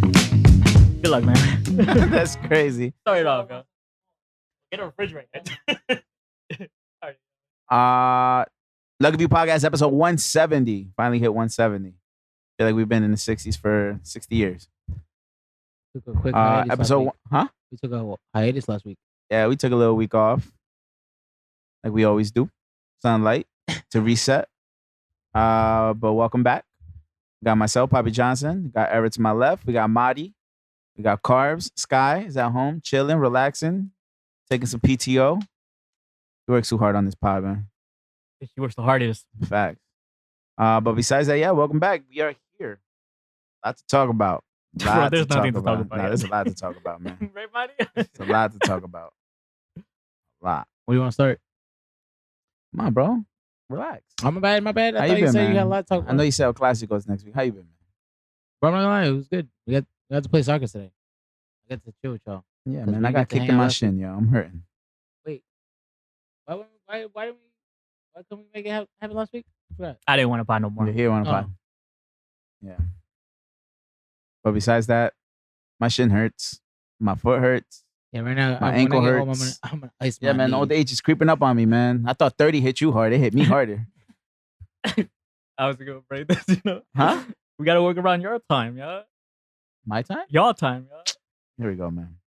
Good luck, man. That's crazy. Start it off, yo. Get a refrigerator. Lucky View Podcast episode 170. Finally hit 170. Feel like we've been in the 60s for 60 years. Took a quick hiatus Episode last week. huh? We took a hiatus last week. Yeah, we took a little week off. Like we always do. Sunlight to reset. But welcome back. Got myself, Papijohnson. Got Eric to my left. We got Mahdi. We got Carbs. Sky is at home, chilling, relaxing, taking some PTO. He works too hard on this pod, man. She works the hardest. Facts. But besides that, yeah, welcome back. We are here. Lot to talk about. Bro, there's nothing to talk about. Nah, there's a lot to talk about, man. Right, Mahdi? There's a lot to talk about. A lot. Where do you want to start? Come on, bro. Relax. Oh, my bad. I How thought you you been, said man? you had a lot to talk about. I know you said El Clásicos next week. How you been, man? Bro, I'm not gonna lie, it was good. We got to play soccer today. I got to chill with y'all. Yeah, 'Cause man. we I get got to kicked hang in out my last shin, yo. I'm hurting. Why couldn't we make it happen last week? I forgot. I didn't want to buy no more. You're here on a pod. Oh. Yeah. But besides that, my shin hurts. My foot hurts. Yeah, right now My when ankle I get home, hurts. I'm gonna ice Yeah, my man. knee. Old age is creeping up on me, man. I thought 30 hit you hard. It hit me harder. I was going to break this, you know? Huh? We got to work around your time, yo. My time? Y'all time, Here we go, man.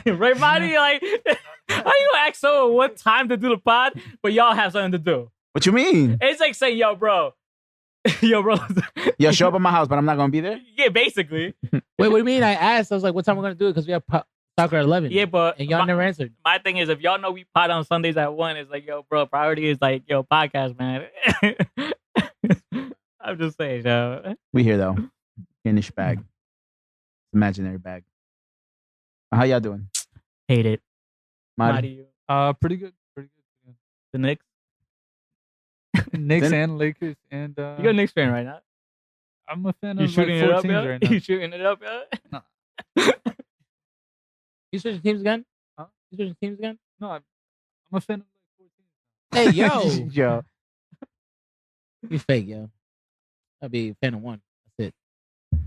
yo. Right, Mahdi? Like, how you ask someone what time to do the pod, but y'all have something to do? What you mean? It's like saying, yo, bro. Yo, bro. Yo, show up at my house, but I'm not going to be there? Yeah, basically. Wait, what do you mean? I asked. I was like, what time we're gonna do it? Because we have soccer at 11. Yeah, but and y'all never answered. my thing is, if y'all know we pod on Sundays at 1, it's like, yo, bro, priority is like, yo, podcast, man. I'm just saying, yo. We here, though. In this bag. Imaginary bag. How y'all doing? Hate it. Mahdi? Mahdi, Pretty good. the Knicks. Knicks Then- and Lakers and You're a Knicks fan right now. I'm a fan You of shooting like it 4 up, teams yo? right now. You shooting it up, yo? You switching teams again? Huh? You switching teams again? No, I'm a fan of like 4 teams. Hey, yo. Yo. You fake, yo. I'll be a fan of one. That's it.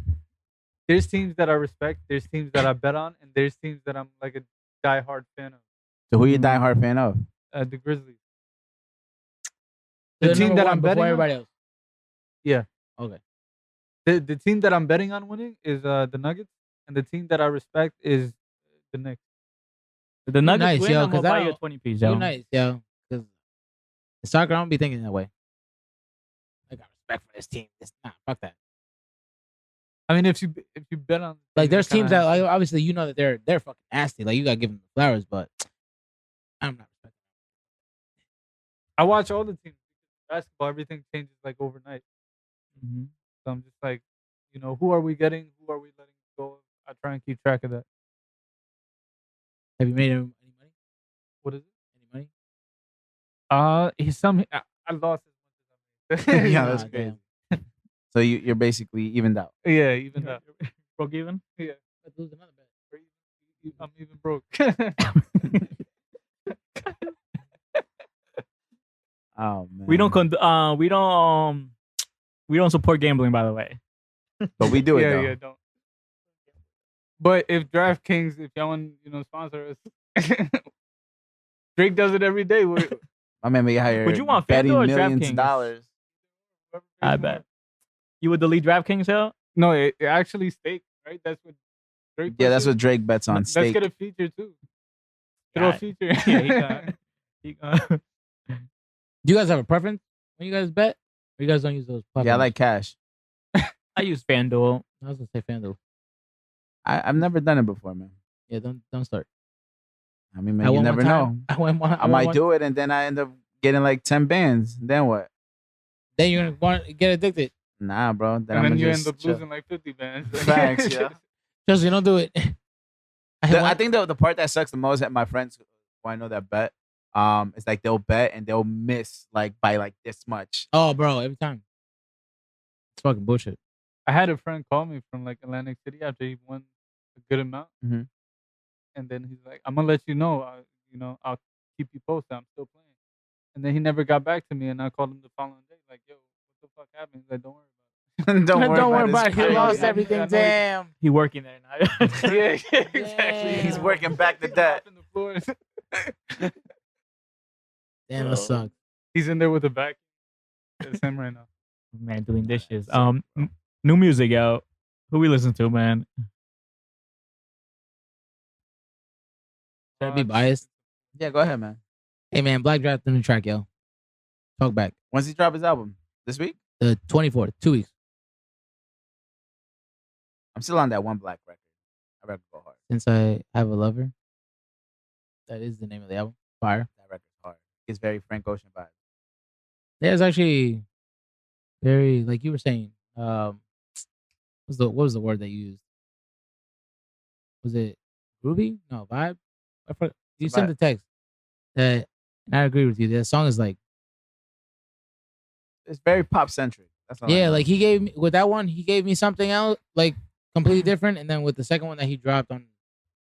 There's teams that I respect. There's teams that I bet on, and there's teams that I'm like a diehard fan of. So who you diehard fan of? The Grizzlies. The The team number that one I'm before betting on? everybody else. Yeah. Okay. The team that I'm betting on winning is the Nuggets, and the team that I respect is the Knicks. The Nuggets nice, win, yo, I'm going 'cause to I buy you a don't- 20-piece, You yo. nice, yo. Because in soccer, I don't be thinking that way. I got respect for this team. Fuck that. I mean, if you bet on Like, there's kinda teams that, have- like, obviously, you know that they're fucking nasty. Like, you gotta give them the flowers, but I'm not respecting. I watch all the teams. Basketball, everything changes like overnight. Mhm. So I'm just like, who are we getting? Who are we letting go? I try and keep track of that. Have you made any money? What is it? Any money? I lost as much as I made. Yeah, that's Nah, crazy. damn. So you're basically evened out. Yeah, even that. Broke even? Yeah, Let's lose another bet. I'm even broke. Oh man. We don't support gambling, by the way. But we do it though. yeah, don't. But if DraftKings, if y'all want, sponsor us, Drake does it every day. I remember you hired Would you want betting FanDuel or millions DraftKings? of dollars. I bet. You would delete DraftKings, hell? No, it actually staked, right? That's what Drake. Yeah, that's pushes. what Drake bets on. Let's Stake. get a feature too. Throw a Yeah. feature. Yeah, he got. Do you guys have a preference when you guys bet? Or you guys don't use those platforms? Yeah, I like cash. I use FanDuel. I was gonna say FanDuel. I've never done it before, man. Yeah, don't start. I mean, man, I you went never one know. time. I might do it, and then I end up getting like 10 bands. Then what? Then you're gonna want to get addicted. Nah, bro. Then And I'm then you just end up chill. losing like 50 bands. Facts, yeah. Just don't do it. I think the part that sucks the most at my friends who I know that bet, is like they'll bet and they'll miss like by like this much. Oh, bro, every time. It's fucking bullshit. I had a friend call me from like Atlantic City after he won a good amount, Mhm. and then he's like, "I'm gonna let you know. I'll keep you posted. I'm still playing." And then he never got back to me, and I called him the following day, like, "Yo, what the fuck happened?" He's like, "Don't worry Don't worry Don't worry about about it. He I know- lost I- everything. I know he- Damn. He working there now. about it." Yeah, exactly. He's working back the debt. Mopping the floors. Damn, that sucks. He's in there with a back. It's him right now. Man, doing dishes. Sick, bro. New music, yo. Who we listen to, man? Should I be biased? Yeah, go ahead, man. Hey, man, Black dropped the new track, yo. Talk back. When's he drop his album? This week? The 24th, 2 weeks. I'm still on that one Black record. That record go hard. Since I have a lover. That is the name of the album. Fire. That record's hard. It's very Frank Ocean vibe. Yeah, it's actually very, like you were saying. What was the word that you used? Was it groovy? No, vibe. I forgot. You It's a sent vibe. the text. And I agree with you. That song is like, It's very pop centric. That's all I yeah, know. like he gave me with that one. He gave me something else, like completely different. And then with the second one that he dropped on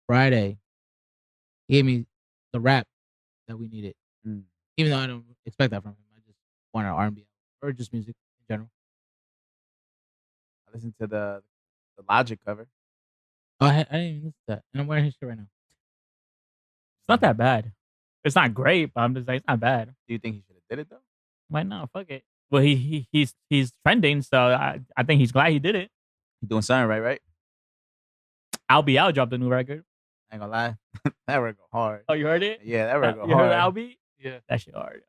Friday, he gave me the rap that we needed. Mm. Even though I don't expect that from him, I just want an R&B or just music in general. I listened to the Logic cover. Oh, I didn't even listen to that, and I'm wearing his shirt right now. It's not that bad. It's not great, but I'm just like, it's not bad. Do you think he should have did it though? Why not? Fuck it. Well, he's trending, so I think he's glad he did it. He doing something right? Albie dropped a new record. I ain't gonna lie. That record go hard. Oh, you heard it? Yeah, that record go You heard hard. Albie? Yeah. That shit hard.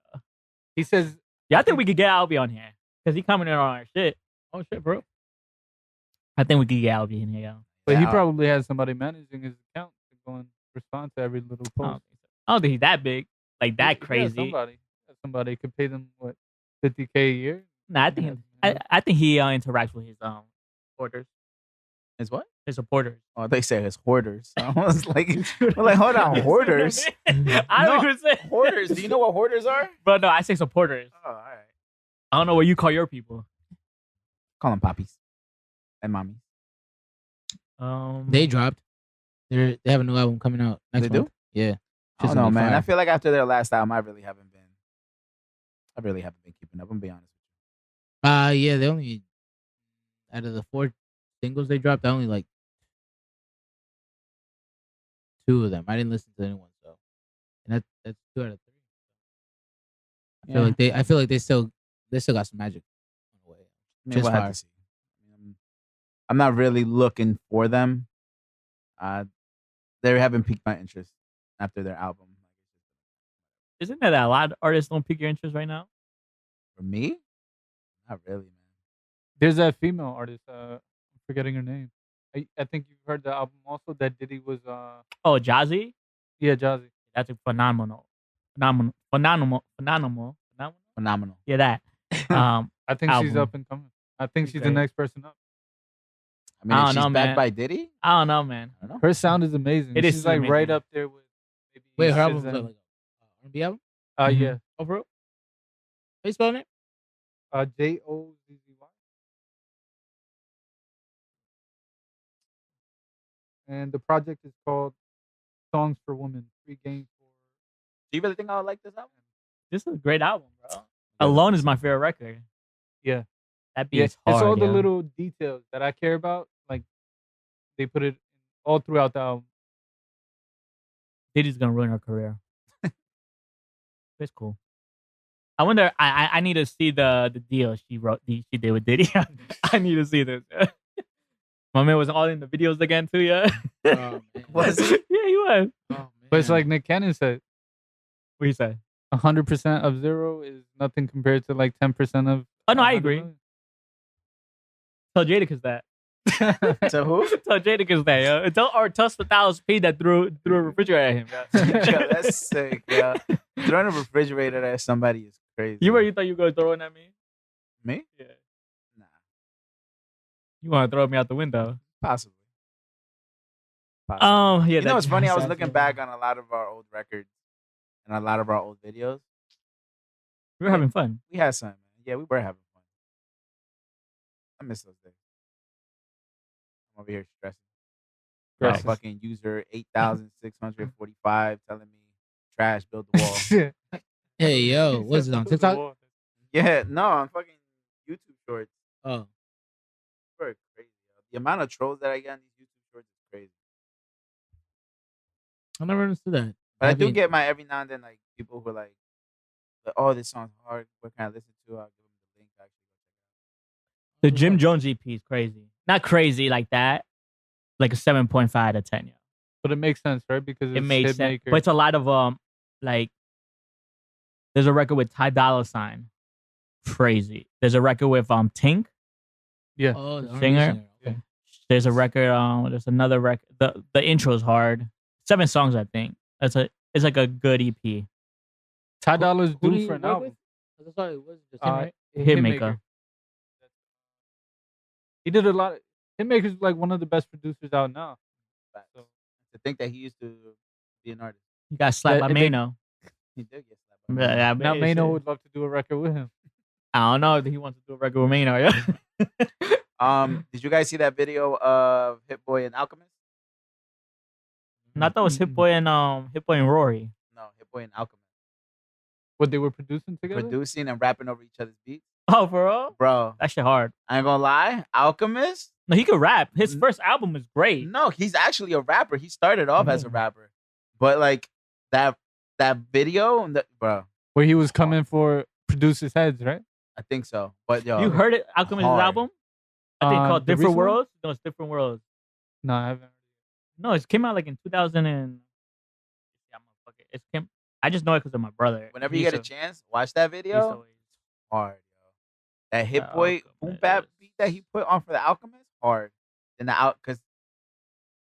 He says, Yeah, I think we could get Albie on here because he coming in on our shit. Oh shit, bro. I think we could get Albie in here. Yo. but he Yeah. probably has somebody managing his account to go and respond to every little I don't post. think so. I don't think he's that big, like that Yeah, crazy. somebody could pay them what, $50K a year. Nah, I think he interacts with his supporters. Is what? His supporters. Oh, they say it's hoarders. I was like, hold on, hoarders. I No. don't even say Hoarders. Do you know what hoarders are? But no, I say supporters. Oh, all right. I don't know what you call your people. Call them poppies and mommies. They dropped. They have a new album coming out next They do? month. Yeah. I don't know, man. I feel like after their last album, I really haven't been keeping up. I'm gonna be honest with Yeah, they only out of the 4 singles they dropped, I only like 2 of them. I didn't listen to anyone, so and that's 2 out of 3. you. I feel like they still got some magic on the way. I mean, just we'll have fire. to see. I'm not really looking for them. They haven't piqued my interest after their album. Isn't it that a lot of artists don't pique your interest right now? For me, not really, man. There's that female artist. I'm forgetting her name. I think you've heard the album also that Diddy was. Oh, Jazzy? Yeah, Jazzy. That's a phenomenal. Phenomenal. Yeah, that. I think she's Album. up and coming. I think she's the Okay. next person up. I mean, I if don't she's know, backed man. by Diddy, I don't know, man. I don't know. Her sound is amazing. It is She's like right amazing. up there with. Maybe Wait, her SZA. album's like R&B album? Mhm. Yeah. Oh, bro. How you spelling it? JOZZY. And the project is called Songs for Women. Free game for. Do you really think I would like this album? This is a great album, bro. Alone is my favorite record. Yeah. That Yeah, beat's hard. it's all the yo. little details that I care about. Like they put it all throughout the album. Diddy's gonna ruin her career. It's cool. I wonder. I need to see the deal she did with Diddy. I need to see this. My man was all in the videos again too. Yeah. Oh, man. Was he? Yeah, he was. Oh, man. But it's like Nick Cannon said, What you say? 100% of 0 is nothing compared to like 10% of. Oh no, I 100 agree. million. Tell Jadakiss that. To who? Tell Jadakiss that. Yo. Tell Styles P that threw a refrigerator at him. Yo, Yeah. that's sick. Yeah, throwing a refrigerator at somebody is crazy. You thought you were gonna throw it at me? Me? Yeah. Nah, You want to throw me out the window? possibly. possible. Yeah. You know, it's funny. I was that's looking it. back on a lot of our old records and a lot of our old videos. We were having fun. We had some, man. Yeah, we were having fun. I miss those days. I'm over here stressing. Got Right. fucking user 8,645 telling me trash, build the wall. Hey, yo, what's it on TikTok? Yeah, no, on fucking YouTube shorts. Oh, Very crazy. Yo. The amount of trolls that I get on these YouTube shorts is crazy. I never understood that. But I do mean, get my every now and then like people who are like, oh, this song's hard. What can I listen to? I'll give them the link. The Jim Jones EP is crazy. Not crazy like that. Like a 7.5 out of 10. Yeah. But it makes sense, right? Because It it's makes sense. Hitmaker. But it's a lot of like there's a record with Ty Dolla $ign. Crazy. There's a record with Tink. Yeah. oh, the R&B singer. Okay. There's a record, there's another record. The intro's hard. 7 songs, I think. It's like a good EP. Ty Dolla's Who do due you for an work album. with? I thought it was just him, right? Hitmaker. He did a lot. Hitmaker's like one of the best producers out now. So, To think that he used to be an artist. You got slapped That- by they- Mano. He did get slapped. by Yeah, now it's- Mano would love to do a record with him. I don't know if he wants to do a record with Mano. Yeah. Did you guys see that video of Hit Boy and Alchemist? And I thought it was Hit Boy and Rory. No, Hit Boy and Alchemist. What they were producing together? Producing and rapping over each other's beats. Oh, for real? Bro, That shit hard. I ain't gonna lie. Alchemist? No, he could rap. His first album is great. No, he's actually a rapper. He started off as a Mhm. rapper. But like that video, bro, Where he was coming for producers' heads, right? I think so. But yo, You heard it? Alchemist's hard. album? I think called The Different recent one? Worlds. No, it's Different Worlds. No, I haven't. No, it came out like in 2000 and. Yeah, motherfucker. It came. I just know it because of my brother. whenever He you get a used to- chance, watch that he used to video. always- Hard, yo. That Hit The Boy boom bap Alchemist. beat that he put on for the Alchemist, hard. Then because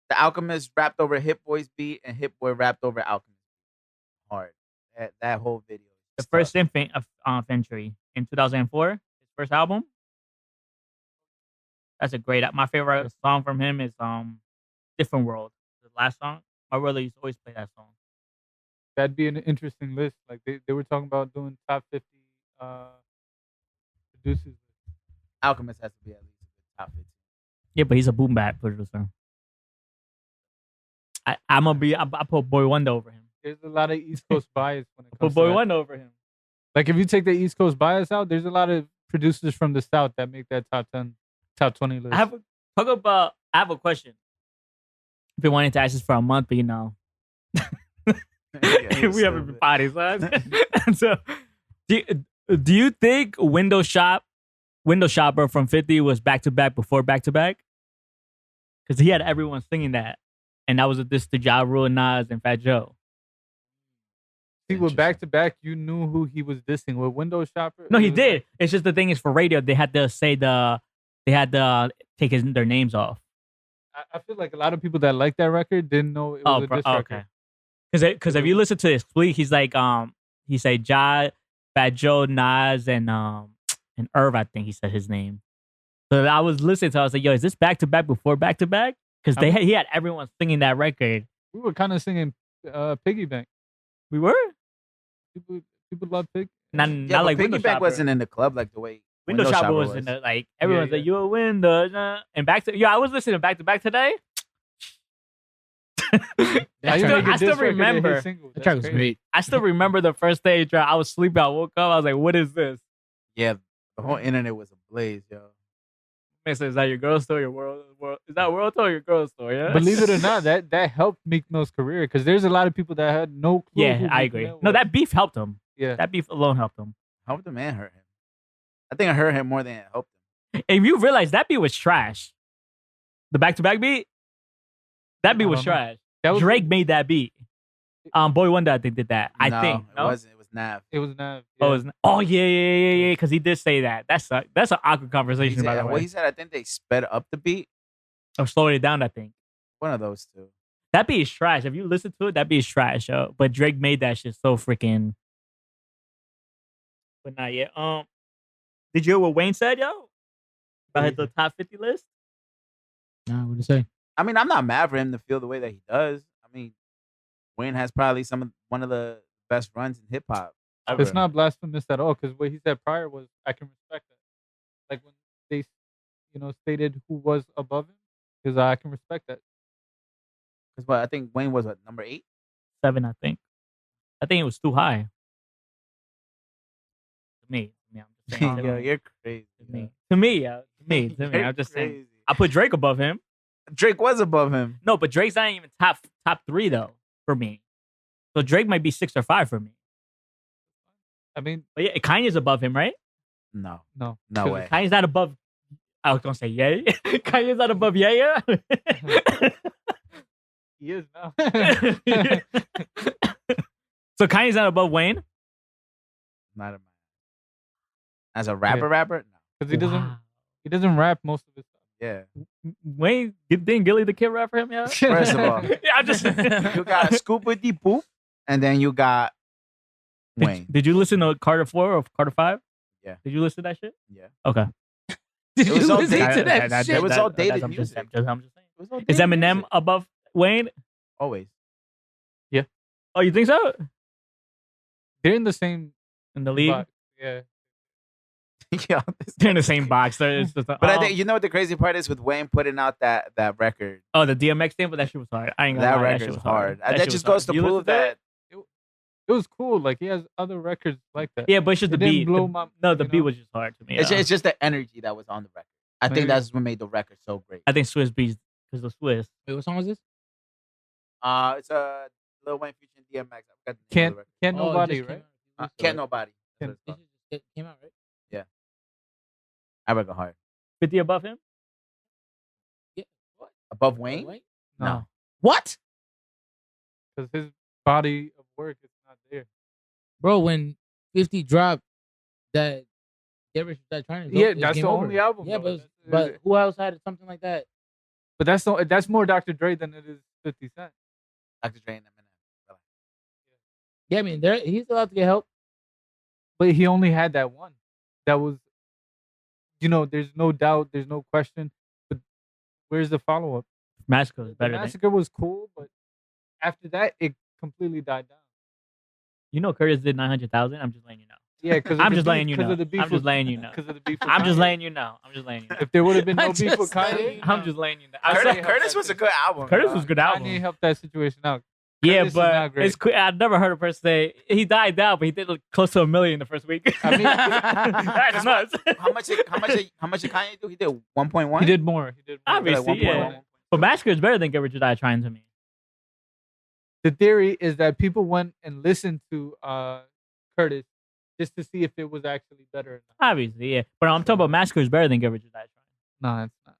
the Alchemist rapped over Hit Boy's beat and Hit Boy rapped over Alchemist. Hard. That whole video. The is first tough. Century in 2004. His first album. That's a great. My favorite song from him is Different World. The last song. My brother used to always play that song. That'd be an interesting list. Like they were talking about doing top 50 producers. Alchemist has to be at least a good top 15. Yeah, but he's a boom bap producer. I'm gonna be. I put Boy Wonder over him. There's a lot of East Coast bias when it I comes put to Boy that. Wonder over him. Like if you take the East Coast bias out, there's a lot of producers from the South that make that top 10, top 20 list. I have a question. I've been wanting to ask this for a month, but Yeah, we haven't been potty, son. So, do you think Window Shopper from 50 was back to back before back to back? Because he had everyone singing that, and that was a diss to Ja Rule, Nas, and Fat Joe. See, with back to back, you knew who he was dissing. With Windows Shopper, No, it he was did. like- It's just the thing is for radio, they had to say they had to take their names off. I feel like a lot of people that like that record didn't know it was a diss record. okay. Because if you listen to this tweet, he's like he said Ja, Fat Joe, Nas, and Irv. I think he said his name. So I was listening to. I was like, yo, is this back to back before back to back? Because he had everyone singing that record. We were kind of singing Piggy Bank. We were People love Pig. not Yeah, but like Window Piggyback Shopper. wasn't in the club like the way Window Shopper was in the like everyone's Yeah, like you a window and back to I was listening back to back today. That track, I still remember. that track was great. I still remember the first day I was sleeping. I woke up. I was like, "What is this?" Yeah, the whole internet was ablaze, yo. Man said, "Is that your girl store? Your world? Is that world tour? Or your girl store?" Yeah. Believe it or not, that helped Meek Mill's career because there's a lot of people that had no clue. Yeah, who I Meek agree. Mill No, was. that beef helped him. Yeah, That beef alone helped him. Helped the man hurt him. I think I hurt him more than it helped him. And you realize that beat was trash. The back to back beat. That beat I was don't know. trash. that was Drake made that beat. Boy Wonder I think did that. I No, think. it No? wasn't. It was Nav. It was not. Oh, yeah. Because he did say that. That's an awkward He conversation. By said, the what way, he said, I think they sped up the beat. or slowed it down. I think One of those two. that beat is trash. If you listen to it, that beat is trash. Yo. But Drake made that shit so freaking. But not yet. Did you hear what Wayne said, yo? About the top 50 list? Nah, what to say? I mean, I'm not mad for him to feel the way that he does. I mean, Wayne has probably one of the best runs in hip hop. It's not blasphemous at all because what he said prior was I can respect that. Like when they, stated who was above him, because I can respect that. Because I think Wayne was number 8. 7, I think. I think it was too high. To me, I'm just saying. Yo, you're crazy. To me. I'm just saying. I put Drake above him. Drake was above him. No, but Drake's not even top 3 though for me. So Drake might be 6 or 5 for me. I mean, but yeah, Kanye's above him, right? No Because way. Kanye's not above. I was gonna say Ye. Kanye's not above Ye. he is now. So Kanye's not above Wayne. Not a man. As a rapper, no. Because he doesn't rap most of his stuff. Yeah. Wayne didn't Gilly the Kid rap for him, yeah. First of all, yeah, I'm just. you got Scoopy Dee Poop, and then you got Wayne. Did you listen to Carter 4 or Carter 5? Yeah. Did you listen to that shit? Yeah. Okay. Did It was you all listen dated. to that shit? It was all dated I'm just music. saying. It was all Is dated Eminem music. above Wayne? Always. Oh, you think so? They're in the same In the league? box. Yeah. Yeah, They're in the same box. But I think you know what the crazy part is with Wayne putting out that record. Oh, the DMX thing, but that shit was hard. I ain't gonna That lie, record shit is was hard. That That shit just was goes to hard. You prove listen to that. It was cool. Like he has other records like that. Yeah, but it's just It the didn't beat. blow The- my- no, the you beat know? was just hard to me. It's, yeah. it's just the energy that was on the record. I think Maybe. that's what made the record so great. I think Swiss beats because of Swiss. Wait, what song was this? It's a Lil Wayne featuring DMX. I forgot the name Can't of the record. can't Oh, it nobody, just came right? out a few weeks Can't ago. Nobody. That's what it's This called. just came out, right? I reckon hard. 50 above him? Above Wayne? Wait. No. What? Because his body of work is not there. Bro, when 50 dropped that Get Rich or Die Trying, Yeah, it that's came the over. only album, Yeah, though. but who else had something like that? But that's more Dr. Dre than it is 50 Cent. Dr. Dre and Eminem. Yeah, I mean, he's allowed to get help. But he only had that one. That was, there's no doubt, there's no question. But where's the follow up? Massacre was The better than. Massacre was cool, but after that, it completely died down. You know, Curtis did 900,000. I'm just letting you know. Yeah, because I'm just letting you know. Of the beef I'm just letting you know. Because of the beef. with I'm just Kanye. letting you know. I'm just letting you know. If there would have been no I'm beef with just letting Kanye, you I'm just letting you know. I'm Curtis- saying- Curtis was a good album. Curtis dog. was a good Kanye album. helped that situation out. Yeah, Curtis is not but great. it's cool. I've never heard a person say he died down, but he did close to $1 million the first week. I mean- that's nuts. How much did Kanye do? He did 1.1? He did more. Obviously, yeah. 1.1. But Massacre is better than Get Rich or Die Trying to me. The theory is that people went and listened to Curtis just to see if it was actually better or not. Obviously, yeah. But I'm talking about Massacre is better than Get Rich or Die Trying. No, it's not.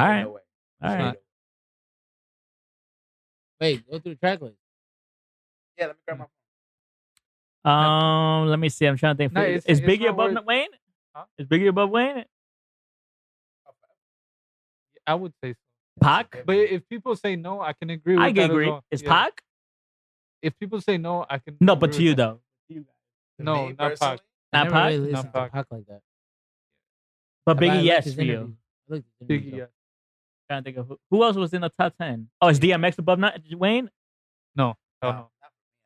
All right. No way. All right. Wait, go through the track list. Yeah, let me grab my Let me see. I'm trying to think. No, is it's Biggie not above worth- Wayne? Huh? Is Biggie above Wayne? I would say so. Pac? But if people say no, I can agree with I that can as agree. well. Is Yeah. Pac? If people say no, I can. No, but agree to you with that. though. No, Me not personally, Pac. I Not never Pac? really Not listened to Pac. Pac like that. But But I Biggie, liked yes, his for you. interview. I liked his interview, Biggie, though. yeah. Trying to think of who else was in the top 10. Oh, is DMX above Wayne? No, hell no, no. not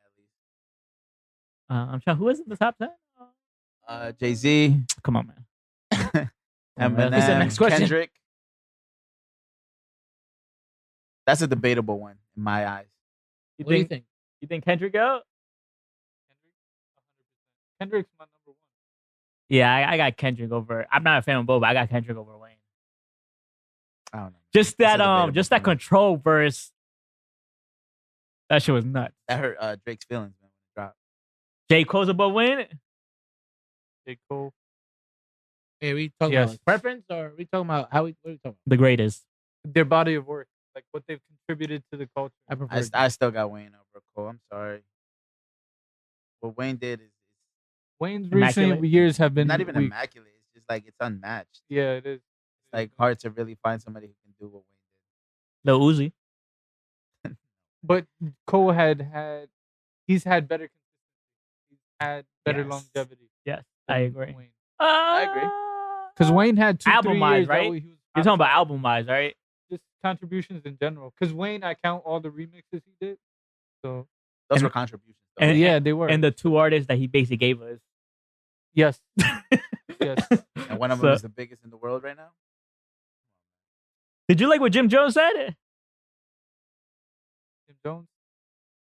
for me I'm trying. Who was in the top 10? at least. Jay-Z, Come on, man. Eminem, What's the next question? Kendrick. That's a debatable one in my eyes. You What do you think? think? You think Kendrick go? Kendrick's my number one. Yeah, I got Kendrick over. I'm not a fan of both, but I got Kendrick over Wayne. I don't know. Just That's that a debatable just that one. control verse. That shit was nuts. That hurt Drake's feelings, man, when it dropped. J. Cole's above Wayne. J. Cole. Hey, are we talking Yes. about like, preference or are we talking about what are we talking The greatest. Their body of work, like what they've contributed to the culture. about? I prefer. I still got Wayne over Cole. I'm sorry. What Wayne did is Wayne's Immaculate. recent years have been not even weak. immaculate. It's just like it's unmatched. Yeah, it is. It's like hard to really find somebody who can do what Wayne Lil Uzi. But Cole he's had better consistency. He's had better Yes. longevity. Yes, I than agree. Wayne. I agree. Because Wayne had 2-3 Album-wise, years that right? way he was You're talking about outside. album wise, right? Just contributions in general. Because Wayne, I count all the remixes he did. So Those And- were contributions. Though. And, yeah, they were. And the two artists that he basically gave us. Yes. Yes. And one of them So- is the biggest in the world right now. Did you like what Jim Jones said Jim Jones.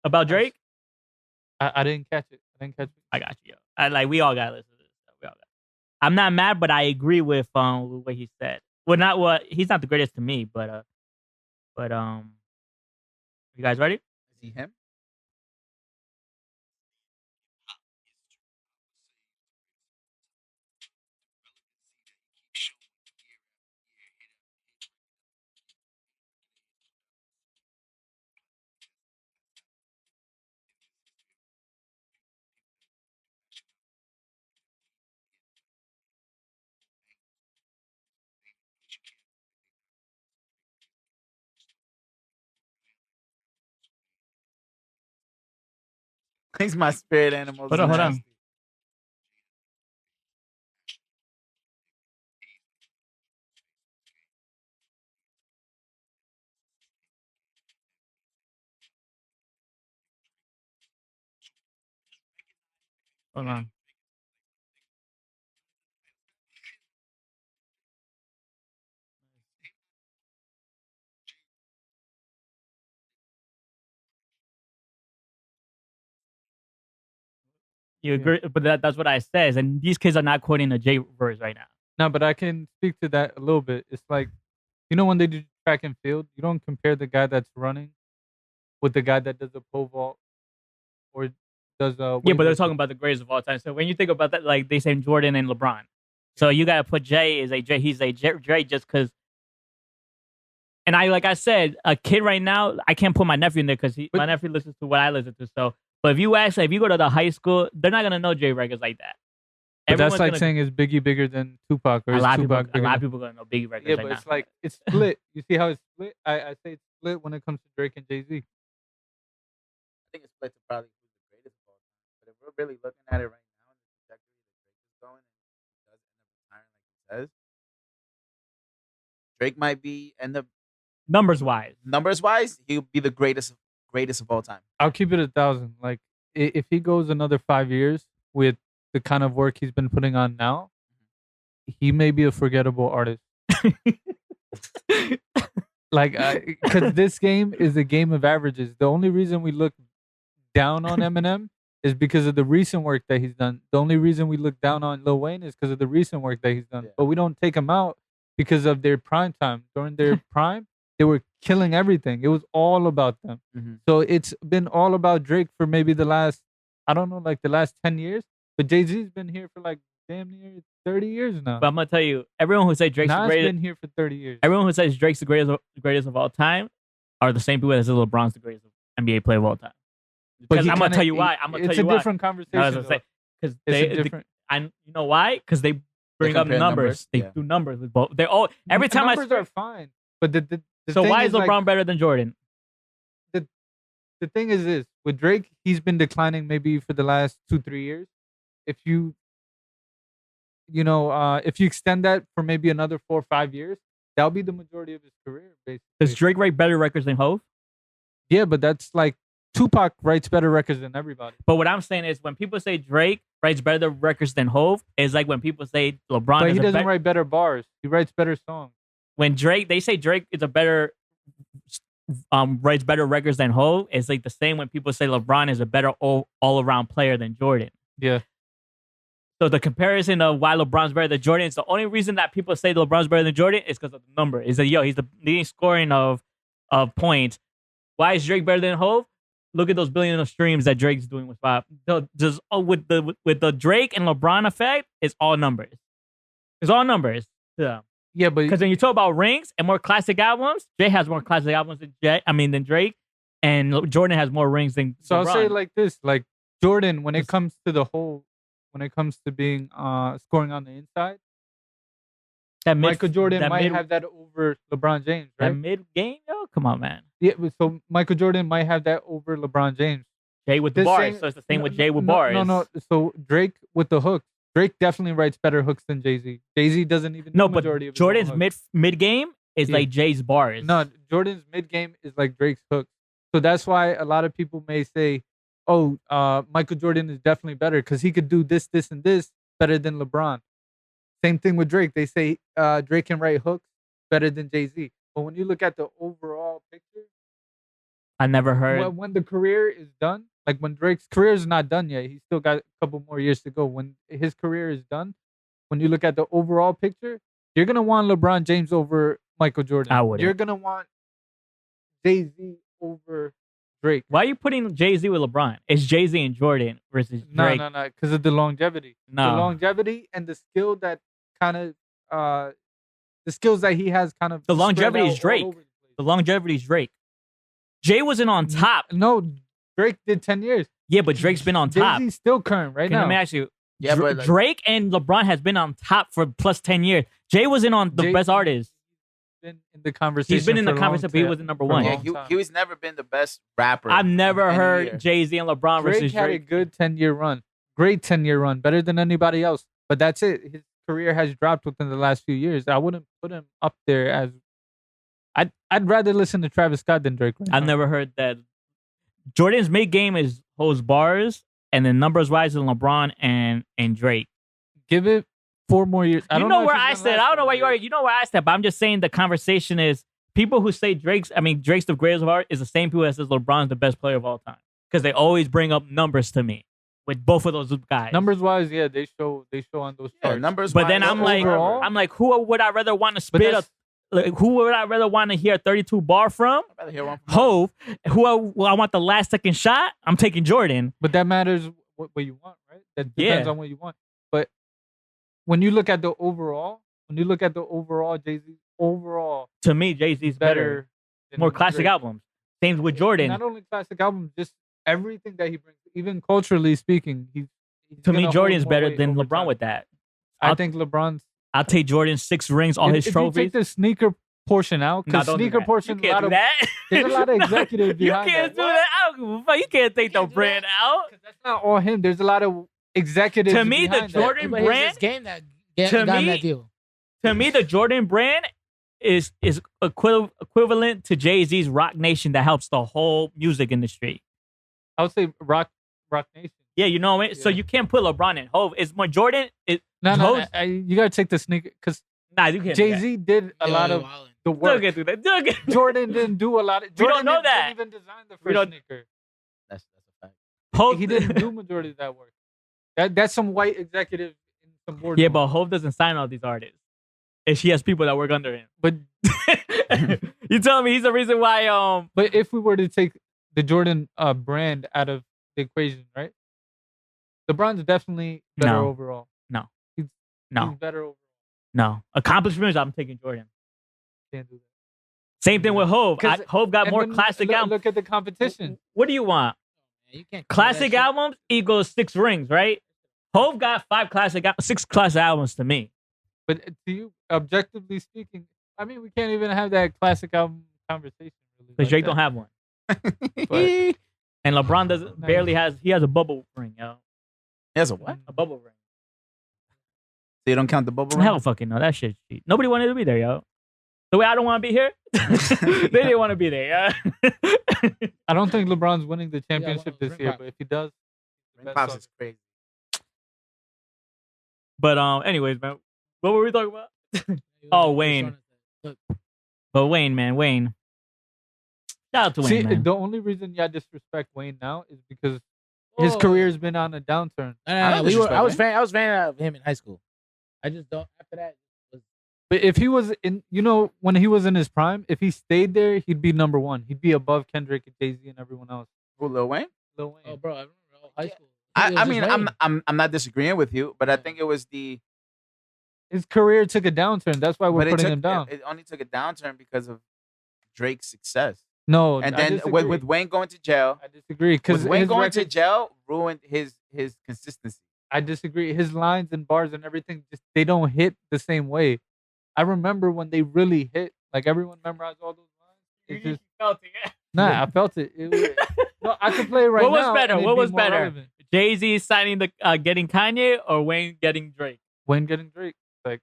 about Drake? I didn't catch it. I got you. We all got to listen to this stuff. We all got. I'm not mad, but I agree with what he said. Well, not what he's not the greatest to me, but you guys ready? Is he him? He's my spirit animal. Hold on. Hold on. You agree, but that's what I says, and these kids are not quoting the J verse right now. No, but I can speak to that a little bit. It's like, when they do track and field, you don't compare the guy that's running with the guy that does a pole vault or does a Yeah, but they're talking about the greatest of all time. So when you think about that, like they say Jordan and LeBron. So you gotta put Jay as he's a Jay just because. And like I said, a kid right now, I can't put my nephew in there because my nephew listens to what I listen to. So, but if you go to the high school, they're not gonna know Jay records like that. But that's like gonna, saying is Biggie bigger than Tupac or a is lot of Tupac people. A bigger lot of than- people gonna know Biggie records. Yeah, right but now. it's like it's split. You see how it's split? I say it's split when it comes to Drake and Jay-Z. I think it's split to probably who's the greatest of all time. But if we're really looking at it right now, the trajectory that Drake is going, and he does end up retiring like he says, Drake might end up numbers wise. numbers wise, he'll be the greatest of all time. I'll keep it 1,000. Like if he goes another 5 years with the kind of work he's been putting on now, he may be a forgettable artist. Like, because this game is a game of averages. The only reason we look down on Eminem is because of the recent work that he's done. The only reason we look down on Lil Wayne is because of the recent work that he's done. Yeah. But we don't take him out because of their prime time. During their prime, they were killing everything. It was all about them. Mhm. So it's been all about Drake for maybe the last, I don't know, like the last 10 years. But Jay-Z's been here for like damn near 30 years now. But I'm gonna tell you, everyone who says Drake's the Nas greatest, been here for 30 years. everyone who says Drake's the greatest of all time, are the same people that say LeBron's the greatest NBA player of all time. But Because he I'm gonna kinda- tell you why. I'm gonna tell It's you a why. different conversation. I was gonna say because It's a different. you know why? Because they bring up compare numbers. numbers, They yeah. do numbers with both. They're all every time numbers are fine, but the So thing why is like, LeBron better than Jordan? the thing is this with Drake, he's been declining maybe for the last 2-3 years. If you extend that for maybe another 4 or 5 years, that'll be the majority of his career, Does basically. Drake write better records than Hov? Yeah, but that's like Tupac writes better records than everybody. But what I'm saying is, when people say Drake writes better records than Hov, it's like when people say LeBron. But is he a doesn't bet- write better bars. He writes better songs. When they say Drake is a better, writes better records than Hov. It's like the same when people say LeBron is a better all around player than Jordan. Yeah. So the comparison of why LeBron's better than Jordan is the only reason that people say LeBron's better than Jordan is because of the number. Is that he's the leading scoring of points. Why is Drake better than Hov? Look at those billion of streams that Drake's doing with five. With the Drake and LeBron effect, it's all numbers. It's all numbers. Yeah. Yeah, but Because when you talk about rings and more classic albums, Jay has more classic albums than Drake, and Jordan has more rings than. so LeBron. I'll say it like this: like Jordan, when it comes to being scoring on the inside, that mid, Michael Jordan that might mid, have that over LeBron James, that right? mid game. Yo, come on, man. Yeah, but so Michael Jordan might have that over LeBron James. Jay with the This bars, same- so it's the same with No, Jay with no, bars. No. So Drake with the hook. Drake definitely writes better hooks than Jay-Z. Jay-Z doesn't even No, know but majority of his own Jordan's hooks. mid game is Yeah. like Jay's bars. No, Jordan's mid game is like Drake's hook. So that's why a lot of people may say, "Oh, Michael Jordan is definitely better because he could do this, this, and this better than LeBron." Same thing with Drake. They say Drake can write hooks better than Jay-Z. But when you look at the overall picture, I never heard. when the career is done, like when Drake's career is not done yet, he's still got a couple more years to go. When his career is done, when you look at the overall picture, you're gonna want LeBron James over Michael Jordan. I wouldn't. You're gonna want Jay-Z over Drake. Why are you putting Jay-Z with LeBron? It's Jay-Z and Jordan versus Drake. No, because of the longevity. No. The longevity and the skill that kind of the skills that he has kind of The spread longevity out is Drake. all over the place. The longevity is Drake. Jay wasn't on top. No, Drake did 10 years. Yeah, but Drake's been on top. Jay-Z's still current right Can now. let me ask you? Yeah, but like, Drake and LeBron has been on top for plus 10 years. Jay wasn't on the Jay- best artist. Been in the conversation. He's been in for the a long conversation, but he time. wasn't number For a one. yeah, long he, time. he was never been the best rapper. I've never of any heard year. Jay-Z and LeBron Drake versus had a Drake. good 10-year run. Great 10-year run. Better than anybody else. But that's it. His career has dropped within the last few years. I wouldn't put him up there as... I'd rather listen to Travis Scott than Drake right I've now. never heard that. Jordan's mid game is holds bars, and then numbers wise is LeBron and Drake. Give it 4 more years. I You don't know if where he's I gonna said. last I don't know 4 where you are. years. You know where I said. But I'm just saying the conversation is people who say Drake's the greatest of art is the same people that says LeBron's the best player of all time because they always bring up numbers to me with both of those guys. Numbers wise, yeah, they show on those Yeah, charts. numbers. But then wise, I'm like, overall- who would I rather want to spit that's- who would I rather want to hear a 32 bar from? I'd rather hear one from Hove. Who I want the last second shot? I'm taking Jordan. But that matters what you want, right? That depends Yeah. on what you want. But when you look at the overall, Jay-Z overall To me, Jay-Z's better. better, than More classic Drake. albums. Same with Jordan. Not only classic albums, just everything that he brings, even culturally speaking. He's To gonna me, hold Jordan's more better weight than over LeBron time. with that. I I'll- think LeBron's I'll take Jordan's 6 rings, all his if trophies. you take the sneaker portion out, Nah, because don't do sneaker that. portion, You can't do that. there's a lot of executives You behind can't that. do that. I don't give a fuck. You can't take the can't do brand that. out. Because that's not all him. There's a lot of executives. To me, the behind that. Jordan But it's brand- his game that To got him me- that deal. To me, the Jordan brand is equivalent to Jay-Z's Rock Nation that helps the whole music industry. I would say Rock Nation. Yeah, you know what I mean? So Yeah. you can't put LeBron in Hove. It's more Jordan. No, Hoes- you gotta take the sneaker because Nah, you can't. Jay-Z did a lot of the Don't work. get through that. Don't get- Jordan didn't do a lot of. We don't Jordan know didn't that. even design the We first don't- sneaker. That's a fact. Hove, He didn't do majority of that work. That's some white executive in some board. Yeah, but Hove doesn't sign all these artists. And she has people that work under him. but You tell me he's the reason why but if we were to take the Jordan brand out of the equation, right? LeBron's definitely better No. overall. He's no, better overall. no. Accomplishments, I'm taking Jordan. Can't do that. Same thing with Hove. 'Cause- Hove got And more then classic albums. Look at the competition. What do you want? You can't Classic albums equals 6 rings, right? Hove got 6 classic albums to me. But to you, objectively speaking, I mean, we can't even have that classic album conversation. Really, Because Drake don't have one. But- And LeBron doesn't Nice. barely has he has a bubble ring, yo. There's a what? A bubble ring. So you don't count the bubble ring? Hell fucking no, that shit's cheap. Nobody wanted to be there, yo. The way I don't want to be here, they didn't want to be there, yeah. I don't think LeBron's winning the one of championship those this ring year, pops. but if he does, he's the Ring best pops of is it. crazy. But anyways, man, what were we talking about? Oh, Wayne. But Wayne, man, Wayne. Shout out to Wayne, See, man. the only reason y'all disrespect Wayne now is because his career's been on a downturn. I don't was disrespect fan. I was fan of him in high school. I just don't. After that, But if he was in, when he was in his prime, if he stayed there, he'd be number one. He'd be above Kendrick and Jay-Z and everyone else. Who, Lil Wayne? Lil Wayne. oh, bro, I remember high school. I mean, I'm not disagreeing with you, but I think it was His career took a downturn. That's why we're but putting him down. It only took a downturn because of Drake's success, No, and I then disagree. with Wayne going to jail, I disagree because with Wayne going to jail ruined his consistency. I disagree. His lines and bars and everything just they don't hit the same way. I remember when they really hit, like everyone memorized all those lines. It's just nah, I felt it. No, I could play it right What was now. better? and it'd What be was more better? relevant. Jay-Z signing getting Kanye or Wayne getting Drake? Wayne getting Drake. Like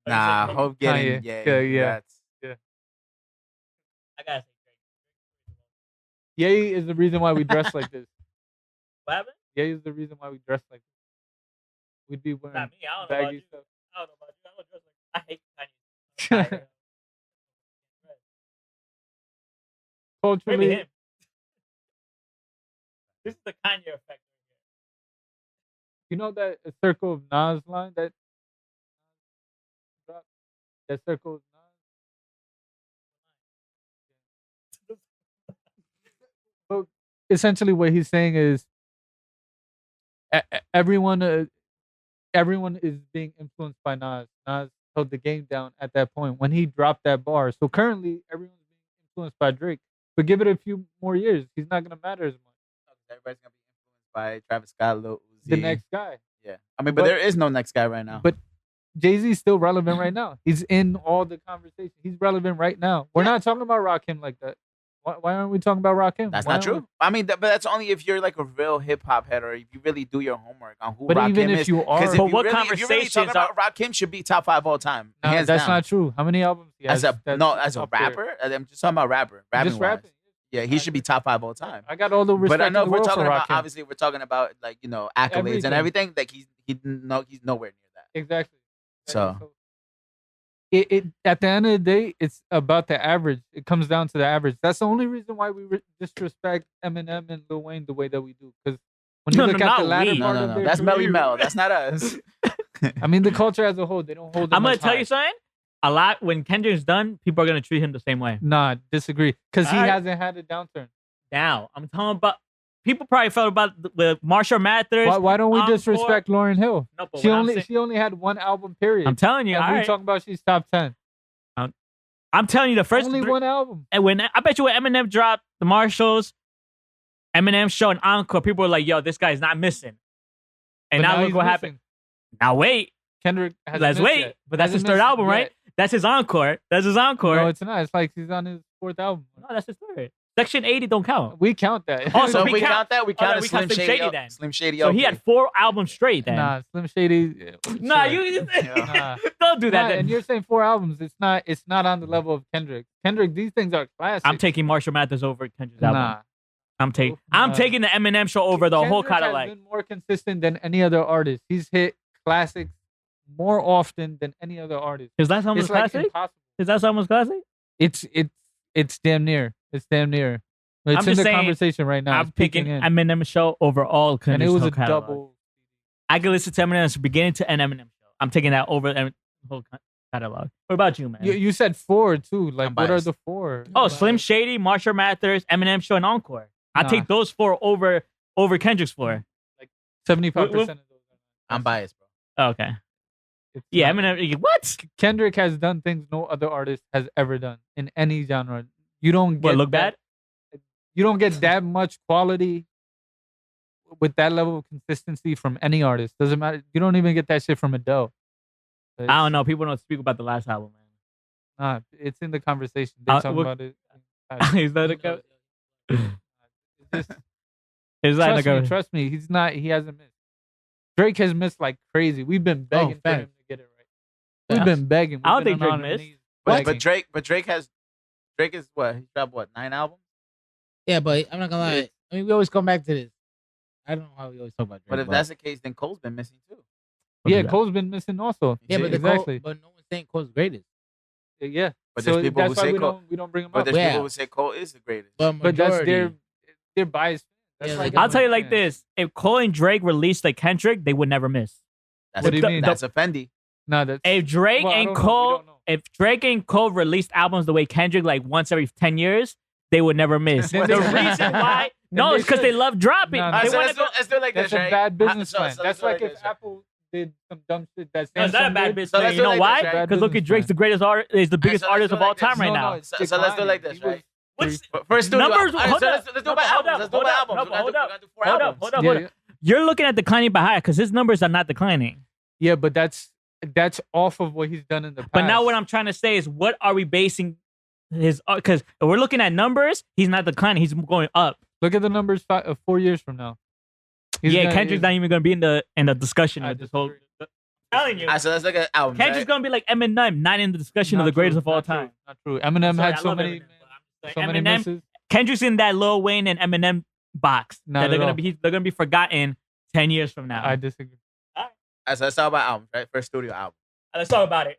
Nah, Hope getting Kanye. yeah. Yeah. that's- I gotta say Drake. Ye is the reason why we dress like this. What happened? Ye is the reason why we dress like this. We'd be wearing Not me. I don't know about baggy you. stuff. I don't know about you. I don't dress like. I hate Kanye. I'm tired. Maybe Culturally, him. This is the Kanye effect. you know that Circle of Nas line that Circle of Nas. But essentially, what he's saying is everyone is being influenced by Nas. Nas held the game down at that point when he dropped that bar. So currently, everyone's being influenced by Drake. But give it a few more years, he's not gonna matter as much. Everybody's gonna be influenced by Travis Scott, Lil Uzi. The next guy. Yeah, I mean, but there is no next guy right now. But Jay-Z's still relevant right now. He's in all the conversation. He's relevant right now. We're not talking about Rakim like that. Why aren't we talking about Rakim? That's Why not aren't true. I mean, but that's only if you're like a real hip hop head, or if you really do your homework on who But Rakim even if is. you are- 'Cause if But you what really, if you're really talking conversations are- about Rakim should be top 5 all time. No, hands that's down. not true. How many albums? He has? As a That's as a up there. rapper, I'm just talking about rapper. Just rapping. Yeah, he should be top 5 all time. I got all the respect But I know in if the we're world talking for about, Rakim. obviously, we're talking about like accolades and everything. Like he's nowhere near that. Exactly. So it at the end of the day, it's about the average. It comes down to the average. That's the only reason why we disrespect Eminem and Lil Wayne the way that we do. Because when you No, look no, at the not latter we. part no, of their that's Melly career- Mel. That's not us. I mean, the culture as a whole, they don't hold. I'm gonna as tell high. you something. A lot when Kendrick's done, people are gonna treat him the same way. Nah, disagree. Because he Alright. hasn't had a downturn. Now I'm talking about. People probably felt about with Marshall Mathers. Why don't we Encore. disrespect Lauryn Hill? No, but She what I'm only saying- she only had one album. Period. I'm telling you. and all we right. talking about she's top 10. I'm telling you the first Only three- one album. And when I bet you when Eminem dropped the Marshalls, Eminem show and Encore, people were like, "Yo, this guy's not missing." And But now look he's what missing. happened. Now wait, Kendrick has let's wait. But that's his third album, right? That's his encore. That's his encore. No, it's not. It's like he's on his 4th album. No, that's his third. Section 80 don't count. We count that. Also, So if we we count- count that, we count we Slim count Slim Shady. Shady then. Slim Shady. So he okay. had 4 albums straight then. Nah, Slim Shady. Nah, sure. you Nah. don't do that. Nah, then. and you're saying 4 albums. It's not on the level of Kendrick. Kendrick, these things are classics. I'm taking Marshall Mathers over Kendrick's album. Nah. I'm taking Nah. taking the Eminem show over the whole Kendrick catalog. has been more consistent than any other artist. He's hit classics more often than any other artist. His last album was It's like classic. impossible. His last album was classic. It's damn near. It's damn near. It's I'm in just the saying, conversation right now. I'm It's peeking picking in. Eminem show over all And Kendrick's it was whole a catalog. double. I can listen to Eminem from beginning to end Eminem show. I'm taking that over the whole catalog. What about you, man? You said 4 too. Like, I'm what are biased. the 4? Oh, Slim Shady, Marshall Mathers, Eminem show, and Encore. I Nah. take those 4 over Kendrick's 4. 75% of those. I'm biased, bro. Oh, okay. It's Yeah, not- Eminem. What? Kendrick has done things no other artist has ever done in any genre. You don't get What, look that- bad? You don't get that much quality with that level of consistency from any artist. Doesn't matter. You don't even get that shit from Adele. I don't know. People don't speak about the last album, Nah, it's in the conversation. They're talking what- about it. man. Is that a It's just, Is that like a trust me. He's not. He hasn't missed. Drake has missed like crazy. We've been begging for him facts. to get it right. We've been begging. I don't We've been think Drake on our missed. knees But begging. Drake is what? He dropped what? 9 albums? Yeah, but I'm not gonna lie. I mean, we always come back to this. I don't know how we always talk about Drake. But if that's the case, then Cole's been missing too. Yeah, Cole's been missing also. yeah, but exactly. but no one's saying Cole's greatest. Yeah, But so there's people that's who why say we Cole. don't bring him But up. there's Yeah. people who say Cole is the greatest. But But that's majority, their bias. That's Yeah, like like- I'll tell you like this: if Cole and Drake released like Kendrick, they would never miss. That's What do you mean? That's a Fendi. No, that's If Drake Well, I and don't know. We Cole, don't know. if Drake and Cole released albums the way Kendrick, like once every 10 years, they would never miss. Then The they- reason why, no, they it's because should. they love dropping. No, no. They Alright, so want let's, to do, go. let's do it like that's this, a right? bad business So- plan. so That's let's do it like if this, right? Apple did some dumb shit that No, it's not a Samsung bad did. business So plan. let's You do know it like why? this, right? Because look at Drake's the greatest artist, is the biggest so let's artist do of it all like this. time right No, now. no, it's So let's do it like this, declining. right? What's First studio numbers? album. Alright, Hold so up. let's do by albums. Let's do by albums. We're gonna do 4 albums. Hold up. Yeah, You're looking at declining behind because his numbers are not declining. yeah, but that's off of what he's done in the past. But now what I'm trying to say is, what are we basing his? Because if we're looking at numbers, he's not declining. He's going up. look at the numbers 4 years from now. Kendrick's not even going to be in the discussion I of this whole. disagree. I'm telling you, Alright, so let's look at albums. Kendrick's right? going to be like Eminem, not in the discussion of the greatest of all time. Not true. Eminem Sorry, had I so love many. Eminem, but I'm Like So many Eminem, misses. Kendrick's in that Lil Wayne and Eminem box. Not that they're at gonna all. be they're gonna be forgotten 10 years from now. I disagree. So let's talk about albums, right? First studio album. Let's talk about it.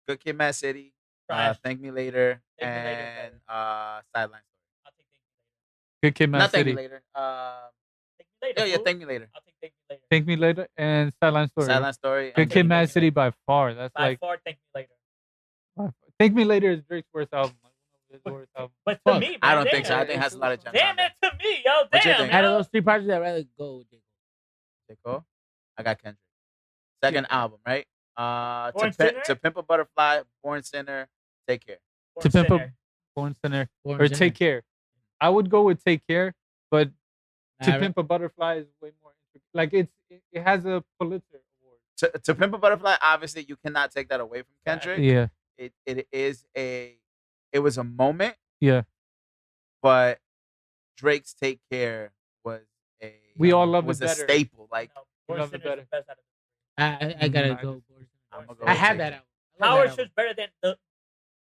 Good Kid, Mad City. Trash. Thank Me Later. Thank Me Later, and Sideline Story. I'll take Thank Me Good Kid, Mad Not Thank City. Me Later. Thank Me Later. Yeah, fool. Thank Me Later. I'll take Thank Me Later. Thank Me Later and Sideline Story. Sideline Story. Good and Kid, Me Mad Later. City by far. That's By like far, Thank Me Later. Thank Me Later is Drake's worst album. Like, one of his worst albums. But to Fuck. me, man, I don't damn. think so. I think it has a lot of gems. Damn on there. it to me, yo. What you Damn. think? Out of yo. those three projects, I'd rather go with J. J. Cole? I got Kendrick. Second album, right? Born Sinner? To Pimp a Butterfly, Born Sinner, Take Care. To Pimp a Sinner. Born Sinner Born or Sinner. Take Care. I would go with Take Care, but To Nah, Pimp a Butterfly is way more intricate. Like it has a Pulitzer Award. To Pimp a Butterfly, obviously you cannot take that away from Kendrick. Yeah, It was a moment, yeah. but Drake's Take Care was We all loved was it a better. staple. Like No, Born love it Sinner's the better. best out of I gotta I go. just- Born I'm gonna Sinner. go I with have Take that Care. album. I love Power that Show's album. better than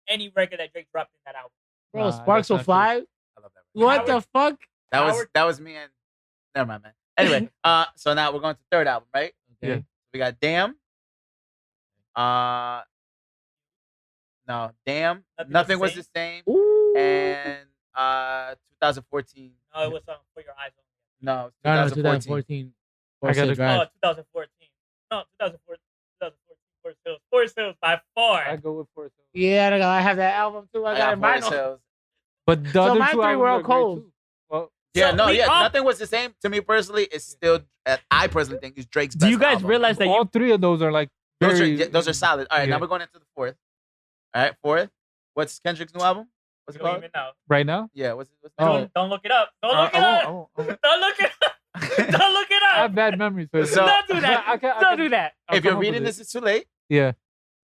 any record that Drake dropped in that album. Bro, Nah, Sparks that's Will not true. Fly. I love that. What Howard- the fuck? That was me and never mind, man. Anyway, so now we're going to third album, right? Yeah. We got Damn. No, Damn. Nothing was the same. Ooh. And 2014. No, it was For Your Eyes Only. No, No, 2014. 2014. I gotta- Forest Drive. Oh, 2014. No, 2014. 2014. Forest Hills. Forest Hills by far. I go with Forest Hills. Yeah, I have that album too. I I got it got Forest vinyl. Hills. But the So other my two three albums were all are great, cold. too. Well, Yeah, So no, we yeah, all- nothing was the same. To me personally, it's still. I personally think it's Drake's best. Do you guys album. realize that all three of those are like very, those are solid? All right, now yeah. we're going into the fourth. All right, fourth. What's Kendrick's new album? What's you it don't called? even know? right now. Yeah, what's it? Oh. Don't look it up. Don't look it I up. won't- I won't- Don't look it up. Don't look it I up. have bad memories. So, So- Don't do that. I Don't do that. I'll If you're come up reading with this, it's too late. it.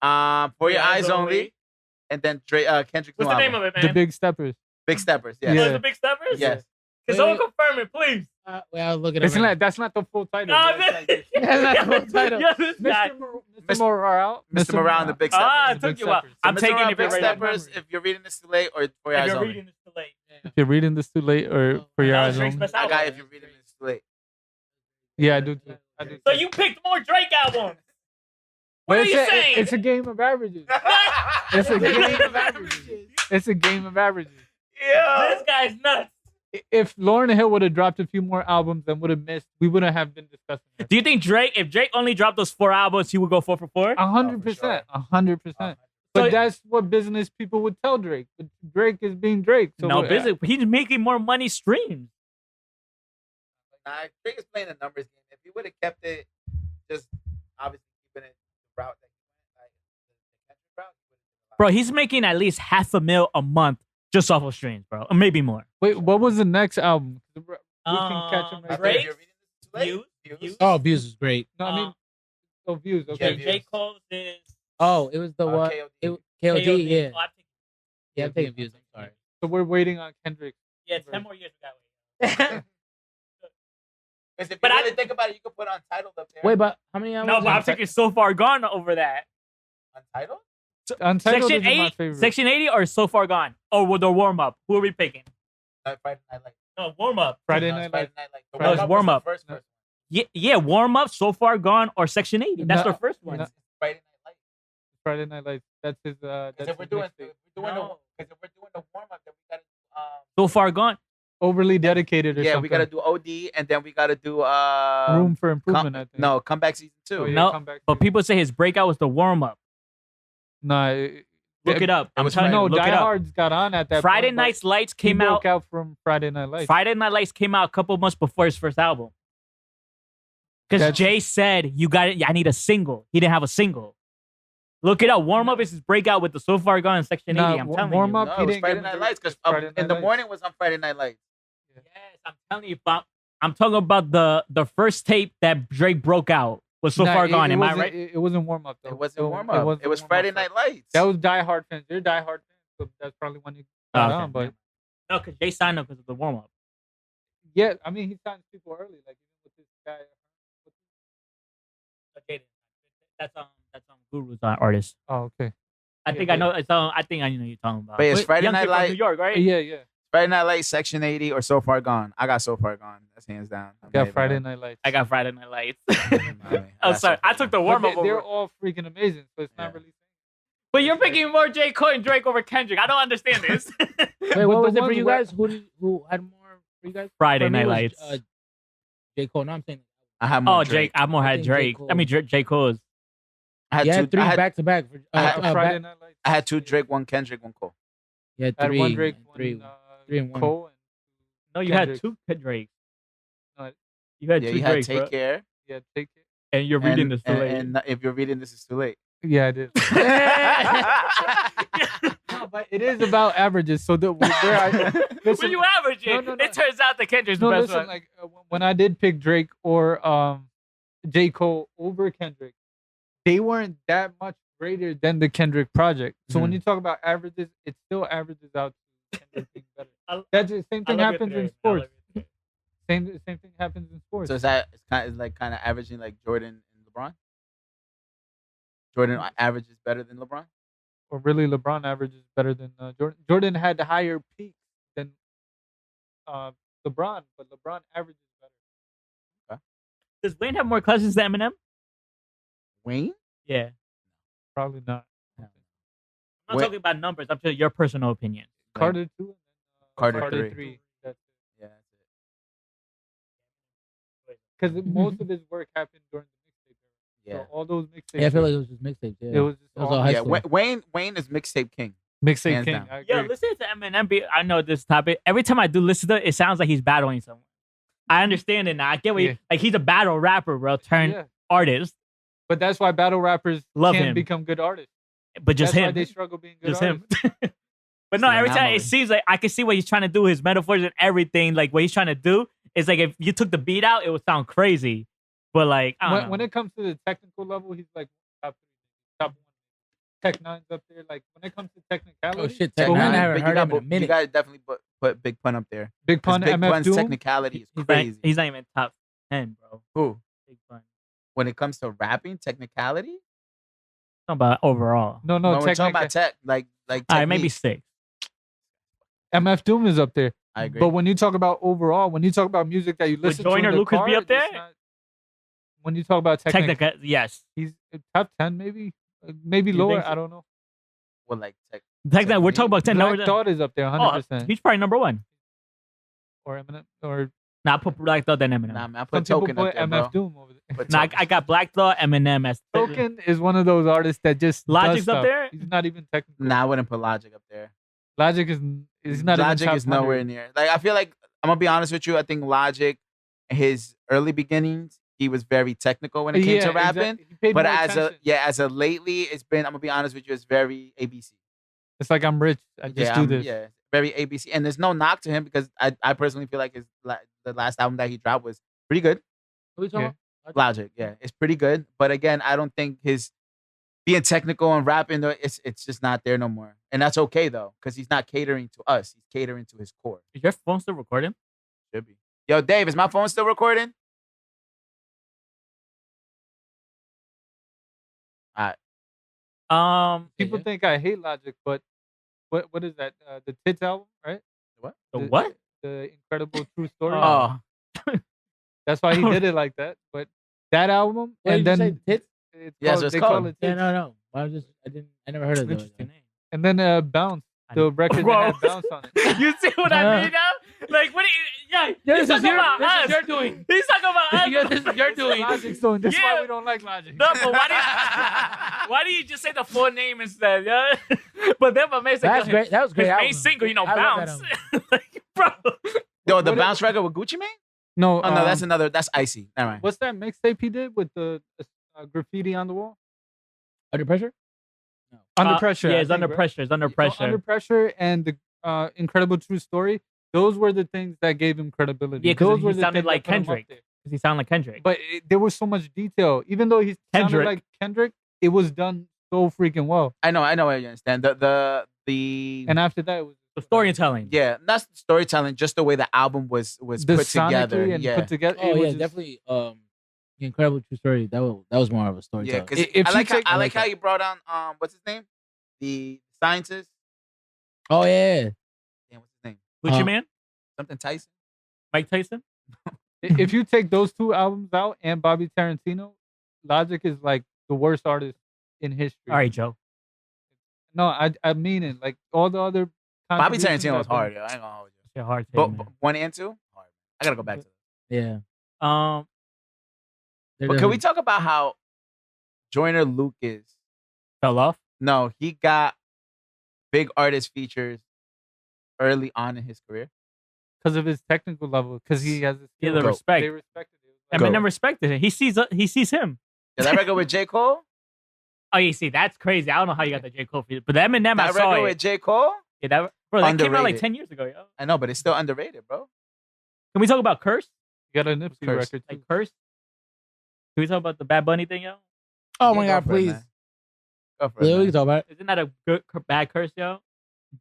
Yeah, For Your Eyes Only, and then Kendrick's What's new the name album. of it, man? the Big Steppers. Big Steppers. Oh, Yes. it's Yeah. the Big Steppers? Yes. Can Wait, someone wait. confirm it, please? Well, I'll look it up. It's right not. That's not the full title. No, It's like this. That's not the title. Yes, it's not. Mr. Morale. Mr. Morale and the Big Steppers. Ah, it The took Big you a while. Steppers. I'm Mr. taking Morale, it Big right now. Steppers. If you're reading this too late, or For Your If Eyes you're Only. reading this too late. If you're reading this too late or for your That eyes was Drake's only. best I got album. If You're Reading This Too Late. Yeah, I do too. I do So too. you picked more Drake albums. But What are it's you a, saying? It's a game of averages. It's a game of averages. It's a game of averages. Yeah. This guy's nuts. If Lauryn Hill would have dropped a few more albums and would have missed, we wouldn't have been discussing this. Do you think if Drake only dropped those 4 albums, he would go 4 for 4? 100%. 100%. But So- that's what business people would tell Drake. But Drake is being Drake. So No, what- busy. He's making more money streams. Nah, Drake is playing the numbers game. If he would have kept it, just obviously keeping it the route that he went, like the Kendrick route, he would've been a lot Bro, he's making at least $500,000 a month just off of streams, bro. Or maybe more. Wait, what was the next album? We can catch him I right think Drake? If You're Reading This Too Late, Views? Views. Oh, Views was great. No, I mean, views. Yeah, Okay. Views. J. Cole's is Oh, it was the one. KOD. KOD, yeah. Oh, I'm taking- Yeah, I'm taking Views. I'm sorry. So we're waiting on Kendrick. Yeah, 10 more years we got wait. Because if But you I- really think about it, you could put Untitled up there. Wait, but how many albums? No, but I'm thinking So Far Gone over that. Untitled? Untitled Section is my 8, favorite. Section 80 or So Far Gone? Or with the warm up? Who are we picking? Friday Night Lights. No, warm up. Friday No, Night it's Friday Lights. Night Lights. The No, it's warm-up was warm the up. First No. person. Yeah, warm up, So Far Gone, or Section 80. That's No, their first one. no. Friday Night Lights. Friday Night Lights. That's his. Because That's if we're his doing, mixtape. the warm up, then we gotta So Far Gone. Overly dedicated or yeah, something. we gotta do OD, and then we gotta do Room for improvement. I think. no, Comeback Season 2. Oh, yeah, No, Comeback But Season. people say his breakout was the warm up. Nah, Look it up. I'm was telling you, no, look Die it up. Hard's got on at that Friday point, but Night's Lights he came broke out. out from Friday Night Lights. Friday Night Lights came out a couple months before his first album. Because That's- Jay said, "You got it. I need a single." He didn't have a single. Look it up. Warm up is his breakout with the So Far Gone and Section 80. Nah, I'm telling Warm you. Up, No, he it was didn't Friday give Night him Lights because Friday Night in the Lights. morning was on Friday Night Lights. Yes, I'm telling you. But I'm talking about the first tape that Drake broke out was So Nah, Far Gone. Am I wasn't- right? It wasn't Warm Up though. It wasn't warm up. wasn't It was Warm Up, Friday so- Night Lights. That was Die Hard fans. They're Die Hard fans, so that's probably when you Oh, got okay. on. But No, because Jay signed up because of the warm up. yeah, I mean, he signs people early, like even with this guy. Okay, that's Guru's artist. Oh, okay. I think I know. I think I know what you're talking about. But it's Wait, Friday Young Night Kid from New Light. York, right? Yeah. Friday Night Lights, Section 80, or So Far Gone. I got So Far Gone. That's hands down. Got Friday Night Lights. I got Friday Night Lights. I I'm sorry. I took the warm up They're over. all freaking amazing, so it's not Yeah. really. But you're picking more J. Cole and Drake over Kendrick. I don't understand this. Wait, what the was it for ones you where- guys? Who had more for you guys? Friday For me, Night it was, Lights. J. Cole. No, I'm saying. I had more Oh, Drake. I more I had think J. Drake. Cole. I mean, J. Cole's. I had You two. had three I had, back to back. I had Friday Night Lights. I had two Drake, one Kendrick, one Cole. Yeah, I had three. one Drake, three. one three and one. Cole, No, you Kendrick. had two Drake. No, You had Yeah, two you had Drakes, Take bro. Care. yeah, take it. And you're reading this too late. And if you're reading this, it's too late. Yeah, I did. No, but it is about averages. So where I When listen, you average it, No. it turns out that Kendrick's no, the best listen, one. like when I did pick Drake or J. Cole over Kendrick, they weren't that much greater than the Kendrick project. So when Mhm. you talk about averages, it still averages out to Kendrick being better. I- That's the same I thing love your happens theory. in I sports. love your theory. Same thing happens in sports. So it's kind of averaging like Jordan and LeBron. Jordan averages better than LeBron. Or really, LeBron averages better than Jordan. Jordan had higher peaks than LeBron, but LeBron averages better. Does Wayne have more cousins than Eminem? Wayne. Yeah. Probably not. I'm not Wait. talking about numbers. I'm just your personal opinion. Carter 2 and then Carter Carter three. 3. That's Yeah, that's it. because most of his work happened during the mixtape era. Yeah. So all those mixtapes. Yeah, I feel like it was just mixtapes. Yeah. it was just It was all all high Yeah, school. Wayne is mixtape king. mixtape hands king. down. I agree. Yo, listen to Eminem. I know this topic. Every time I do listen to it, it sounds like he's battling someone. I understand it now. I get what Yeah. like he's a battle rapper, bro, turned Yeah. artist, But that's why battle rappers Love can't him. become good artists. but just that's why him. they struggle being good Just artists. him. But no, It's an every time anomaly. it seems like I can see what he's trying to do, his metaphors and everything. Like what he's trying to do is like if you took the beat out, it would sound crazy. But like I don't know. When it comes to the technical level, he's like top 3, top 1. Tech Nine's up there. Like when it comes to technicality, Oh shit, Tech Tech Nine. Nine, I haven't but heard him in a you minute. got to definitely put Big Pun up there. Big 'Cause Pun, Big MF Pun's Doom. technicality is crazy. He's not even top 10, bro. Who? Big fun. When it comes to rapping, technicality. Talking about overall. No, When no, we're talking about technical. like All right, maybe technique, 6. MF Doom is up there. I agree. But when you talk about overall, when you talk about music that you listen to, Joyner in the Lucas be car, up there? it's not- when you talk about technical, Technical, yes. he's top 10, maybe You lower. think so? I don't know. Well, like tech. Technical, we're talking about 10. Black No, Thought is up there, 100%. he's probably number 1. Or Eminem, or Nah, I put Black Thought then Eminem. Nah, man, I some put people Token up put there, MF bro. Doom over there. Put Nah, Token. I got Black Thought, Eminem as Token is one of those artists that just Logic's does up stuff. there? He's not even technical. Nah, I wouldn't put Logic up there. Logic is not Logic even top is nowhere 100. near. Like I feel like I'm gonna be honest with you. I think Logic, his early beginnings, he was very technical when it came to rapping. exactly. He paid But more as attention. as a lately, it's been. I'm gonna be honest with you. It's very ABC. It's like I'm rich. I just do this. Yeah, very ABC. And there's no knock to him because I personally feel like the last album that he dropped was pretty good. What are we talking Yeah. about? Logic, yeah, it's pretty good. But again, I don't think his being technical and rapping, it's just not there no more. And that's okay though, because he's not catering to us. He's catering to his core. Is your phone still recording? Should be. Yo, Dave, is my phone still recording? People think I hate Logic, but what is that? The Tits album, right? The what? The Incredible True Story. Oh. That's why he did it like that. But that album, What and did you then say? Tits? it's Yeah, called, so it's they called- call it Yeah, Tits. no. I never heard of those. Interesting name. And then Bounce, the record Bro. that had Bounce on it. You see what I mean now? Like, what do you, yeah, Yeah, he's this is talking your- about this is us. your doing. He's talking about us. Yeah, this is your doing. Logic's doing. That's Yeah. why we don't like Logic. No, but why do you just say the full name instead? Yeah? But then my man said, That's great. That was his great. main album. single, I love that Bounce. album. Like, bro. Yo, the What Bounce record with Gucci Mane? No, Oh no, that's another. That's Icy. Never mind. what's that mixtape he did with the graffiti on the wall? Under pressure? Under Pressure. Yeah, I it's think, under right? pressure. It's under So pressure. Under Pressure and the Incredible True Story. Those were the things that gave him credibility. Yeah, 'cause those he were the sounded things like that put him up Kendrick. there. Because he sounded like Kendrick. But there was so much detail. Even though he sounded Kendrick. like Kendrick, it was done so freaking well. I know. I understand. The And after that, it was the storytelling. yeah, not storytelling. Just the way the album was the put together. sonically and Yeah, put together. Oh it was yeah, just- definitely. The Incredible True Story. That was more of a storytelling. yeah. Because If I you like take- I I like like how you brought on what's his name? the scientist. Oh yeah. Damn, what's his name? Gucci Man, Something Tyson. Mike Tyson. If you take those two albums out and Bobby Tarantino, Logic is like the worst artist in history. All right, Joe. No, I mean it. Like all the other. Bobby contributions Tarantino was have been- hard, yo. I ain't gonna hold you. Shit hard. But Man. 1 and 2, hard. I gotta go back to that. Yeah. But can we talk about how Joyner Lucas? Fell off. No, he got big artist features early on in his career. because of his technical level, because he has a Yeah, skill. the respect. They respected it. Eminem respected it. He sees him. Yeah, that record with J. Cole? Oh, you see, that's crazy. I don't know how you got the J. Cole feed, but the Eminem, I That saw record it. with J. Cole? Yeah, that came out like Underrated. 10 years ago. Yo. I know, but it's still underrated, bro. Can we talk about Curse? You got a Nipsey Curse. record too. Like Curse? Can we talk about the Bad Bunny thing, yo? Oh Yeah, my go god, for it, please. man. Go for it, Yeah, we man. can talk about it. Isn't that a good bad curse, yo?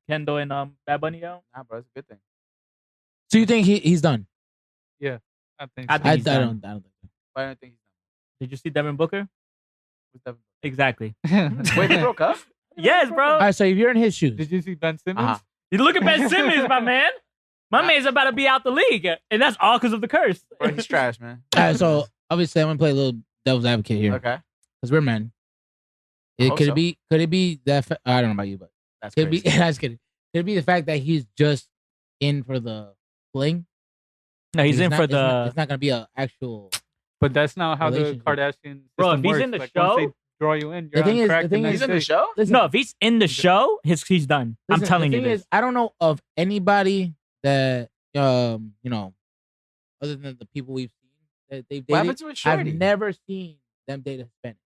Kendo and Bad Bunny, yo. Nah, bro, it's a good thing. So you think he's done? I think. I so. think I he's done. don't think so. Why don't you think he's done? Did you see Devin Booker? Who's that? Exactly. Wait, they broke up? Yes, bro. All right, so if you're in his shoes, Did you see Ben Simmons? Uh-huh. You look at Ben Simmons, my man. My man's about to be out the league, and that's all because of the curse. Bro, he's trash, man. all right, so obviously I'm gonna play a little devil's advocate here Okay. because we're men. hope Could so. it be that? I don't know about you, but That's could it crazy. be? I was kidding. Could it be the fact that he's just in for the fling? No, he's in not- for it's not- the. It's not gonna be an actual. But that's not how the Relationship. Kardashian Bro, system if he's works. in the Like, show- once they draw you in, The you're thing on is- crack the the thing next He's in day. the show? Listen, No, if he's in the show, he's done. I'm listen, telling the you thing this. is, I don't know of anybody that you know, other than the people we've seen that they've What dated. happened to his I've shorty? never seen them date a Hispanic.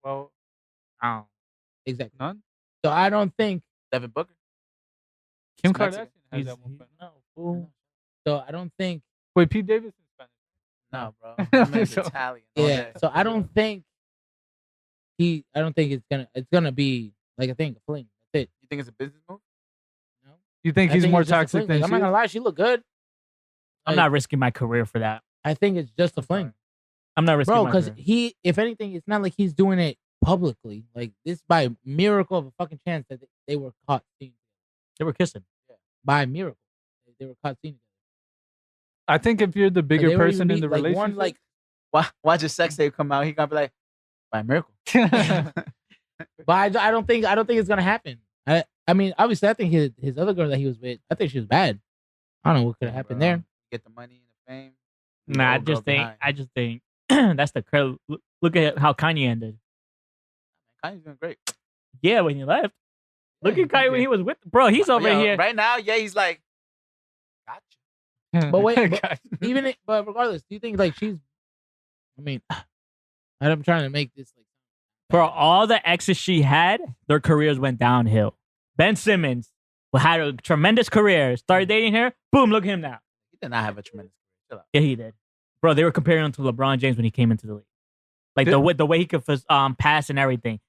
Well, Exactly. none. So I don't think. Devin Booker? Kim He's Mexican. Kardashian has that one. friend. no, fool. So I don't think. Wait, Pete Davidson is Spanish. No, bro. That man's So- Italian. all Yeah. day. So I don't think. I don't think it's gonna be like a thing, a fling. That's it. You think it's a business move? No. You think I he's think more it's just a toxic fling. than Like, I'm she not is? gonna lie, she look good. I'm Like, not risking my career for that. I think it's just a fling, I'm not risking bro. my Because career. if anything, it's not like he's doing it publicly. Like this by miracle of a fucking chance that they were caught seeing They were kissing. by miracle. They were caught seeing. I think if you're the bigger They were person even in the like, relationship, One, like, Watch his sex tape come out. He gonna be like, by miracle. but I don't think it's gonna happen. I mean, obviously, I think his other girl that he was with, I think she was bad. I don't know what could have happened there. Get the money and the fame. leave Nah, the I old girl just think. behind. I just think that's the curl. Look at how Kanye ended. Kanye's doing great. Yeah, when he left. Look Yeah, at Kanye when he was with. Bro, he's over Yeah, here. right now. Yeah, he's like, gotcha. But wait, but regardless, do you think like she's? I mean, I'm trying to make this like. For all the exes she had, their careers went downhill. Ben Simmons, who had a tremendous career, started dating her. Boom, look at him now. He did not have a tremendous career. Chill out. Yeah, he did. Bro, they were comparing him to LeBron James when he came into the league. Like the way he could pass and everything.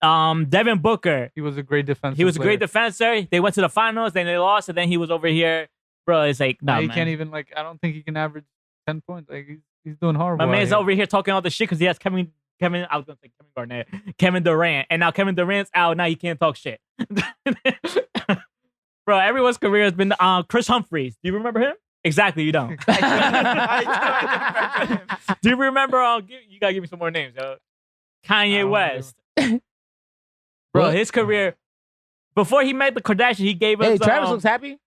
Devin Booker, he was a great defensive. he was a great player. defender. They went to the finals, then they lost, and then he was over here. Bro, it's like, Now no, he man. can't even I don't think he can average 10 points. Like he's doing horrible. My out man's here. over here talking all the shit because he has Kevin. I was gonna say Kevin Garnett, Kevin Durant, and now Kevin Durant's out. Now he can't talk shit. Bro, everyone's career has been Chris Humphries. Do you remember him? Exactly, you don't. I do. Do you remember? You gotta give me some more names, yo. I Kanye don't West. Bro, What? his career before he met the Kardashians, he gave us. Hey, Travis looks happy.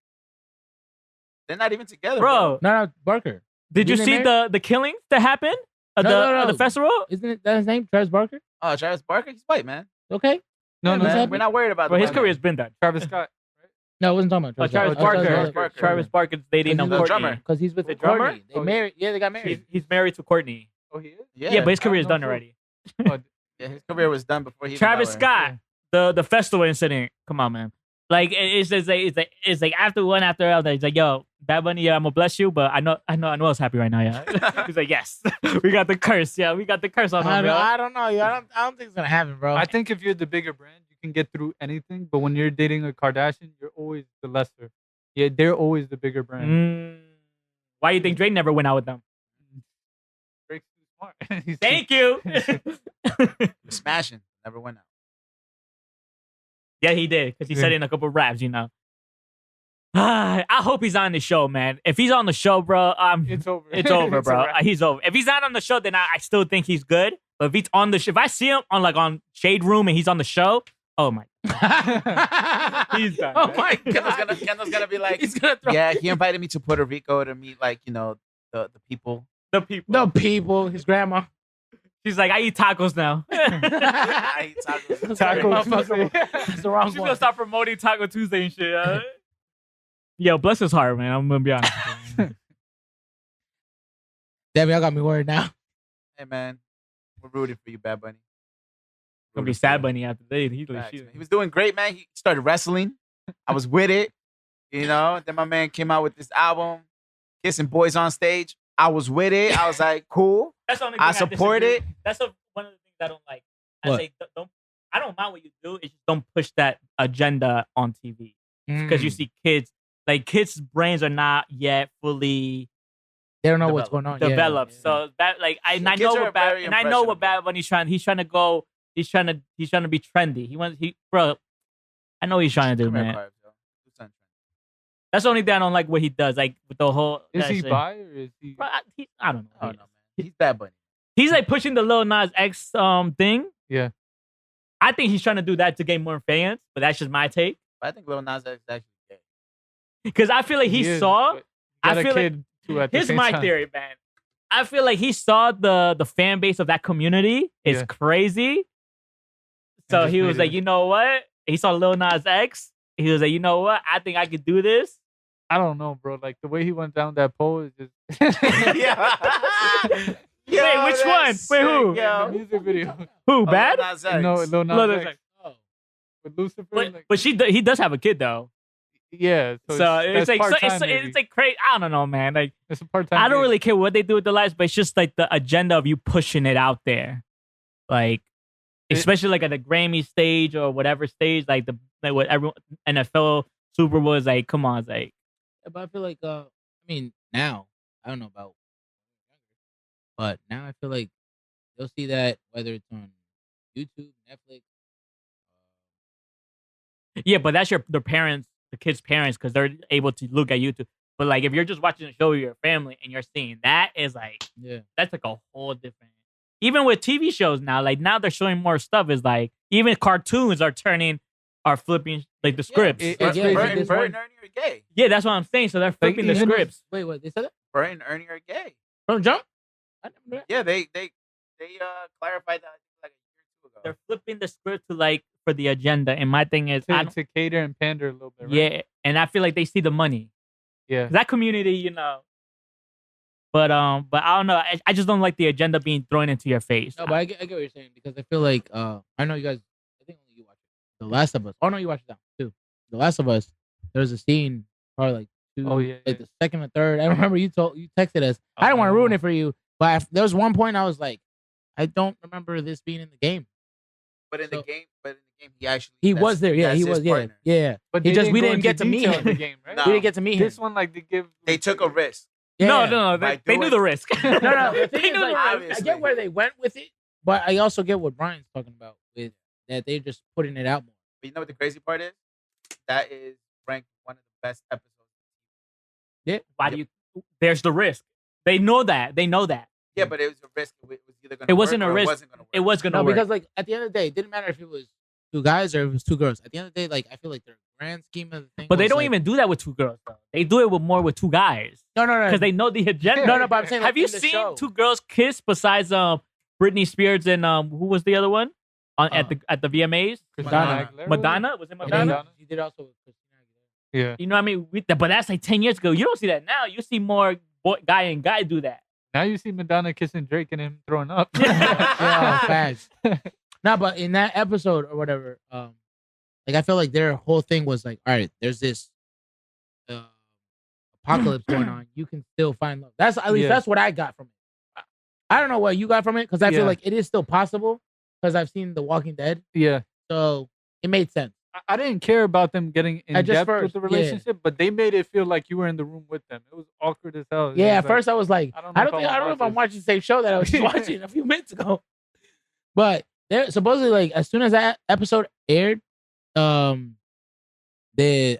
They're not even together, bro. No, Barker. Did you Isn't they see the killings that happened at No. the festival? Isn't it that his name? Travis Barker. Oh, Travis Barker, he's white, man. Okay. No, Yeah, no, man. happy? We're not worried about Bro, the his white career's man. been done. Travis Scott. No, I wasn't talking about Travis Barker. Travis Barker's dating Because he's a Courtney. drummer. Because he's with The drummer? Courtney. They Oh, married. Yeah, they got married. He's married to Courtney. Oh, he is. Yeah, but his I career is don't done know. already. Yeah, his career was done before he. even Travis got with Scott, the festival incident. Come on, man. Like it's like after one after another. He's like, yo, Bad Bunny, yeah, I'm gonna bless you, but I know it's happy right now, yeah. He's like, yes, we got the curse, yeah, we got the curse on him, yo. I don't know. I don't think it's gonna happen, bro. I think if you're the bigger brand, you can get through anything. But when you're dating a Kardashian, you're always the lesser. Yeah, they're always the bigger brand. Why you think Drake never went out with them? Drake's too smart. He's too- Thank you. Smashing, never went out. Yeah, he did because he said it in a couple of raps. You know. I hope he's on the show, man. If he's on the show, bro, It's over. it's over, It's a bro. wrap. He's over. If he's not on the show, then I still think he's good. But if he's on the show, if I see him on Shade Room and he's on the show, oh my, he's done. Oh man. my Kendall's gonna be like, He's gonna throw yeah, he invited me to Puerto Rico to meet like the people. The people. the people. His grandma. She's like, I eat tacos now. I eat tacos. Taco Motherfucker. Tuesday. That's the wrong She's one. gonna start promoting Taco Tuesday and shit. Yo, bless his heart, man. I'm gonna be honest. with you. Damn, y'all got me worried now. Hey man, we're rooting for you, Bad Bunny. Gonna be sad bunny after that. He's like, Facts, shit. man. He was doing great, man. He started wrestling. I was with it. Then my man came out with this album, Kissing Boys on Stage. I was with it. I was like, cool. That's the only I thing support disagree it. with. That's one of the things I don't like. I What? say don't. I don't mind what you do. It's just don't push that agenda on TV because you see kids. Like kids' brains are not yet fully They don't know what's going on. developed. Yeah. So that like I Kids know are what bad very and I know what impressionable. Bad Bunny's trying. He's trying to go. He's trying to be trendy. Bro. I know what he's trying to do, Come here, man. Carbs, yo. Do something. That's the only thing I don't like what he does. Like with the whole. Is that he shit. bi or is he? Bro, I don't know. I don't know, man. He's Bad Bunny. He's like pushing the Lil Nas X thing. Yeah. I think he's trying to do that to gain more fans, but that's just my take. But I think Lil Nas X is actually gay. Because I feel like he is, saw. but I got a feel like kid too at the here's same my time. theory, man. I feel like he saw the fan base of that community is Yeah. crazy. So just he made was it- like, you know what? He saw Lil Nas X. He was like, you know what? I think I could do this. I don't know, bro. Like the way he went down that pole is just. Yeah. Wait, which one? Wait, who? The music video. Who? Bad? Lil Nas X. No, Lil Nas Lil Nas X X. Oh. with Lucifer. But, like, but he does have a kid though. yeah. So that's it's like part-time, maybe. it's like crazy. I don't know, man. Like It's a part-time. I don't gig. really care what they do with their lives, but it's just like the agenda of you pushing it out there, like especially like at the Grammy stage or whatever stage, like what everyone NFL Super Bowl is like. Come on, it's like But I feel like I mean now I don't know about, but now I feel like they'll see that whether it's on YouTube, Netflix. yeah, but that's the parents, the kids' parents, because they're able to look at YouTube. But like if you're just watching a show with your family and you're seeing that, is like Yeah. that's like a whole different. Even with TV shows now, like now they're showing more stuff. Is like even cartoons are flipping like the scripts. it- Yeah, it's yeah, crazy. yeah, Bert this and one- Ernie are gay. Yeah, that's what I'm saying. So they're flipping the even if- scripts. Wait, what they said that Bert and Ernie are gay. from Jump? I never knew that. Yeah, they clarified that like a year or two ago. They're flipping the script to like for the agenda. And my thing is, I to, don't, to cater and pander a little bit. Right? yeah, and I feel like they see the money. Yeah. That community, you know. But I don't know. I just don't like the agenda being thrown into your face. No, but I get what you're saying because I feel like I know you guys. I think only you watch it. The Last of Us. Oh no, you watched it now too. The Last of Us. There's a scene probably like two, Oh, yeah, like yeah. the second or third. I remember you texted us. I didn't want to ruin it for you, but there was one point I was like, I don't remember this being in the game. But in So- the game, he actually He was there. Yeah, that's he his was. Yeah, partner. yeah. But He they just- we go didn't into get to meet detail him. in the game, right? No. We didn't get to meet him. This one, like they give. They took a risk. Yeah. No. By They knew doing- the risk. No, no. The They thing knew is, the like, risk. I get where they went with it, but I also get what Brian's talking about with that they're just putting it out more. But you know what the crazy part is? That is ranked one of the best episodes. Why do you? There's the risk. They know that. Yeah, but it was a risk. It was either going to It wasn't work a or risk. It wasn't going to work. It was gonna No, work. because like at the end of the day, it didn't matter if it was two guys or if it was two girls. At the end of the day, like I feel like their grand scheme of the thing. But they was, don't like- even do that with two girls though. They do it with more with two guys No, because they know the agenda. No, no. But I'm saying, like, Have you in the seen show. two girls kiss besides Britney Spears and who was the other one at the VMAs? Madonna. Madonna, was it And Madonna? Madonna? He did also with Christina Aguilera. Yeah. You know what I mean? But that's like 10 years ago. You don't see that now. You see more guy and guy do that. Now you see Madonna kissing Drake and him throwing up. Yeah, facts. No, but in that episode or whatever, like I feel like their whole thing was like, all right, there's this apocalypse going on. You can still find love. That's at least Yeah. that's what I got from it. I don't know what you got from it because I Yeah. feel like it is still possible because I've seen The Walking Dead, Yeah. so it made sense. I didn't care about them getting in At just depth with first, the yeah. relationship, but they made it feel like you were in the room with them. It was awkward as hell. It Yeah, was at like, first I was like, I don't I know don't if think I I don't know if wanna I'm watch watching the same show that I was just watching a few minutes ago. But there supposedly like as soon as that episode aired, I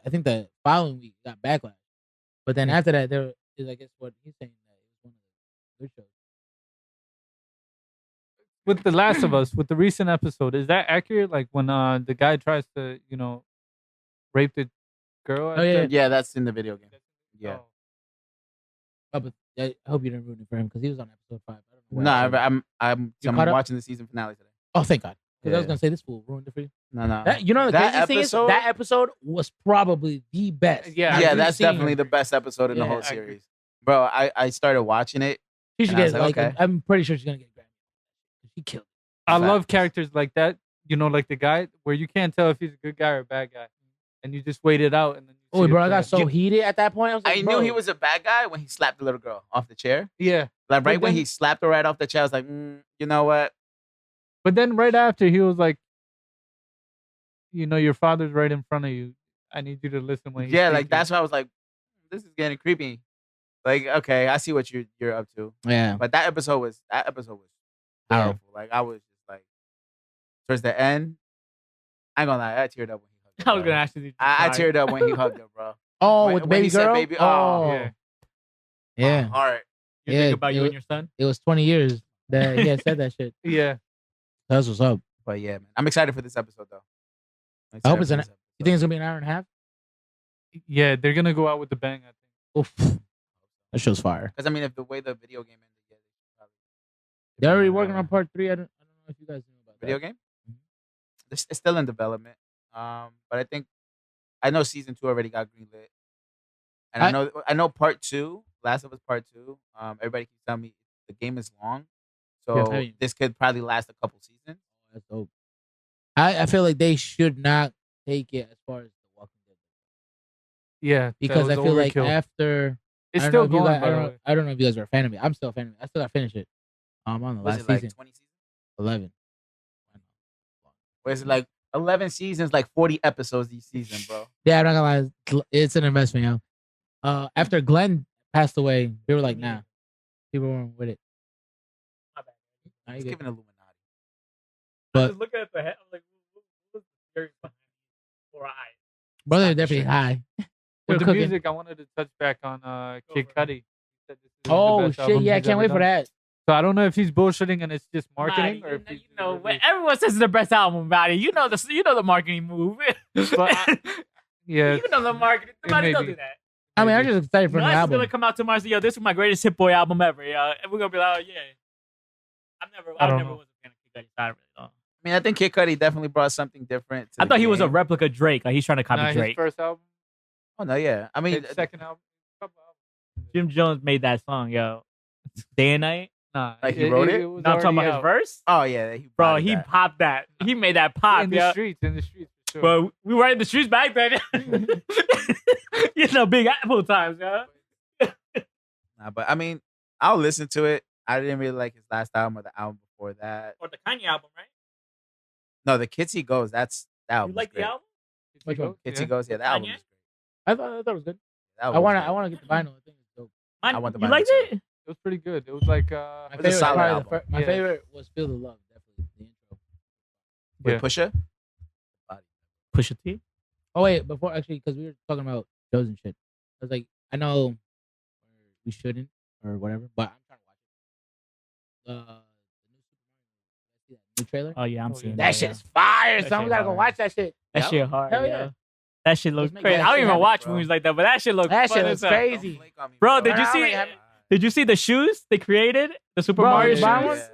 think the following week got backlash, but then after that, there is I guess what he's saying that it was one of the good shows. With The Last of Us, with the recent episode, is that accurate? Like when the guy tries to, rape the girl? Oh, yeah. Yeah, that's in the video game. Yeah. Oh, but I hope you didn't ruin it for him because he was on episode 5. I don't know what No, episode. I'm You caught up? watching the season finale today. Oh, thank God. Because I was Yeah. gonna say this fool ruined it for you. No. The That crazy thing is episode- that episode was probably the best. Yeah. I've Yeah, ever that's seen. definitely the best episode in the Yeah, whole I agree. series. Bro, I started watching it. She should And I was get like, like okay. I'm pretty sure she's gonna get Grammy. She killed it. I Facts. love characters like that. Like the guy where you can't tell if he's a good guy or a bad guy, and you just wait it out. And then you Oh, see bro, it I got play. so heated at that point. I was like, I bro. knew he was a bad guy when he slapped the little girl off the chair. Yeah, Like right But when then- he slapped her right off the chair, I was like, you know what? but then right after he was like, your father's right in front of you. I need you to listen when he's Yeah, like speaking." that's why I was like, this is getting creepy. Like, okay, I see what you're up to. Yeah. But that episode was powerful. Like I was just like towards the end, I ain't gonna lie, I teared up when he hugged her. I was bro. gonna ask you. I teared up when he hugged her, bro. Oh, When- with the when baby he said girl. baby- oh, Yeah. yeah. My heart. You Yeah, think about you it- and your son. It was 20 years that he had said that shit. Yeah, That's what's up. But yeah, man, I'm excited for this episode though. I hope it's you think it's gonna be an hour and a half? yeah, they're gonna go out with the bang. I think. Oof. That show's fire. Because I mean, if the way the video game ended, yeah, They're already working on part 3. I don't know if you guys know about that. video game. It's still in development. But I know season 2 already got greenlit, and I know part 2, Last of Us Part 2. Everybody keeps telling me the game is long, so Yeah. this could probably last a couple seasons. That's dope. I feel like they should not take it as far as The Walking Dead. Yeah, that Because I was feel like overkill. after it's I still don't know if you going. guys- by the way. I don't know if you guys are a fan of it. I'm still a fan of it. I still got to finish it. I'm on the Was last it like season. 20 seasons? 11. Or is it like 11 seasons, like 40 episodes each season, bro? Yeah, I'm not gonna lie. It's an investment, yo. After Glenn passed away, they were like, nah. People weren't with it. My bad. Nah, you It's good. giving Illuminati. I But was looking at the head. I'm like, what's the scary behind these 4 eyes? brother, not the definitely shit. high. With They're the cooking. music, I wanted to touch back on Kid for it. Cudi. He said this is the Oh best shit! album Yeah, I he's can't ever wait for done. that. So I don't know if he's bullshitting and it's just marketing, Mahdi, or if he's when everyone says it's the best album, Mahdi, you know the marketing move. But yeah, you know the marketing. it Somebody may don't be. do that. I mean, I'm just excited for You the know, it's album. gonna come out tomorrow. And say, yo, this is my greatest hit boy album ever. Yeah, and we're gonna be like, oh yeah. I don't never know. was a fan of Kid Cudi. So I really don't. I mean, I think Kid Cudi definitely brought something different. To I the thought he was a game. replica Drake. Like he's trying to copy Nah, his Drake. first album, Oh no, yeah. I mean, his second album, couple albums. Jim Jones made that song, yo. Day and night. Nah, Like, he wrote it? was Now I'm talking already about his out. verse. oh yeah, he Bro, bodied he that. popped that. He made that pop, in yeah. the streets, for sure. But we were in the streets back then. Big Apple times, yeah. Nah, but I mean, I'll listen to it. I didn't really like his last album or the album before that. Or the Kanye album, right? No, the Kids He Goes. That You album. like the album? Which one? Kids He Goes. Yeah, that album. Kanye? Was great. I thought it was good. That I was want to. great. I want to get the vinyl. I think it's dope. I want the You vinyl liked too. it? It was pretty good. It was like My It was a favorite, was solid probably album. my Yeah. favorite was "Feel the Love." Definitely the intro. With Yeah. Pusha. Pusha T. Oh wait, before actually, because we were talking about shows and shit. I was like, I know we shouldn't or whatever, but I'm trying to watch it. The new trailer. Oh yeah, I'm Oh, seeing yeah. That yeah. shit's fire. That Son, we shit gotta go hard. watch that shit. That Yep. shit hard. Hell yeah. yeah. That shit looks Let's make crazy. that I don't shit even happen, watch bro. movies like that, but that shit looks That shit fun looks as hell. crazy. Don't flake on me, Bro, did you I see? don't have- Did you see the shoes they created? The Super Bro, Mario you buy shoes.